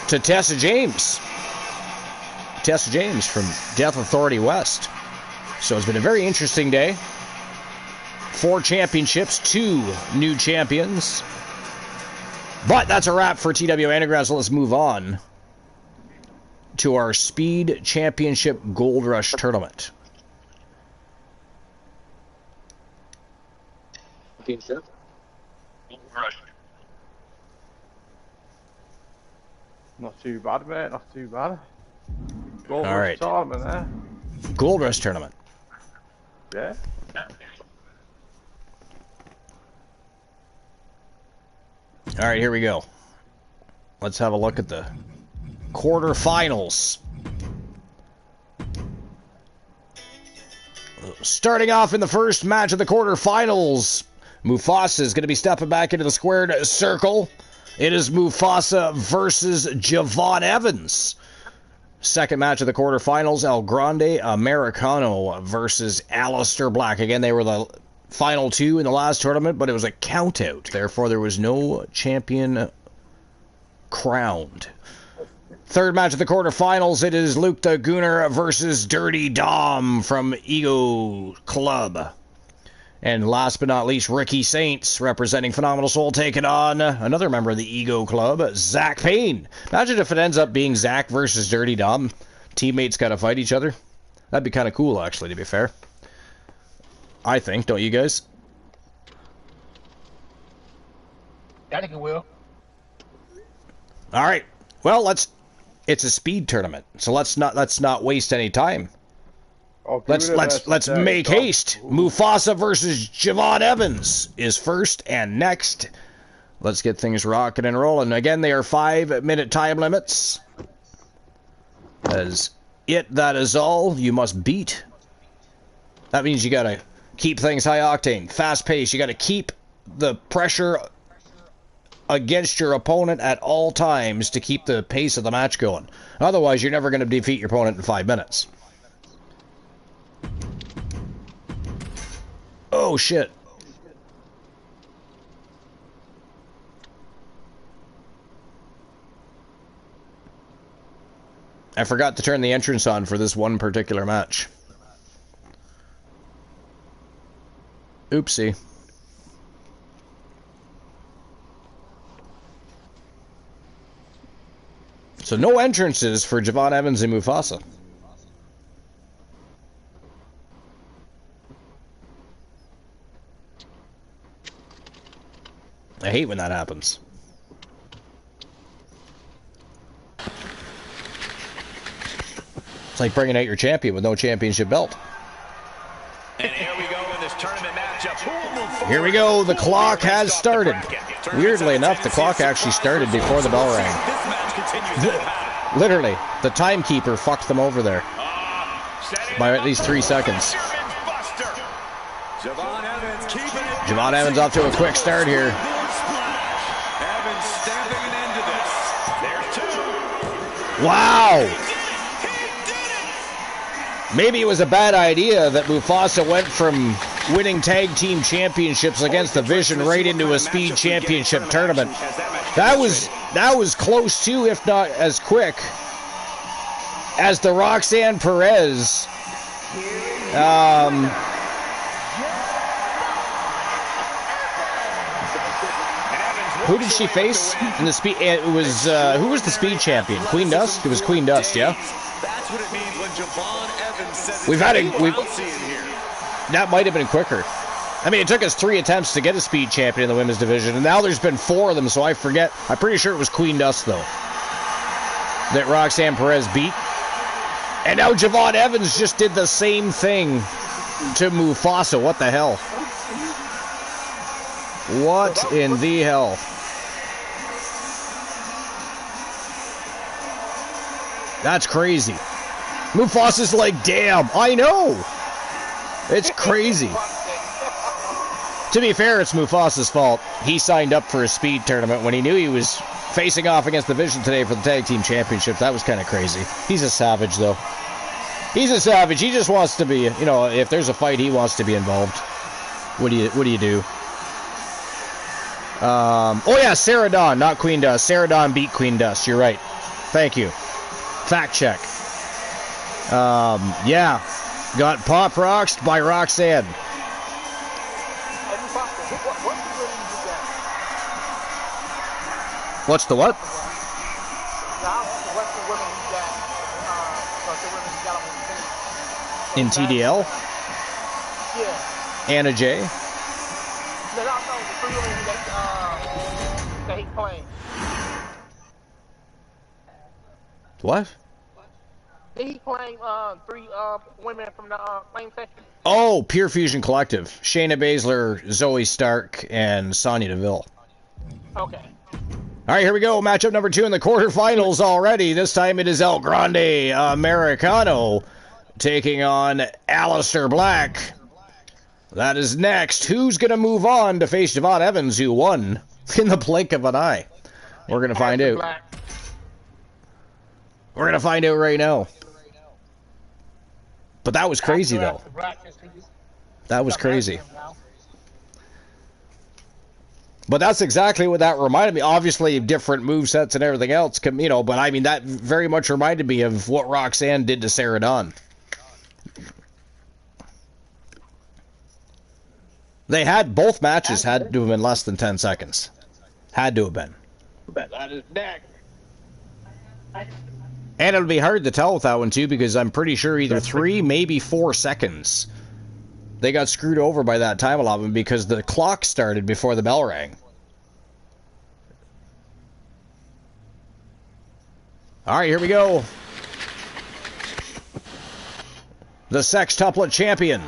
to Tessa James. Tessa James from Death Authority West. So it's been a very interesting day. 4 championships, 2 new champions. But that's a wrap for TWA Underground, so let's move on to our Speed Championship Gold Rush Tournament. Gold Rush. Not too bad, mate. Not too bad. Gold All right. Tournament, eh? Gold Rush Tournament. Yeah. All right, here we go. Let's have a look at the quarterfinals. Starting off in the first match of the quarterfinals, Mufasa is going to be stepping back into the squared circle. It is Mufasa versus Javon Evans. Second match of the quarterfinals, El Grande Americano versus Aleister Black. Again, they were the final two in the last tournament, but it was a countout. Therefore, there was no champion crowned. Third match of the quarterfinals, it is Luke the Gooner versus Dirty Dom from Ego Club. And last but not least, Ricky Saints, representing Phenomenal Soul, taking on another member of the Ego Club, Zach Payne. Imagine if it ends up being Zach versus Dirty Dom. Teammates gotta fight each other. That'd be kind of cool, actually, to be fair. I think, don't you guys? I think it will. All right. Well, it's a speed tournament, so let's not waste any time. Let's make haste. Mufasa versus Javon Evans is first, and next, let's get things rocking and rolling. Again, they are 5-minute time limits. That is all you must beat. That means you gotta keep things high octane, fast pace. You gotta keep the pressure against your opponent at all times to keep the pace of the match going. Otherwise, you're never going to defeat your opponent in 5 minutes. Oh, shit. I forgot to turn the entrance on for this one particular match. Oopsie. So no entrances for Javon Evans and Mufasa. I hate when that happens. It's like bringing out your champion with no championship belt. And here we go in this tournament matchup. Here we go. The clock has started. Weirdly enough, the clock actually started before the bell rang. Literally, the timekeeper fucked them over there by at least 3 seconds. Javon Evans off to a quick start here. Wow! Maybe it was a bad idea that Mufasa went from winning tag team championships against the Vision right into a speed championship tournament. That was close too, if not as quick as the Roxanne Perez. Who did she face in the speed? It was who was the speed champion? Queen Dust. It was Queen Dust, yeah. That's what it means when Javon Evans says that might have been quicker. I mean, it took us 3 attempts to get a speed champion in the women's division, and now there's been 4 of them, so I forget. I'm pretty sure it was Queen Dust, though, that Roxanne Perez beat. And now Javon Evans just did the same thing to Mufasa. What the hell? What in the hell? That's crazy. Mufasa's like, damn, I know. It's crazy. To be fair, it's Mufasa's fault. He signed up for a speed tournament when he knew he was facing off against the Vision today for the tag team championship. That was kind of crazy. He's a savage, though. He's a savage. He just wants to be, you know, if there's a fight, he wants to be involved. What do you do? Oh yeah, Sarah Dawn, not Queen Dust. Sarah Dawn beat Queen Dust. You're right. Thank you. Fact check. Yeah. Got pop roxed by Roxanne. What's the what? In TDL? Yeah. Anna J. What? Did he claim 3 women from the claim section? Oh, Pure Fusion Collective. Shayna Baszler, Zoe Stark, and Sonya Deville. Okay. All right, here we go. Matchup number 2 in the quarterfinals already. This time it is El Grande Americano taking on Aleister Black. That is next. Who's going to move on to face Devon Evans, who won in the blink of an eye? We're going to find out. We're going to find out right now. But that was crazy, though. That was crazy. But that's exactly what that reminded me. Obviously, different movesets and everything else, you know, but I mean, that very much reminded me of what Roxanne did to Sarah Dawn. They had, both matches had to have been less than 10 seconds. Had to have been. That is next. And it'll be hard to tell with that one, too, because I'm pretty sure either 3, maybe 4 seconds. They got screwed over by that time allotment because the clock started before the bell rang. All right, here we go. The sextuplet champion,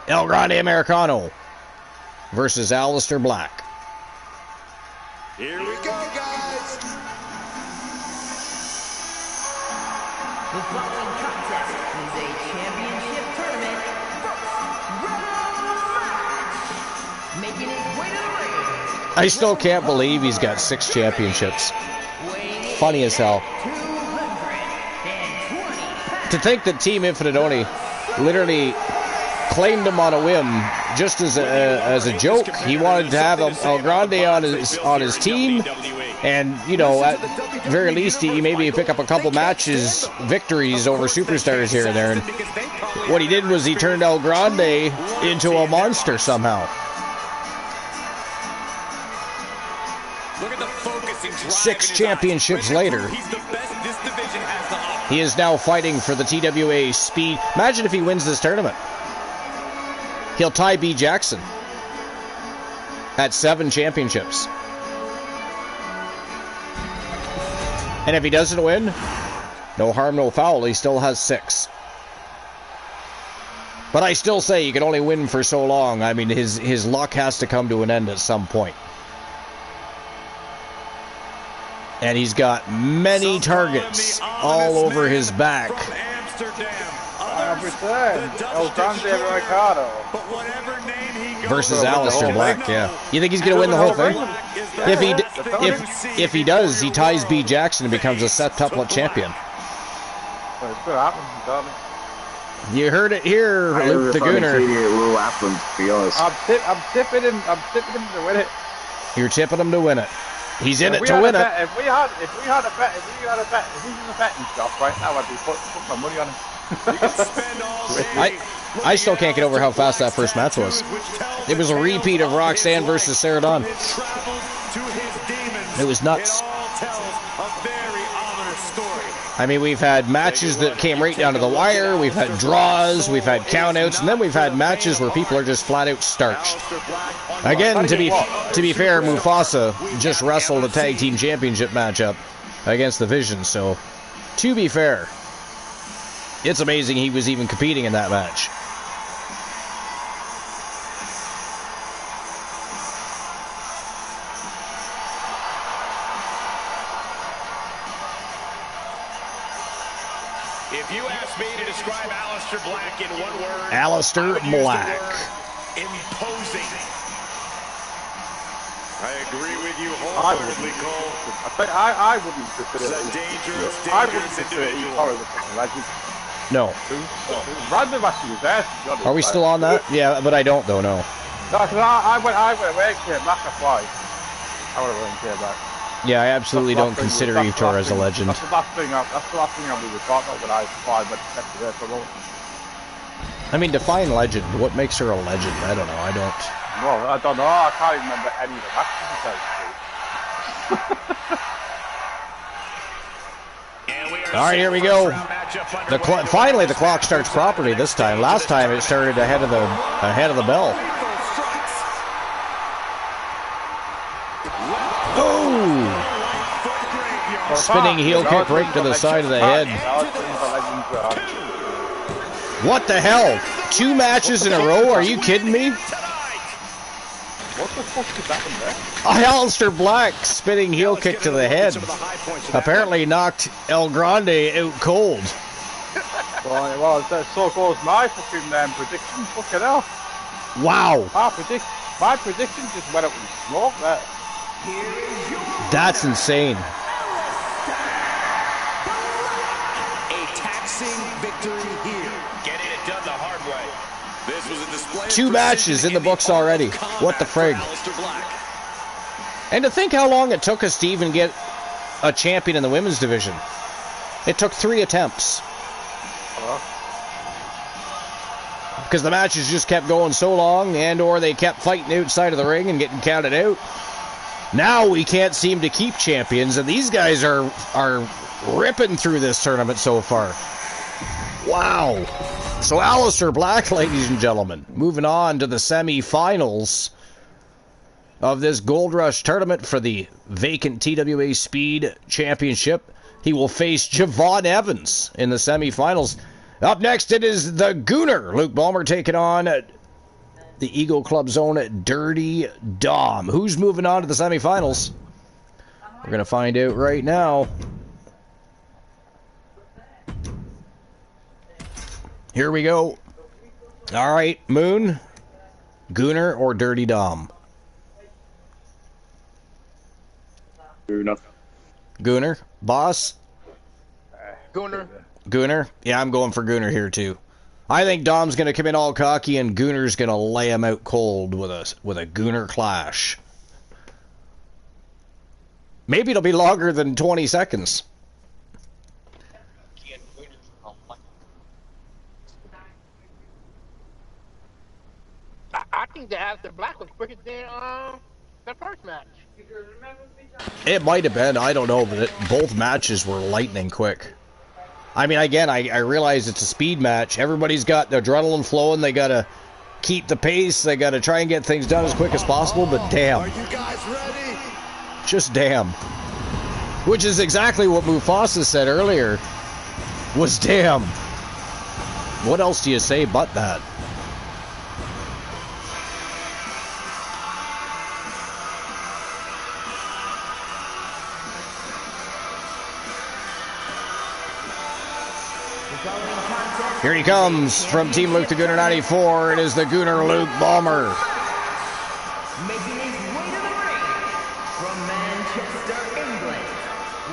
El Grande Americano, versus Aleister Black. Here we go, guys. The following contest is a championship tournament match. Making his way to the ring. I still can't believe he's got 6 championships. Funny as hell. To think that Team Infinite only literally claimed him on a whim, just as a joke. He wanted to have El Grande on his team, and you know, at very least, he maybe pick up a couple matches, victories over superstars here and there. And what he did was he turned El Grande into a monster somehow. Look at the focusing, 6 championships later, he is now fighting for the TWA Speed. Imagine if he wins this tournament. He'll tie B. Jackson at 7 championships. And if he doesn't win, no harm, no foul. He still has 6. But I still say you can only win for so long. I mean, his luck has to come to an end at some point. And he's got many targets all over his back. El Grande Americano Versus Aleister Black, yeah. You think he's going to win the whole thing? If he does, he ties B. Jackson and becomes a septuplet champion. You heard it here, Luke the Gooner. It will happen, to be honest. I'm tipping him to win it. You're tipping him to win it. He's in it to win it. If we had a bet, if he's in the betting shop right now, I'd be putting my money on him. I still can't get over how fast that first match was. It was a repeat of Roxanne versus Sarah Dawn. It was nuts. I mean, we've had matches that came right down to the wire, we've had draws, we've had countouts, and then we've had matches where people are just flat out starched. Again, to be fair, Mufasa just wrestled a tag team championship matchup against the Vision, so to be fair, it's amazing he was even competing in that match. If you ask me to describe Aleister Black in one word, Aleister Black. Imposing. I agree with you wholeheartedly, Cole. I wouldn't consider it. I wouldn't consider it legend. No. Random actually was there. Are we still on that? Yeah, but I don't though, no. No, because I went away and came back, that's why. I went away and came back. Yeah, I absolutely don't consider Eve Torres a legend. That's the last thing I was talking about when I went to there for a moment. I mean, define legend. What makes her a legend? I don't know. I don't. Well, I don't know. I can't remember any of the matches. All right, here we go. Finally, the clock starts properly this time. Last time it started ahead of the bell. Oh! Spinning heel kick right to the side of the head. What the hell? 2 matches in a row? Are you kidding me? What the fuck just happened there? Aleister Black spinning heel kick to the head. Apparently knocked El Grande out cold. Well, so goes my fucking prediction. Fucking hell. Wow. My prediction just went up in smoke. That's insane. A taxing victory here. Getting it done the hard way. This was a display. 2 matches in the books already. What the frig? And to think how long it took us to even get a champion in the women's division. It took 3 attempts. Because the matches just kept going so long, and or they kept fighting outside of the ring and getting counted out. Now we can't seem to keep champions, and these guys are ripping through this tournament so far. Wow. So Aleister Black, ladies and gentlemen, moving on to the semi-finals of this Gold Rush tournament for the vacant TWA Speed Championship. He will face Javon Evans in the semi-finals. Up next, it is the Gooner, Luke Ballmer, taking on the Eagle Club's own Dirty Dom. Who's moving on to the semi-finals? We're going to find out right now. Here we go. All right, Moon, Gooner, or Dirty Dom? Gooner. Gooner. Boss? Gooner. Gooner? Yeah, I'm going for Gooner here, too. I think Dom's going to come in all cocky, and Gooner's going to lay him out cold with a Gooner clash. Maybe it'll be longer than 20 seconds. I think the Aleister Black was quicker than the first match. It might have been. I don't know, but both matches were lightning quick. I mean, again, I realize it's a speed match. Everybody's got the adrenaline flowing. They got to keep the pace. They got to try and get things done as quick as possible, but damn. Are you guys ready? Just damn. Which is exactly what Mufasa said earlier, was damn. What else do you say but that? Here he comes from Team Luke the Gooner 94. It is the Gooner Luke Ballmer. Making his way to the ring from Manchester, England,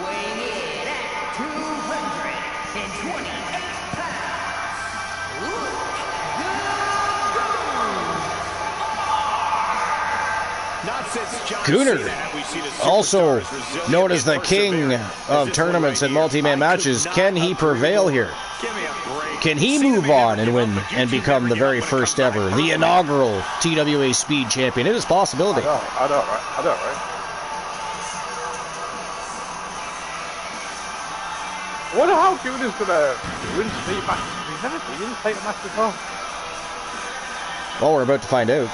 weighing in at 228 pounds, Gooner, also known as the king of tournaments and multi-man matches. Can he prevail here? Can he move on and win and become the very first ever, the inaugural TWA Speed Champion? It is a possibility. I don't, right? I wonder how Gooner's gonna win speed matches. He's never been in a title match before. Well, we're about to find out.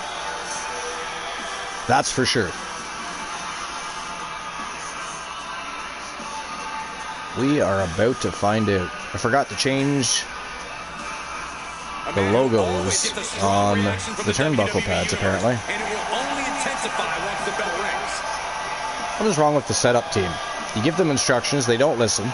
That's for sure. We are about to find out. I forgot to change the logos on the turnbuckle pads, apparently. What is wrong with the setup team? You give them instructions, they don't listen.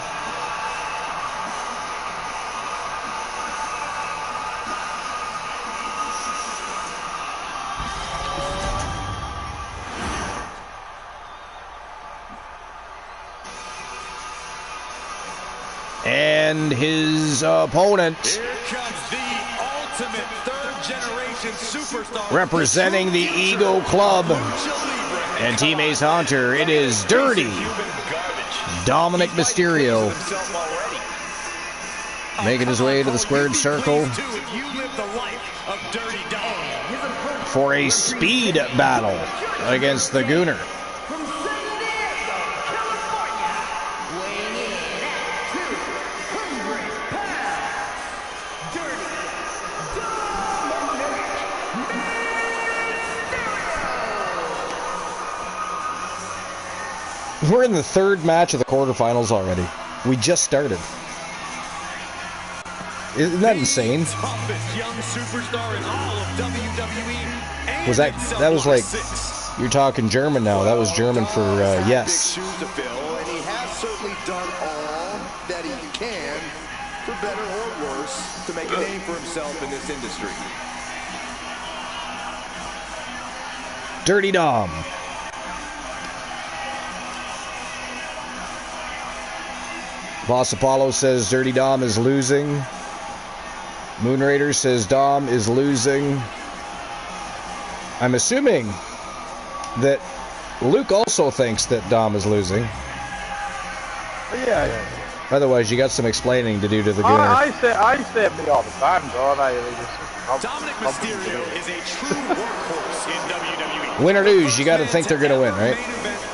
And his opponent, here comes the ultimate third-generation superstar, representing the Ego Club and Team Ace Hunter, it is Dirty Dominic Mysterio, making his way to the squared circle for a speed battle against the Gooner. We're in the third match of the quarterfinals already. We just started. Isn't that insane? Young superstar in all of WWE. Was that was like, you're talking German now. That was German for yes. Shoes to fill, and he has certainly done all that he can, for better or worse, to make a name for himself in this industry. Dirty Dom. Boss Apollo says Dirty Dom is losing. Moon Raider says Dom is losing. I'm assuming that Luke also thinks that Dom is losing. Yeah. Otherwise, you got some explaining to do to the Gunner. I say it me all the time, don't I? Dominic Mysterio is a true workhorse in WWE. Win or lose, you got to think they're going to win, right?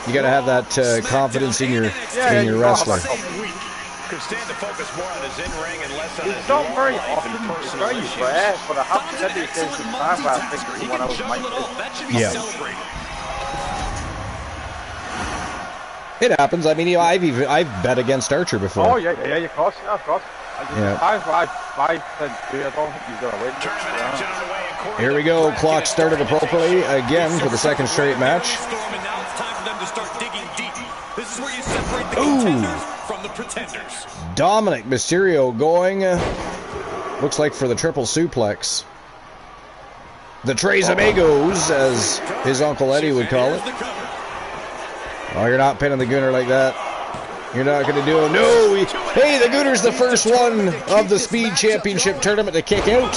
You got to have that confidence in your wrestler. Could stand to focus more on his in-ring and less on his not very life often, and it's personal very issues. rare, but I have said these things Excellent in time where I think multitasker. He when I can was juggle it all. That should be Yeah. celebrated. It happens. I mean, I've bet against Archer before. Oh, yeah, of course. Yeah. Times I said, I don't think he's going to win. Here we go. Clock started appropriately again for the second straight match. This is where you separate the contenders from the pretenders. Dominic Mysterio going, looks like for the triple suplex. The Tres Amigos, as his Uncle Eddie would call it. Oh, you're not pinning the Gunner like that. You're not going to do it. No! Hey, the Gunner's the first one of the Speed Championship tournament to kick out.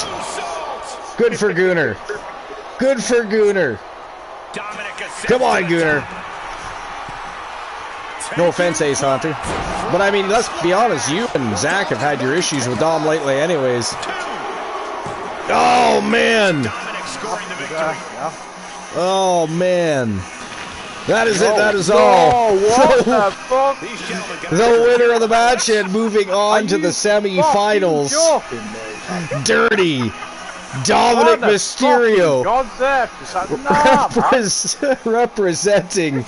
Good for Gunner. Good for Gunner. Come on, Gunner. No offense, Ace Hunter. But I mean, let's be honest, you and Zach have had your issues with Dom lately anyways. Oh, man. Oh, man. That is it. That is all. What the fuck? The winner of the match and moving on to the semi-finals. Dirty Dominic Mysterio representing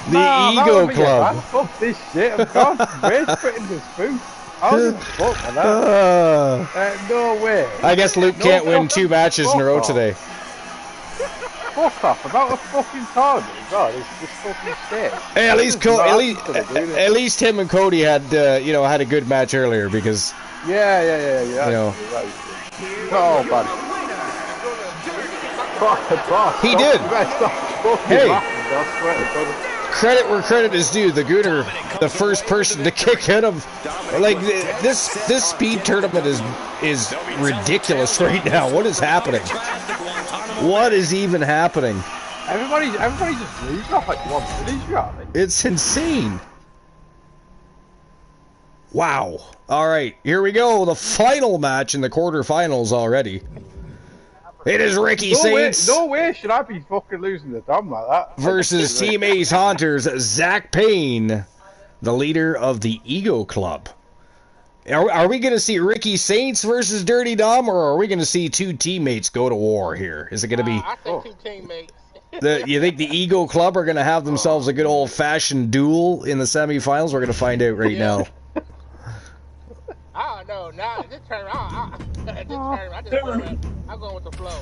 the Ego Club. Fuck this shit. I'm gone. Where's putting this food? How the fuck was that? No way. I guess Luke can't win 2 matches in a row today. Fuck off about a fucking target. God, it's just fucking shit. Hey, at least him and Cody had had a good match earlier because yeah. Oh, buddy. He did. Hey, credit where credit is due. The Gunner, the first person to kick out of this speed tournament is ridiculous right now. What is happening? What is even happening? Everybody just leaves off like one finish, right? It's insane. Wow. All right, here we go. The final match in the quarterfinals already. It is Ricky Saints. No way should I be fucking losing the Dom like that. Versus Team Ace Hunters, Zach Payne, the leader of the Ego Club. Are we going to see Ricky Saints versus Dirty Dom, or are we going to see 2 teammates go to war here? Is it going to be... I think 2 teammates. You think the Ego Club are going to have themselves a good old-fashioned duel in the semifinals? We're going to find out right now. I don't know. Now, this turn, I'm going with the flow.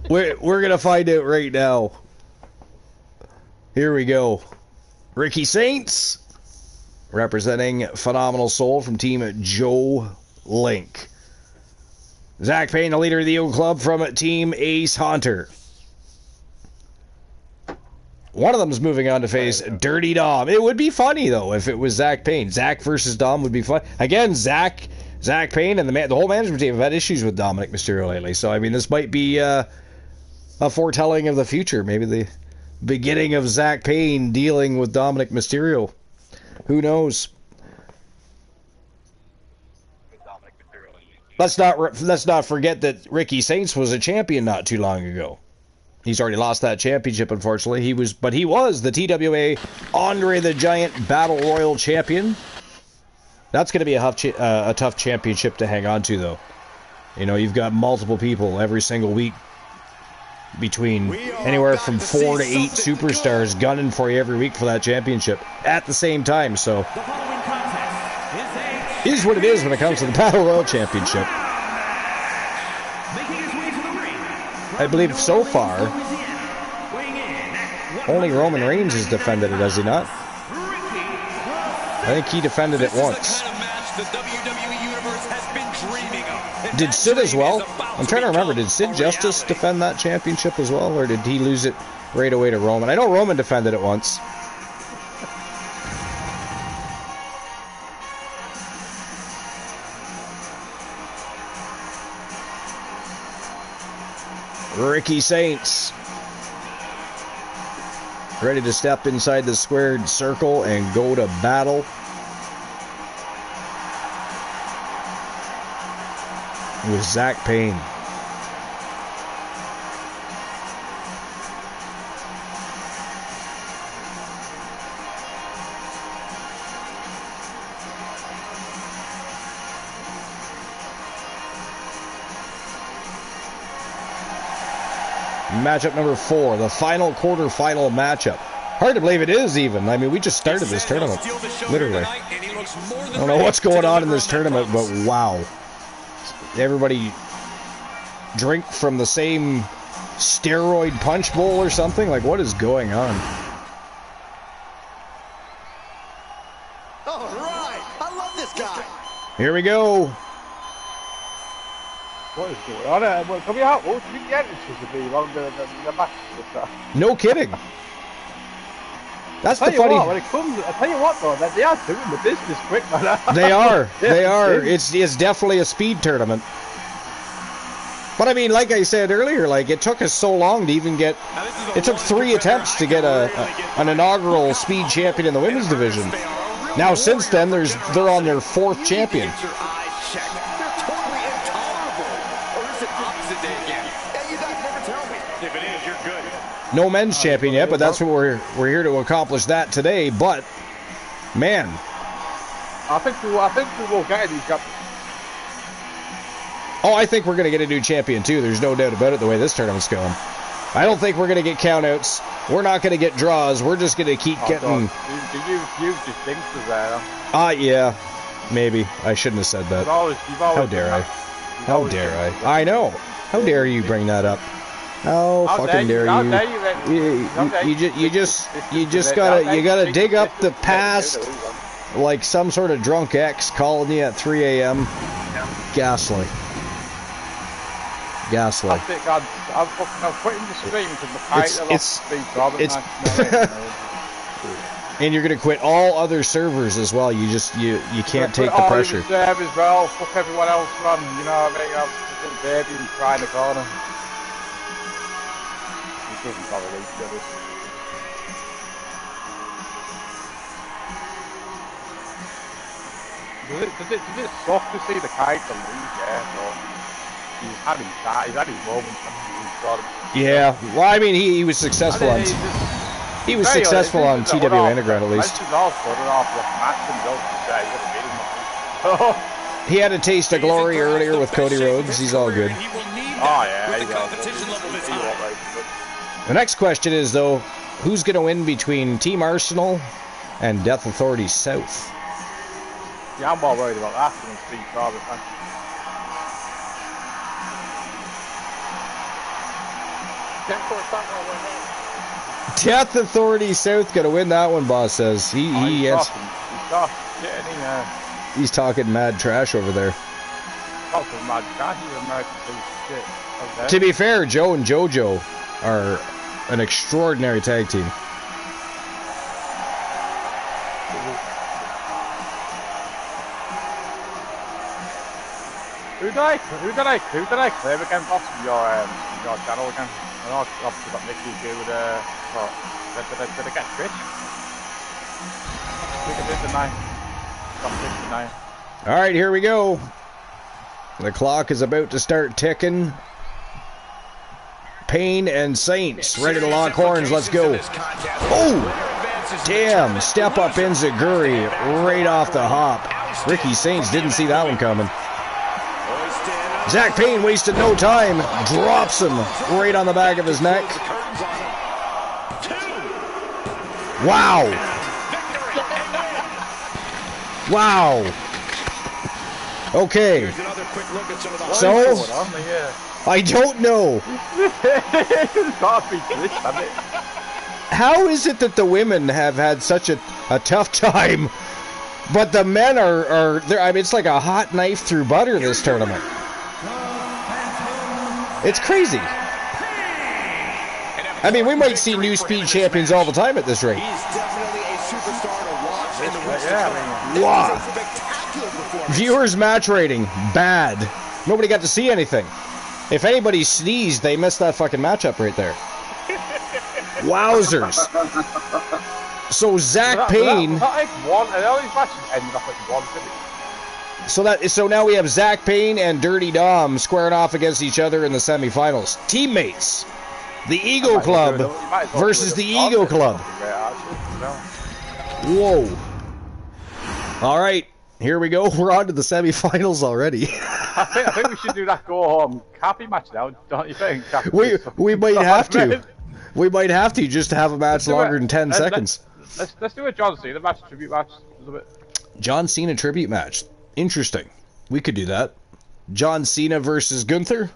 We're going to find out right now. Here we go. Ricky Saints, representing Phenomenal Soul from Team Joe Link. Zach Payne, the leader of the Ego Club from Team Ace Hunter. One of them is moving on to face Dirty Dom. It would be funny, though, if it was Zach Payne. Zach versus Dom would be fun. Again, Zach Payne and the whole management team have had issues with Dominic Mysterio lately. So, I mean, this might be a foretelling of the future. Maybe the beginning of Zach Payne dealing with Dominic Mysterio. Who knows? Let's not forget that Ricky Saints was a champion not too long ago. He's already lost that championship, unfortunately. He was the TWA Andre the Giant Battle Royal champion. That's going to be a tough championship to hang on to, though. You know, you've got multiple people every single week between anywhere from 4 to 8 superstars gunning for you every week for that championship at the same time. So, it is what it is when it comes to the Battle Royal Championship. I believe so far, only Roman Reigns has defended it, has he not? I think he defended it once. Did Sid as well? I'm trying to remember, did Sid Justice defend that championship as well, or did he lose it right away to Roman? I know Roman defended it once. Ricky Saints ready to step inside the squared circle and go to battle. With Zach Payne. Matchup number 4, the final quarterfinal matchup. Hard to believe it is even. I mean, we just started this tournament, literally. I don't know what's going on in this tournament, but wow. Everybody drink from the same steroid punch bowl or something? Like, what is going on? All right, I love this guy. Here we go. What is going on? Well, can we have the entrances to be longer than the match? No kidding. That's the funny. What, when it comes, I tell you what, though, they are doing the business quick, man. They are. They are. It's definitely a speed tournament. But I mean, like I said earlier, like it took us so long to even get. It took 3 attempts to get an inaugural speed champion in the women's division. Now since then, they're on their 4th champion. No men's champion yet, but that's what we're here to accomplish that today. But man, I think we will get these champions. Oh, I think we're going to get a new champion too. There's no doubt about it. The way this tournament's going, I don't think we're going to get countouts. We're not going to get draws. We're just going to keep getting. You just think there. Yeah, maybe I shouldn't have said that. How dare I? How dare I? I know. How dare you bring that up? How fucking dare you? You just gotta dig up the past like some sort of drunk ex calling you at 3 a.m. Gaslight. I'm quitting the stream because and you're gonna quit all other servers as well. You can't take the pressure. As well. Fuck everyone else, man. You know what I mean? I'm just a baby and crying in the corner. Does it suck to see the character lose? Yeah, so he's had his moments. Yeah, well, I mean, he was successful on TWA Underground at least. He had a taste of glory earlier with Cody Rhodes. He's all good. Oh yeah, the next question is, though, who's going to win between Team Arsenal and Death Authority South? Yeah, I'm more worried about that than Steve Corbett, man. Death Authority South going to win that one, boss says. He's talking mad trash over there. To be fair, Joe and JoJo are an extraordinary tag team. Who did I claim again, boss, from your channel again? I know obviously got Nicky to do with did I get Chris? I think I did, didn't I? Got 69. Alright, here we go. The clock is about to start ticking. Payne and Saints ready to lock horns. Let's go. Oh! Damn! Step up Enziguri right off the hop. Ricky Saints didn't see that one coming. Zach Payne wasted no time. Drops him right on the back of his neck. Wow! Wow! Okay. So, I don't know. It's got to be glitched, hasn't it? How is it that the women have had such a tough time, but the men are there? I mean, it's like a hot knife through butter, this tournament. It's crazy. I mean, we might see new speed champions all the time at this rate. He's definitely a superstar to watch in the Western Yeah, Wow. spectacular performance. Viewers match rating, bad. Nobody got to see anything. If anybody sneezed, they missed that fucking matchup right there. Wowzers. So Zach Payne. That like one, and all these matches ended up like one finish. So now we have Zach Payne and Dirty Dom squaring off against each other in the semifinals. Teammates. The Ego Club versus the Ego Club. Whoa. All right. Here we go. We're on to the semifinals already. I think we should do that go home happy match now, don't you think? we might have to. We might have to just to have a match longer than 10 seconds. Let's do a John Cena match, tribute match. John Cena tribute match. Interesting. We could do that. John Cena versus Gunther.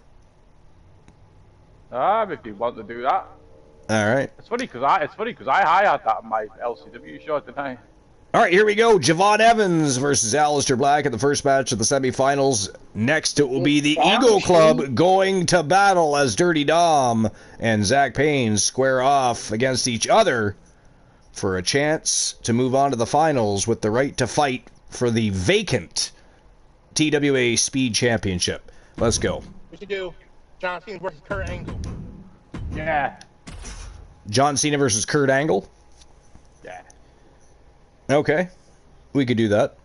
If you want to do that. All right. It's funny because I had that on my LCW show, didn't I? All right, here we go. Javon Evans versus Aleister Black in the first match of the semifinals. Next, it will be the Ego Club going to battle as Dirty Dom and Zach Payne square off against each other for a chance to move on to the finals with the right to fight for the vacant TWA Speed Championship. Let's go. We should do John Cena versus Kurt Angle. Yeah. John Cena versus Kurt Angle? Yeah. Okay. We could do that.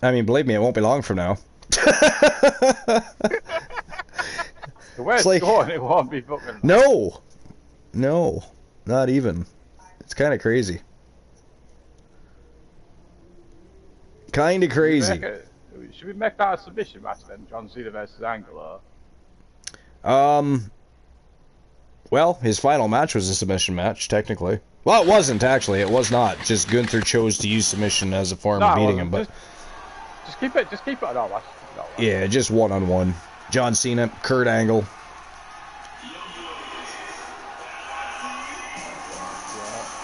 I mean, believe me, it won't be long from now. The way it's like, going, it won't be fucking... No, not even. It's kind of crazy. Kind of crazy. Should we make that a submission match then? John Cena versus Angle? Well, his final match was a submission match, technically. Well, it wasn't, actually. It was not. Just Gunther chose to use submission as a form of beating him. But just keep it on our match. Yeah, just one-on-one. John Cena, Kurt Angle.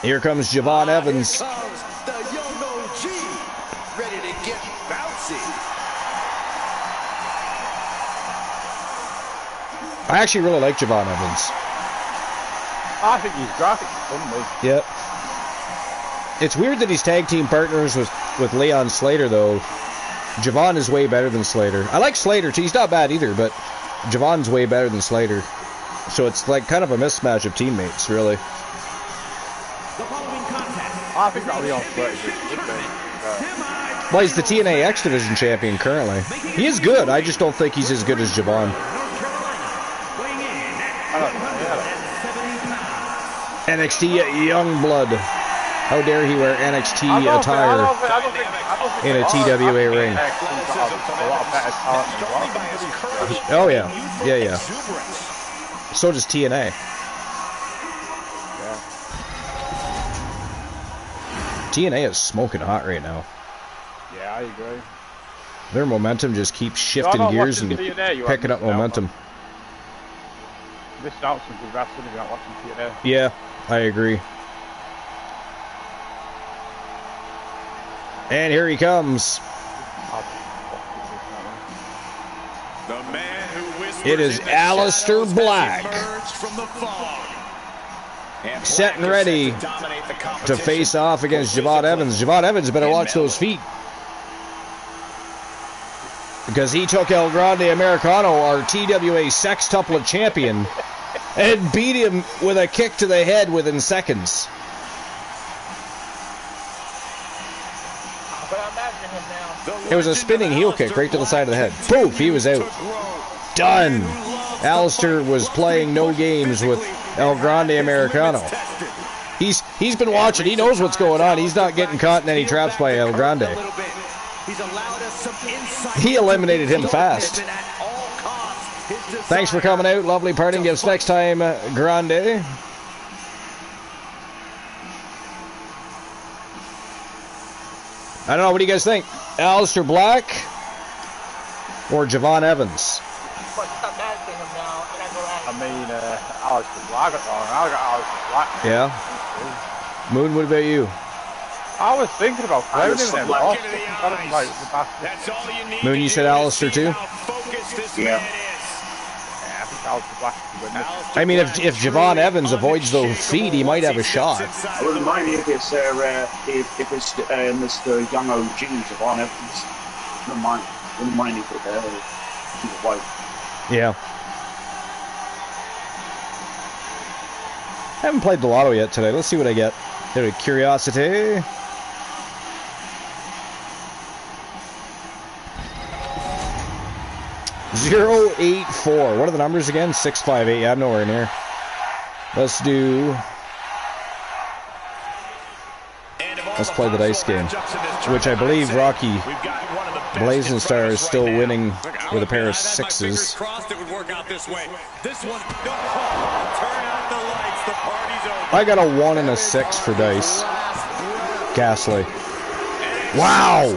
Here comes Javon Evans. Here comes the young OG, ready to get bouncy. I actually really like Javon Evans. I think he's graphic fun, Yep. It's weird that he's tag team partners with Leon Slater, though. Javon is way better than Slater. I like Slater, too. He's not bad either, but Javon's way better than Slater. So it's like kind of a mismatch of teammates, really. I think that Leon Slater is good. Well, he's the TNA X Division champion currently. He is good. I just don't think he's as good as Javon. NXT Youngblood. How dare he wear NXT attire in a TWA ring? Oh yeah, yeah. So does TNA. TNA is smoking hot right now. Yeah, I agree. Their momentum just keeps shifting gears and picking up momentum. Missed out some good wrestling if you're not watching TNA. Yeah, I agree. And here he comes. The man who whispers It is in the Aleister shadows Black. has emerged from the fog. And Set and Black is ready set to dominate the to competition. face off against Javon Evans. Javon Evans better watch those feet. Because he took El Grande Americano, our TWA sextuplet champion, and beat him with a kick to the head within seconds. But I'm imagining him now. It was a spinning heel kick right to the side of the head. Poof, he was out. Done. Aleister was playing no games with El Grande Americano. He's been watching. He knows what's going on. He's not getting caught in any traps by El Grande. He eliminated him fast. Thanks for coming out. Lovely parting gifts next time, Grande. I don't know. What do you guys think? Aleister Black Or Javon Evans? But stop asking him now, and I go ask. I mean, Alistair Black. I got Alistair Black. Yeah. Moon, what about you? I was thinking about crowning him. That's all you need. Moon, you said Alistair too? Yeah. I mean, if Javon Evans avoids those feet, he might have a shot. I wouldn't mind if it's Mr. Young OG Javon Evans. Wouldn't mind if it's white. Yeah. Haven't played the lotto yet today. Let's see what I get. Out of curiosity. .084. What are the numbers again? 658. Yeah, I'm nowhere near. Let's play the dice game, which I believe Rocky Blazing Star is still winning with a pair of sixes. I got a 1 and a 6 for dice. Ghastly. Wow!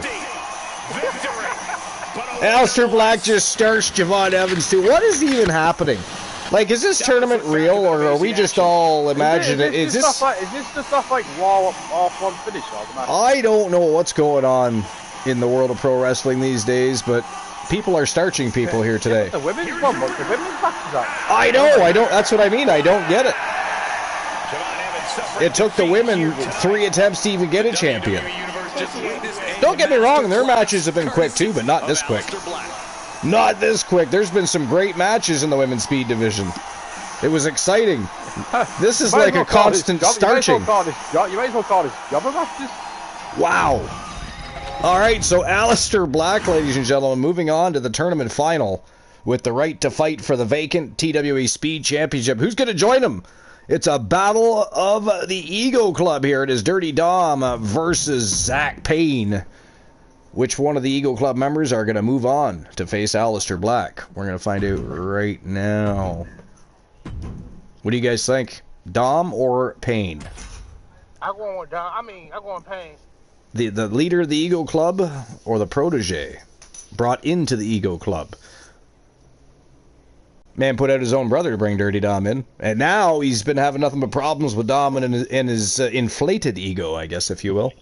Alistair Black just starts Javon Evans too. What is even happening? Like, is this tournament real, or are we just all imagining it? Is this the stuff like wall off one finish? I don't know what's going on in the world of pro wrestling these days, but people are starching people here today. The women's one, but the women's matches are. I don't. That's what I mean. I don't get it. It took the women 3 attempts to even get a champion. Don't get me wrong, their matches have been quick too, but not this quick. Not this quick. There's been some great matches in the women's speed division. It was exciting. This is like a constant starching. You might as well call this jobber matches. Wow. All right, so Alistair Black, ladies and gentlemen, moving on to the tournament final with the right to fight for the vacant TWA Speed Championship. Who's going to join him? It's a battle of the Ego Club here. It is Dirty Dom versus Zach Payne. Which one of the Ego Club members are going to move on to face Alistair Black? We're going to find out right now. What do you guys think? Dom or Payne? I'm going with Dom. I'm going Payne. The leader of the Ego Club or the protege brought into the Ego Club? Man put out his own brother to bring Dirty Dom in. And now he's been having nothing but problems with Dom and his inflated ego, I guess, if you will.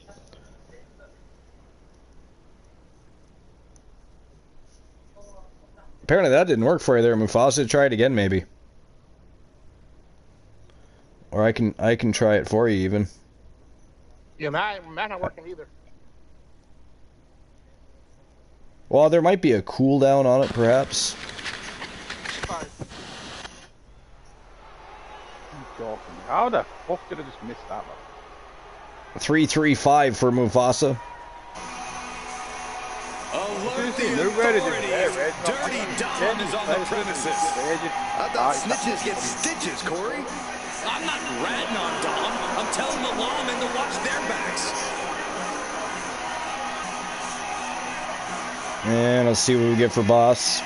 Apparently that didn't work for you there, Mufasa. Try it again, maybe. Or I can try it for you, even. Yeah, mine not working either. Well, there might be a cooldown on it, perhaps. How the fuck did I just miss that one? 335 for Mufasa. Dirty Dom is on the premises. I thought snitches get stitches, Corey. I'm not ratting on Dom. I'm telling the lawmen to watch their backs. And let's see what we get for Boss.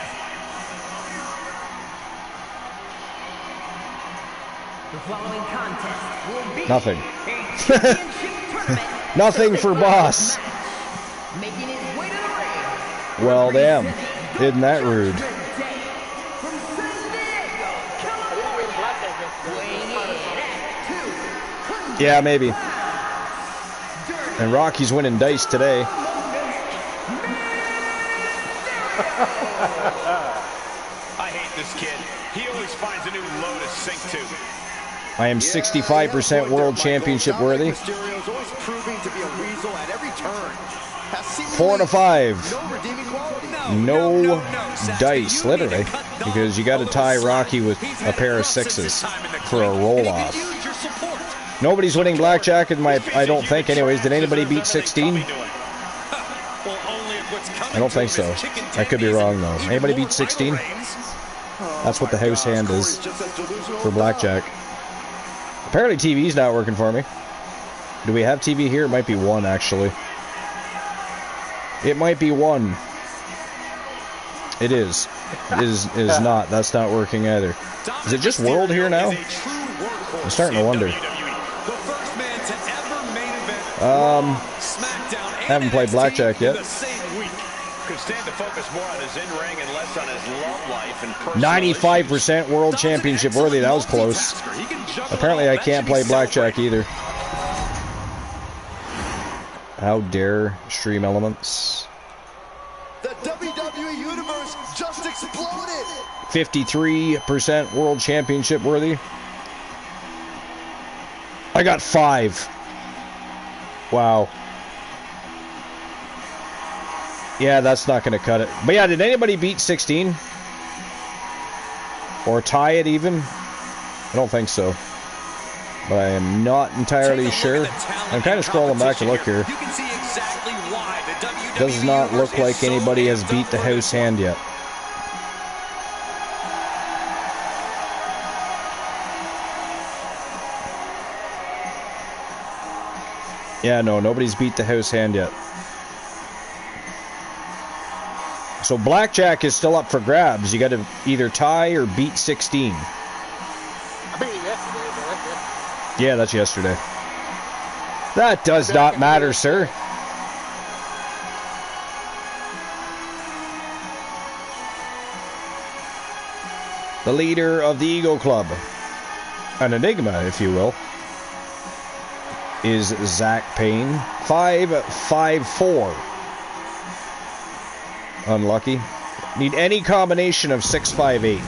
The following contest will be Nothing. a championship tournament. Nothing for Boss. Making his way to the ring. Well, damn. Isn't that rude? From San Diego, California, weighing in at 200 Yeah, maybe. And Rocky's winning dice today. I hate this kid. He always finds a new low to sink to. I am 65% world championship worthy. 4 to 5. No dice, literally, because you got to tie Rocky with a pair of sixes for a roll-off. Nobody's winning blackjack in my, I don't think, anyways. Did anybody beat 16? I don't think so. I could be wrong, though. Anybody beat 16? That's what the house hand is for blackjack. Apparently TV's not working for me. Do we have TV here? It might be 1, actually. It might be 1. It is. It is not. That's not working either. Is it just World here now? I'm starting to wonder. Haven't played blackjack yet. could stand to focus more on his in-ring and less on his love life and personal 95% World Championship worthy. That was close. Apparently I can't play blackjack either. How dare Stream Elements. The WWE Universe just exploded. 53% World Championship worthy. I got 5. Wow. Yeah, that's not going to cut it. But yeah, did anybody beat 16? Or tie it even? I don't think so. But I am not entirely sure. I'm kind of scrolling back to look here. Does not look like anybody has beat the house hand yet. Yeah, no, nobody's beat the house hand yet. So blackjack is still up for grabs. You got to either tie or beat 16. Yeah, that's yesterday. That does not matter, sir. The leader of the Ego Club, an enigma, if you will, is Zach Payne. 554. Unlucky. Need any combination of 658.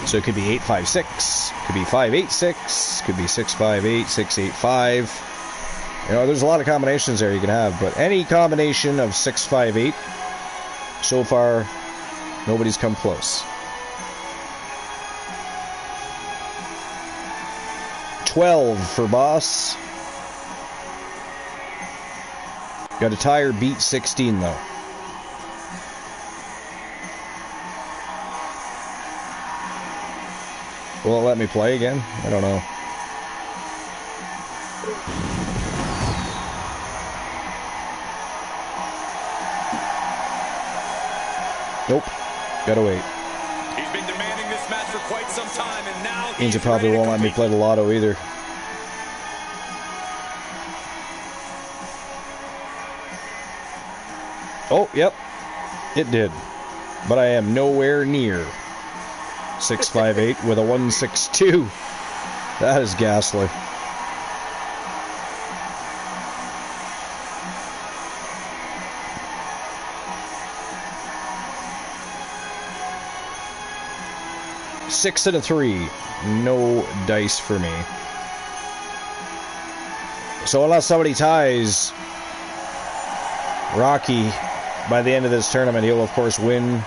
So it could be 856, could be 586, could be 658, 685. You know, there's a lot of combinations there you can have, but any combination of 658. So far, nobody's come close. 12 for Boss. Got a tie or beat 16 though. Will it let me play again? I don't know. Nope. Gotta wait. He's been demanding this match for quite some time, and now Means it probably won't let me play the lotto either. Oh, yep. It did. But I am nowhere near 658 with a 162. That is ghastly. Six and a 3. No dice for me. So unless somebody ties Rocky by the end of this tournament, he'll of course win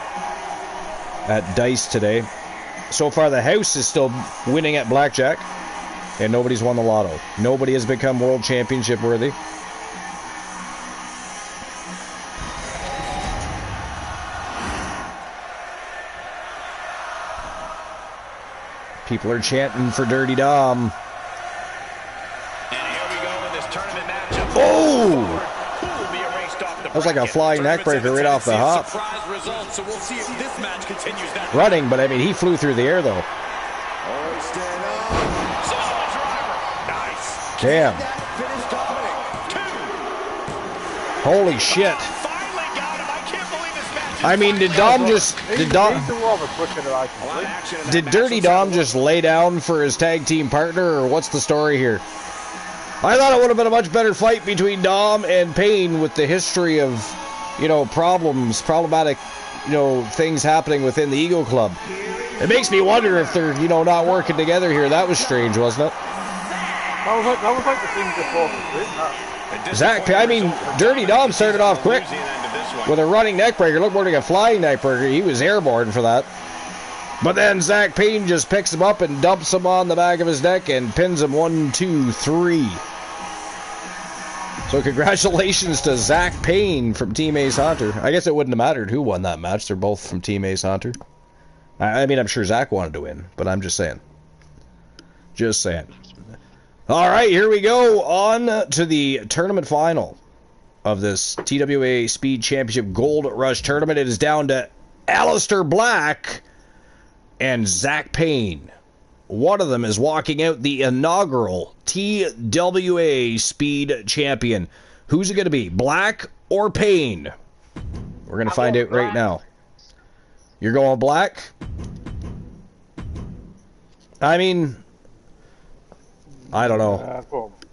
at dice today. So far the house is still winning at blackjack, and nobody's won the lotto. Nobody has become world championship worthy. People are chanting for Dirty Dom. And here we go in this tournament matchup. Oh! That was like a flying neckbreaker right off the hop. So we'll see if this match continues that Running, but I mean, he flew through the air though. Nice. Damn. Holy shit. I mean, did Dom just... Did Dirty Dom just lay down for his tag team partner, or what's the story here? I thought it would have been a much better fight between Dom and Payne with the history of, you know, problematic, you know, things happening within the Ego Club. It makes me wonder if they're, you know, not working together here. That was strange, wasn't it? That was like the thing before. Zach, I mean, Dirty Dom started off quick with a running neckbreaker. Looked more like a flying neckbreaker. He was airborne for that. But then Zach Payne just picks him up and dumps him on the back of his neck and pins him 1, 2, 3. So congratulations to Zach Payne from Team Ace Hunter. I guess it wouldn't have mattered who won that match. They're both from Team Ace Hunter. I mean, I'm sure Zach wanted to win, but I'm just saying. Just saying. All right, here we go on to the tournament final of this TWA Speed Championship Gold Rush tournament. It is down to Aleister Black and Zach Payne. One of them is walking out the inaugural TWA Speed Champion. Who's it going to be, Black or Payne? We're going to find out right now. You're going black? I mean, I don't know.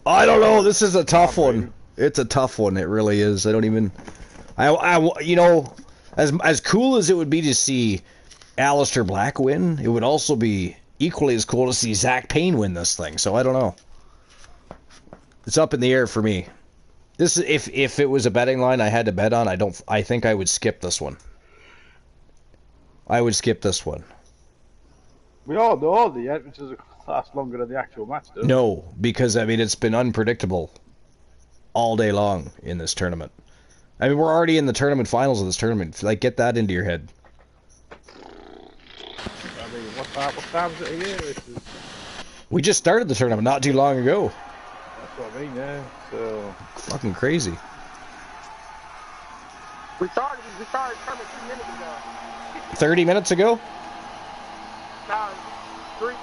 I don't know. This is a tough one. It's a tough one. It really is. I don't even... you know, as cool as it would be to see Aleister Black win, it would also be equally as cool to see Zach Payne win this thing. So I don't know. It's up in the air for me. This is, if it was a betting line I had to bet on, I think I would skip this one. I would skip this one. We all know the entrances last longer than the actual match, does. No, because I mean it's been unpredictable all day long in this tournament. I mean, we're already in the tournament finals of this tournament. Like, get that into your head. I mean, what time is it here? We just started the tournament not too long ago. That's what I mean, yeah. So fucking crazy. We started the tournament 2 minutes ago. 30 minutes ago? No, 3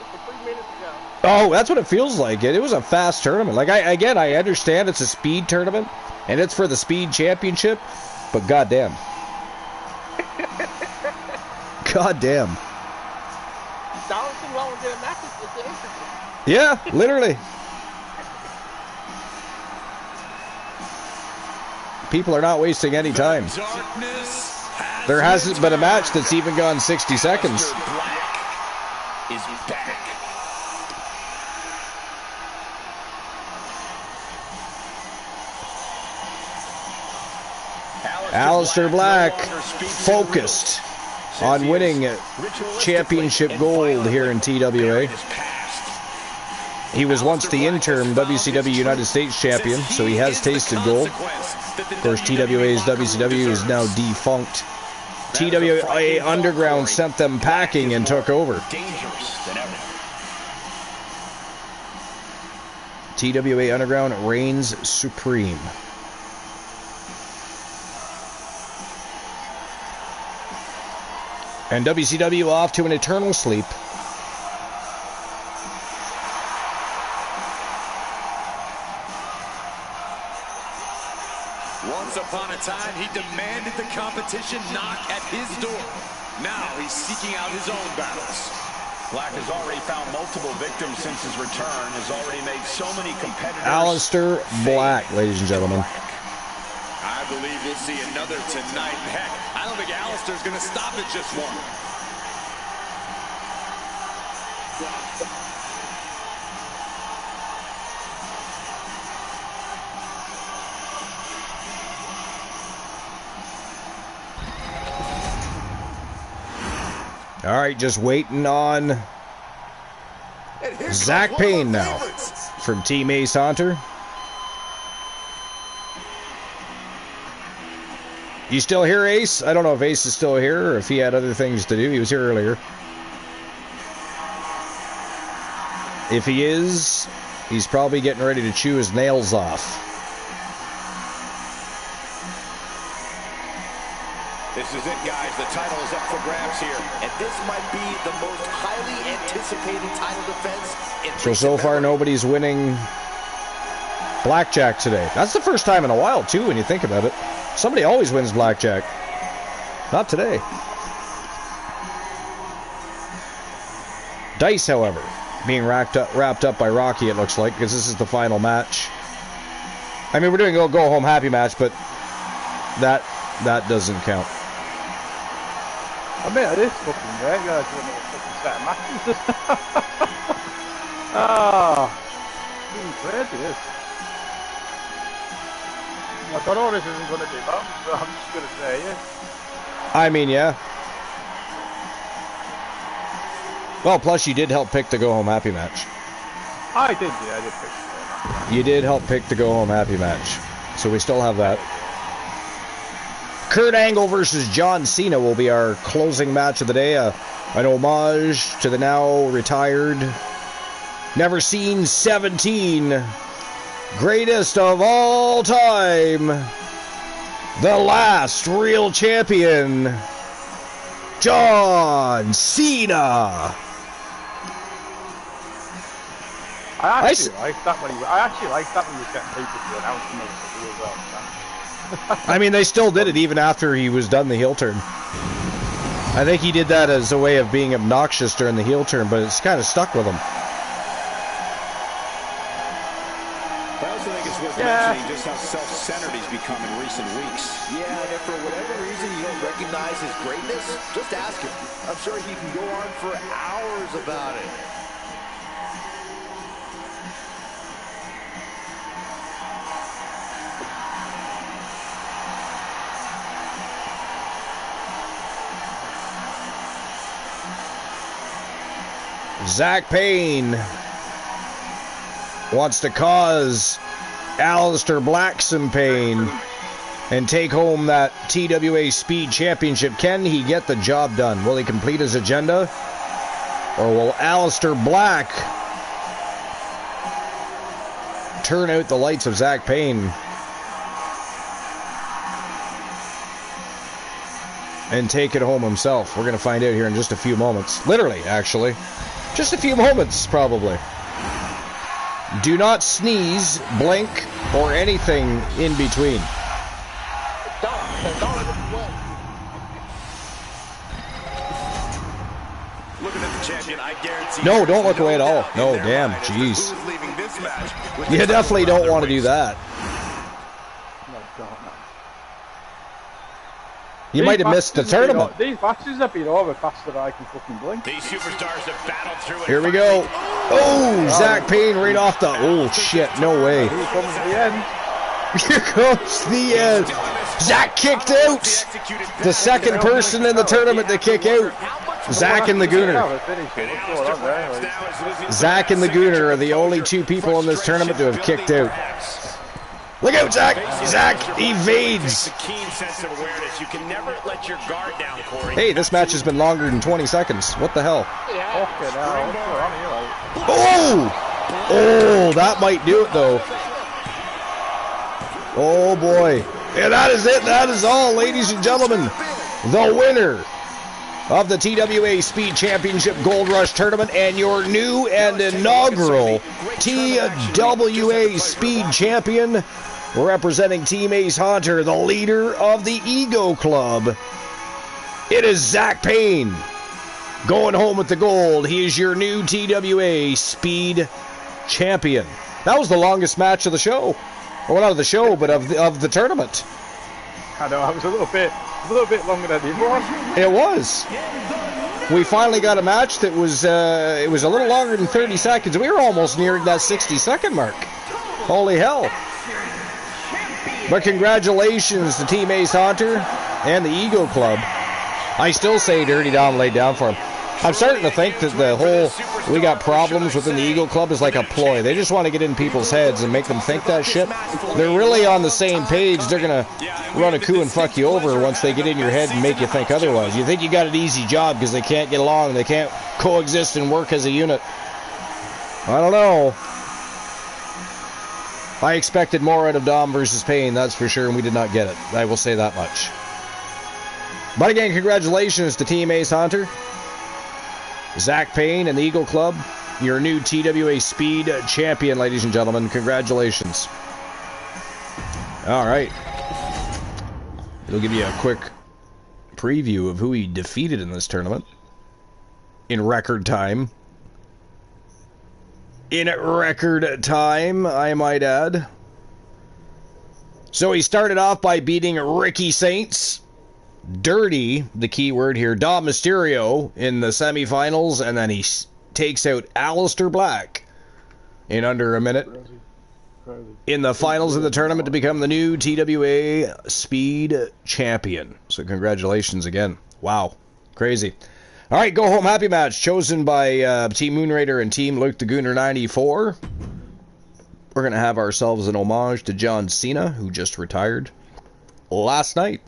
minutes ago. Oh, that's what it feels like. It was a fast tournament. Like, I understand it's a speed tournament, and it's for the speed championship, but goddamn. Goddamn. The only thing wrong with the match is the entrances. Yeah, literally. People are not wasting any time. There hasn't been a match that's even gone 60 seconds. Black is back. Aleister Black focused on winning championship gold here in TWA. He was once the interim WCW United States champion, so he has tasted gold. Of course, TWA's WCW is now defunct. TWA Underground sent them packing and took over. TWA Underground reigns supreme. And WCW off to an eternal sleep. Once upon a time, he demanded the competition knock at his door. Now he's seeking out his own battles. Black has already found multiple victims since his return, has already made so many competitors. Aleister Black, ladies and gentlemen. I believe we'll see another tonight. Heck, I don't think Aleister's going to stop at just one. All right, just waiting on Zach Payne now from Team Ace Hunter. You still here, Ace? I don't know if Ace is still here or if he had other things to do. He was here earlier. If he is, he's probably getting ready to chew his nails off. This is it, guys. The title is up for grabs here. And this might be the most highly anticipated title defense in So far, nobody's winning blackjack today. That's the first time in a while, too, when you think about it. Somebody always wins blackjack. Not today. Dice, however, being wrapped up by Rocky, it looks like, because this is the final match. I mean, we're doing a go-home happy match, but that doesn't count. I mean, it is fucking great, guys. We're going to fucking set of matches. Really crazy, this. Like, I know this isn't going to do long, so I'm just going to say, yeah. I mean, yeah. Well, plus you did help pick the go-home happy match. I did, yeah, I did pick the You did help pick the go-home happy match. So we still have that. Kurt Angle versus John Cena will be our closing match of the day. An homage to the now retired, never seen 17, greatest of all time, the last real champion, John Cena. I actually like that when you was getting people to announce them as well. I mean, they still did it even after he was done the heel turn. I think he did that as a way of being obnoxious during the heel turn, but it's kind of stuck with him. I also think it's worth mentioning just how self-centered he's become in recent weeks. Yeah, and if for whatever reason you don't recognize his greatness, just ask him. I'm sure he can go on for hours about it. Zach Payne wants to cause Aleister Black some pain and take home that TWA Speed Championship. Can he get the job done? Will he complete his agenda? Or will Aleister Black turn out the lights of Zach Payne and take it home himself? We're going to find out here in just a few moments. Literally, actually. Just a few moments, probably. Do not sneeze, blink, or anything in between. Looking at the champion, I guarantee. No, don't look away at all. No, damn, jeez. You definitely don't want to do that. You might have missed the tournament. These matches have been over faster than I can fucking blink. These superstars have battled through it. Here we go. Oh, Zach Payne right off the... Oh, shit, no way. Here comes the end. Here comes the end. Zach kicked out. The second person in the tournament to kick out. Zach and the Gooner. Zach and the Gooner are the only two people in this tournament to have kicked out. Look out, Zach! Zach evades. A keen sense of awareness. You can never let your guard down, Corey. Hey, this match has been longer than 20 seconds. What the hell? Oh! Oh, that might do it, though. Oh, boy. Yeah, that is it. That is all, ladies and gentlemen. The winner of the TWA Speed Championship Gold Rush Tournament and your new and inaugural TWA Speed Champion, representing Team Ace Hunter, the leader of the Ego Club. It is Zach Payne going home with the gold. He is your new TWA Speed Champion. That was the longest match of the show. Well, not of the show, but of the tournament. I know, I was a little bit longer than it was. It was. We finally got a match that was it was a little longer than 30 seconds. We were almost nearing that 60-second mark. Holy hell. But congratulations to Team Ace Hunter and the Ego Club. I still say Dirty Dom laid down for him. I'm starting to think that the whole we got problems within the Ego Club is like a ploy. They just want to get in people's heads and make them think that shit. They're really on the same page. They're going to run a coup and fuck you over once they get in your head and make you think otherwise. You think you got an easy job because they can't get along. They can't coexist and work as a unit. I don't know. I expected more out of Dom versus Payne, that's for sure, and we did not get it. I will say that much. But again, congratulations to Team Ace Hunter, Zach Payne, and the Eagle Club, your new TWA Speed Champion, ladies and gentlemen. Congratulations. All right. It'll give you a quick preview of who he defeated in this tournament in record time. In record time, I might add. So he started off by beating Ricky Saints, Dirty, the key word here, Dom Mysterio in the semifinals, and then he takes out Aleister Black in under a minute in the finals of the tournament to become the new TWA Speed Champion. So congratulations again. Wow. Crazy. All right, go home happy match chosen by Team Moonraider and Team Luke the Gooner 94. We're going to have ourselves an homage to John Cena, who just retired last night.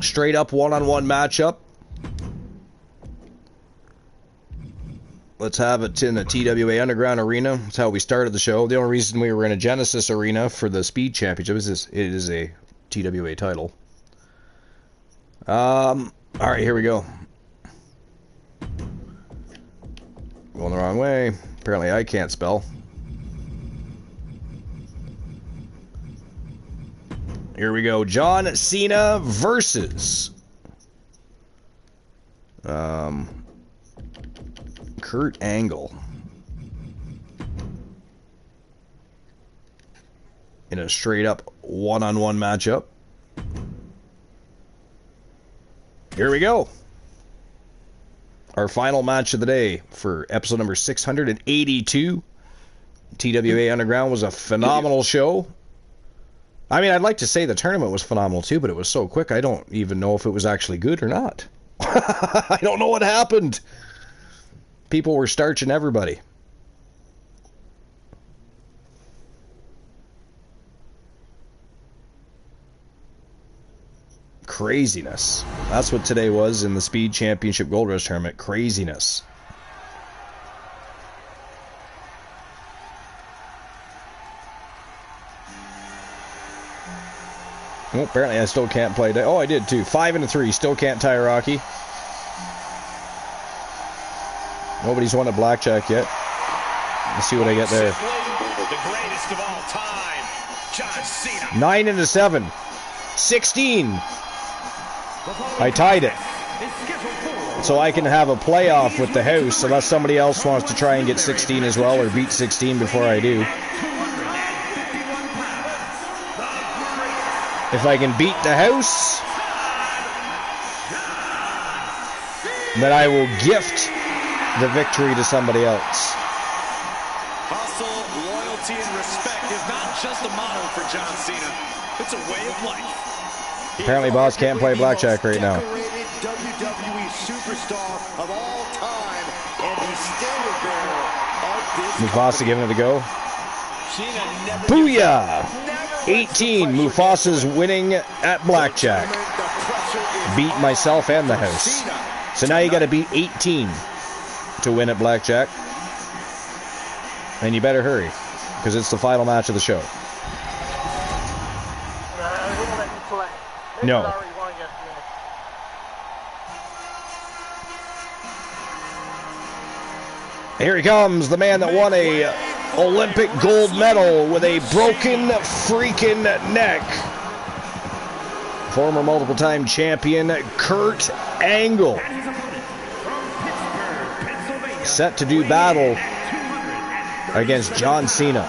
Straight up one-on-one matchup. Let's have it in the TWA Underground arena. That's how we started the show. The only reason we were in a Genesis arena for the Speed Championship is it is a TWA title. All right, here we go. Going the wrong way. Apparently I can't spell. Here we go. John Cena versus Kurt Angle in a straight up one-on-one matchup. Here we go. Our final match of the day for episode number 682. TWA Underground was a phenomenal show. I mean, I'd like to say the tournament was phenomenal too, but it was so quick I don't even know if it was actually good or not. I don't know what happened. People were starching everybody. Craziness. That's what today was in the Speed Championship Gold Rush Tournament. Craziness. Well, apparently I still can't play. Oh, I did too. 5-3. Still can't tie Rocky. Nobody's won a blackjack yet. Let's see what I get there. The greatest of all time, John Cena. 9-7. 16. I tied it. So I can have a playoff with the house unless somebody else wants to try and get 16 as well or beat 16 before I do. If I can beat the house, then I will gift the victory to somebody else. Hustle, loyalty, and respect is not just a motto for John Cena. It's a way of life. Apparently, Boss can't play blackjack right now. WWE superstar of all time and the standard bearer of this Mufasa giving it a go. Booyah! 18. Mufasa's winning at blackjack. Beat myself and the house. So now you got to beat 18 to win at blackjack. And you better hurry, because it's the final match of the show. No. Here he comes, the man that won a Olympic gold medal with a broken freaking neck. Former multiple-time champion Kurt Angle. Set to do battle against John Cena.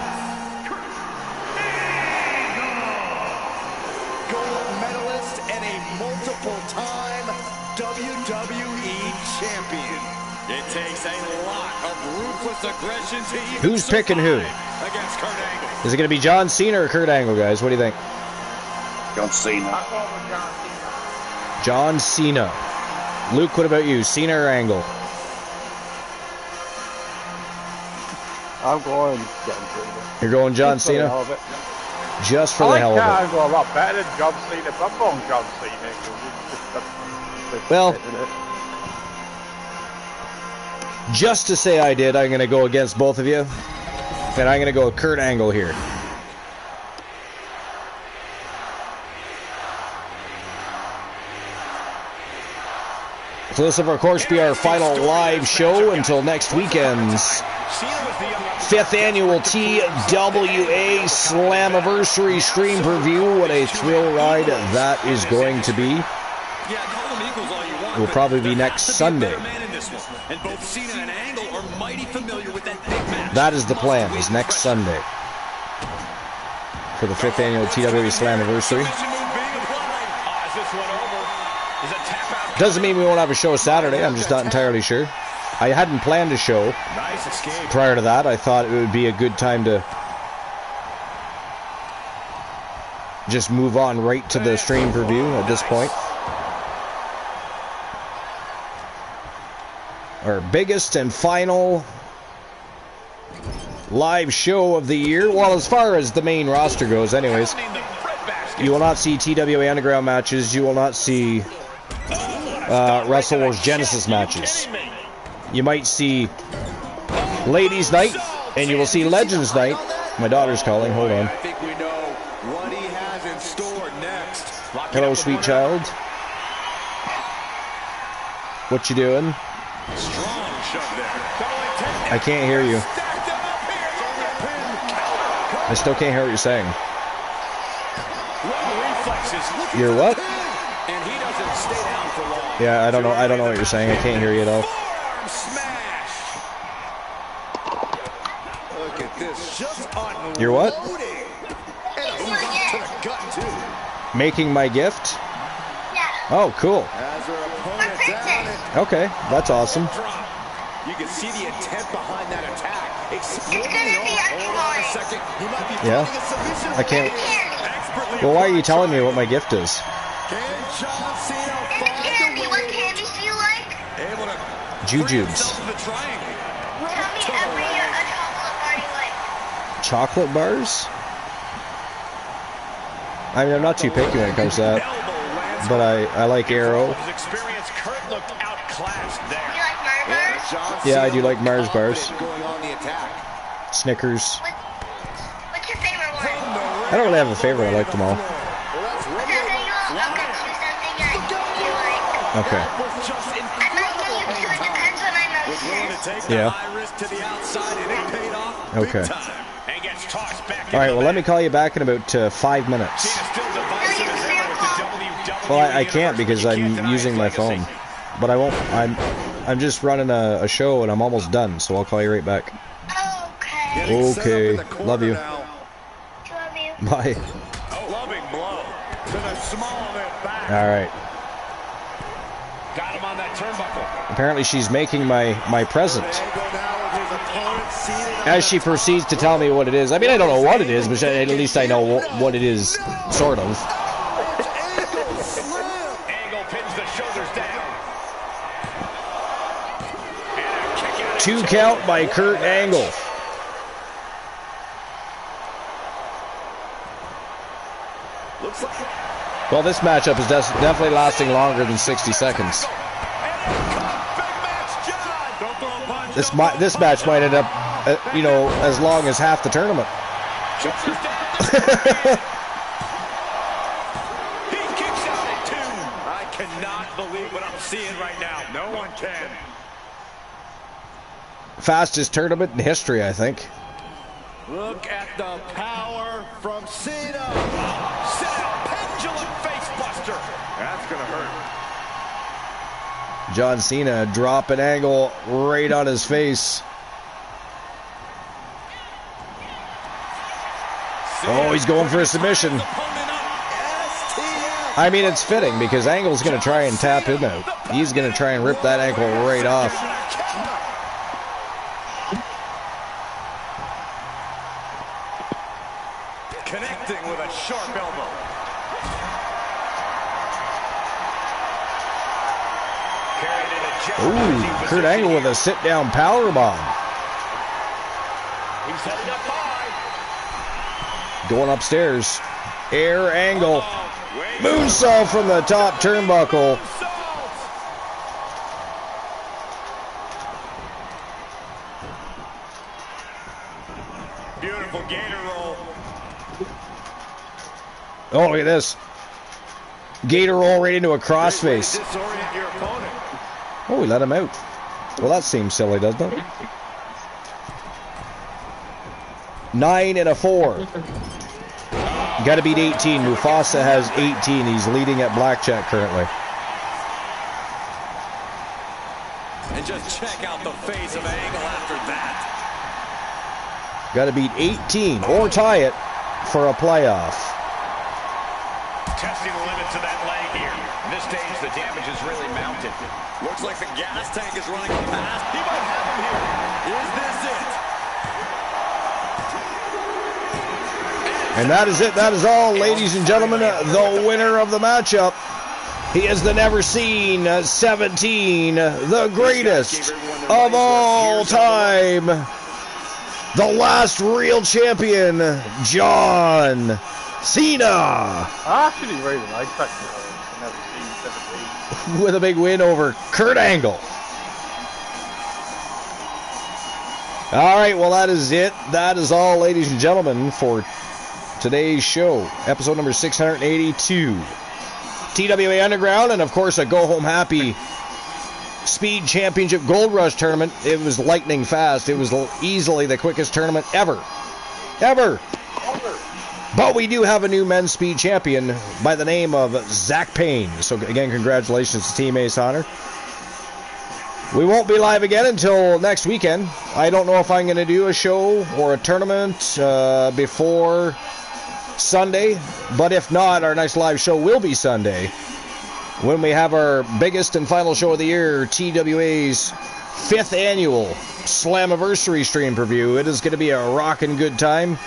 gold medalist and a multiple-time WWE champion. It takes a lot of ruthless aggression to even Who's picking who? against Kurt Angle. Is it going to be John Cena or Kurt Angle, guys? What do you think? John Cena. I'm going with John Cena. John Cena. Luke, what about you? Cena or Angle? I'm going John Cena. You're going John Just for the Cena? hell of it. Just for I the like hell of it. Angle a lot better than John Cena, but I'm going John Cena. 'Cause it's just Well, just to say I did, I'm going to go against both of you. And I'm going to go with Kurt Angle here. So this will, of course, be our final live show until next weekend's 5th annual TWA Slammiversary stream preview. What a thrill ride that is going to be. Will probably be next Sunday. And both Cena and Angle are mighty familiar with that big match. That is the plan, is next Sunday for the 5th annual TWA Slammiversary. Doesn't mean we won't have a show Saturday, I'm just not entirely sure. I hadn't planned a show prior to that. I thought it would be a good time to just move on right to the stream preview at this point. Our biggest and final live show of the year. Well, as far as the main roster goes, anyways. You will not see TWA Underground matches. You will not see Wrestle Wars Genesis matches. You might see Ladies Night, and you will see Legends Night. My daughter's calling. Hold on. I think we know what he has in store next. Hello, sweet child. What you doing? I can't hear you. I still can't hear what you're saying. You're what? And he doesn't stay down for long. Yeah, I don't know what you're saying. I can't hear you though. Forearm smash. Look at this, just unloading. You're what? And a shot to the gut too. Making my gift? Oh, cool. As her opponent down. Okay, that's awesome. You can see the intent behind that attack. It's gonna be a a second. He might be Yeah. a submission. I can't. Well, why are you telling me what my gift is? Can John Cena find candy. the What way? candy feel like? Able to Jujubes. free himself in the triangle. Tell me every a chocolate bar you like. Chocolate bars? I mean, I'm not too picky when it comes to that. But I like Arrow. His experience, Kurt looked outclassed there. You like Mars bars? John Yeah, I Cena do like Mars bars. going on the attack. Snickers. What's your favorite one? I don't really have a favorite. I like them all. Well, that's Okay, Rumble. I'll get you something that you like. Okay. Was just I might get you two. It depends when I'm willing to upstairs. take the Yeah. high risk to the outside, and it paid off Okay. big time. And gets tossed back. All right. Well, let me call you back in about 5 minutes. Cena still divisive as ever with the WWE Well, I can't because Universe. You I'm can't deny using his my legacy. phone. But I won't. I'm just running a show and I'm almost done. So I'll call you right back. Okay. Getting set up Okay. in the corner Love you. now. Love you. Bye. Loving blow to the small of it back. All right. Got him on that turnbuckle. Apparently she's making my present. Angle now with his opponent seated on As she proceeds to tell me what it is. I mean, I don't know what it is, but at least I know what it is, sort of. Angle slam. Angle pins the shoulders down. And a kick out. 2 count by Kurt Angle. Looks like Well, this matchup is definitely lasting longer than 60 seconds. This match might end up, as long as half the tournament. He kicks out at 2. I cannot believe what I'm seeing right now. No one can. Fastest tournament in history, I think. Look at the power from Cena. Cena, pendulum face buster. That's gonna hurt. John Cena dropping Angle right on his face. Oh, he's going for a submission. I mean, it's fitting because Angle's going to try and tap him out. He's going to try and rip that ankle right off. Connecting with a sharp elbow. Ooh, Kurt Angle with a sit-down powerbomb. He's heading up high. Going upstairs. Air Angle. Moonsault from the top turnbuckle. Beautiful gator roll. Oh, look at this. Gator roll right into a crossface. Disorient your opponent. Oh, we let him out. Well, that seems silly, doesn't it? 9 and a 4. Got to beat 18. Mufasa has 18. He's leading at blackjack currently. And just check out the face of Angle after that. Got to beat 18 or tie it for a playoff. Testing the limits of that leg here. At this stage, the damage is really mounted. Looks like the gas tank is running past. He might have him here. Is this it? And that is it. That is all, ladies and gentlemen. The winner of the matchup. He is the never seen 17, the greatest of all time. The last real champion, John Cena. I actually really like that. I've never seen 17. With a big win over Kurt Angle. All right, well, that is it. That is all, ladies and gentlemen, for today's show. Episode number 682. TWA Underground, and of course, a Go Home Happy Speed Championship Gold Rush tournament. It was lightning fast. It was easily the quickest tournament ever. But we do have a new men's speed champion by the name of Zach Payne. So again, congratulations to Team Ace Honor. We won't be live again until next weekend. I don't know if I'm going to do a show or a tournament before Sunday. But if not, our next live show will be Sunday, when we have our biggest and final show of the year, TWA's 5th annual Slammiversary stream preview. It is going to be a rockin' good time.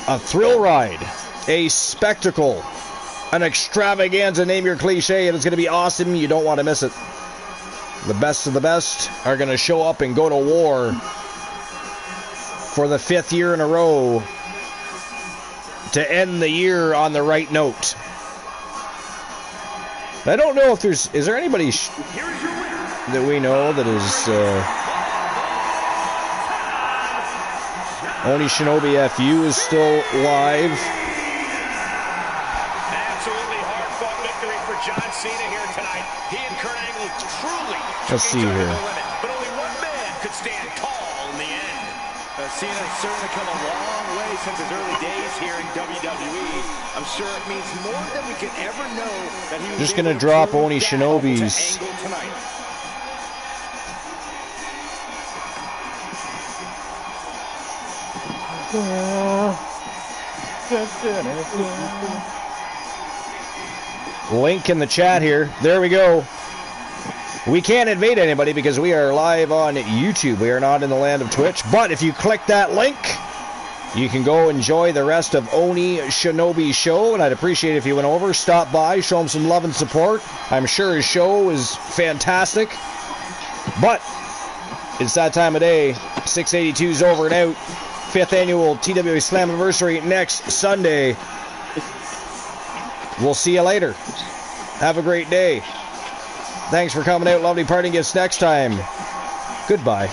A thrill ride, a spectacle, an extravaganza, name your cliche. It is going to be awesome. You don't want to miss it. The best of the best are going to show up and go to war for the 5th year in a row to end the year on the right note. I don't know if is there anybody that we know that is Oni Shinobi FU is still live. Absolutely hard-fought victory for John Cena here tonight. He and Kurt Angle truly Let's see here. limit, but only one man could stand tall in the end. Cena has certainly come a long way since his early days here in WWE. I'm sure it means more than we could ever know that he was just going to drop Oni Shinobi's link in the chat here. There we go. We can't invade anybody because we are live on YouTube. We are not in the land of Twitch. But if you click that link, you can go enjoy the rest of Oni Shinobi's show. And I'd appreciate it if you went over, stop by, show him some love and support. I'm sure his show is fantastic. But it's that time of day. 682's over and out. 5th annual TWA Slammiversary next Sunday. We'll see you later. Have a great day. Thanks for coming out. Lovely parting gifts next time. Goodbye.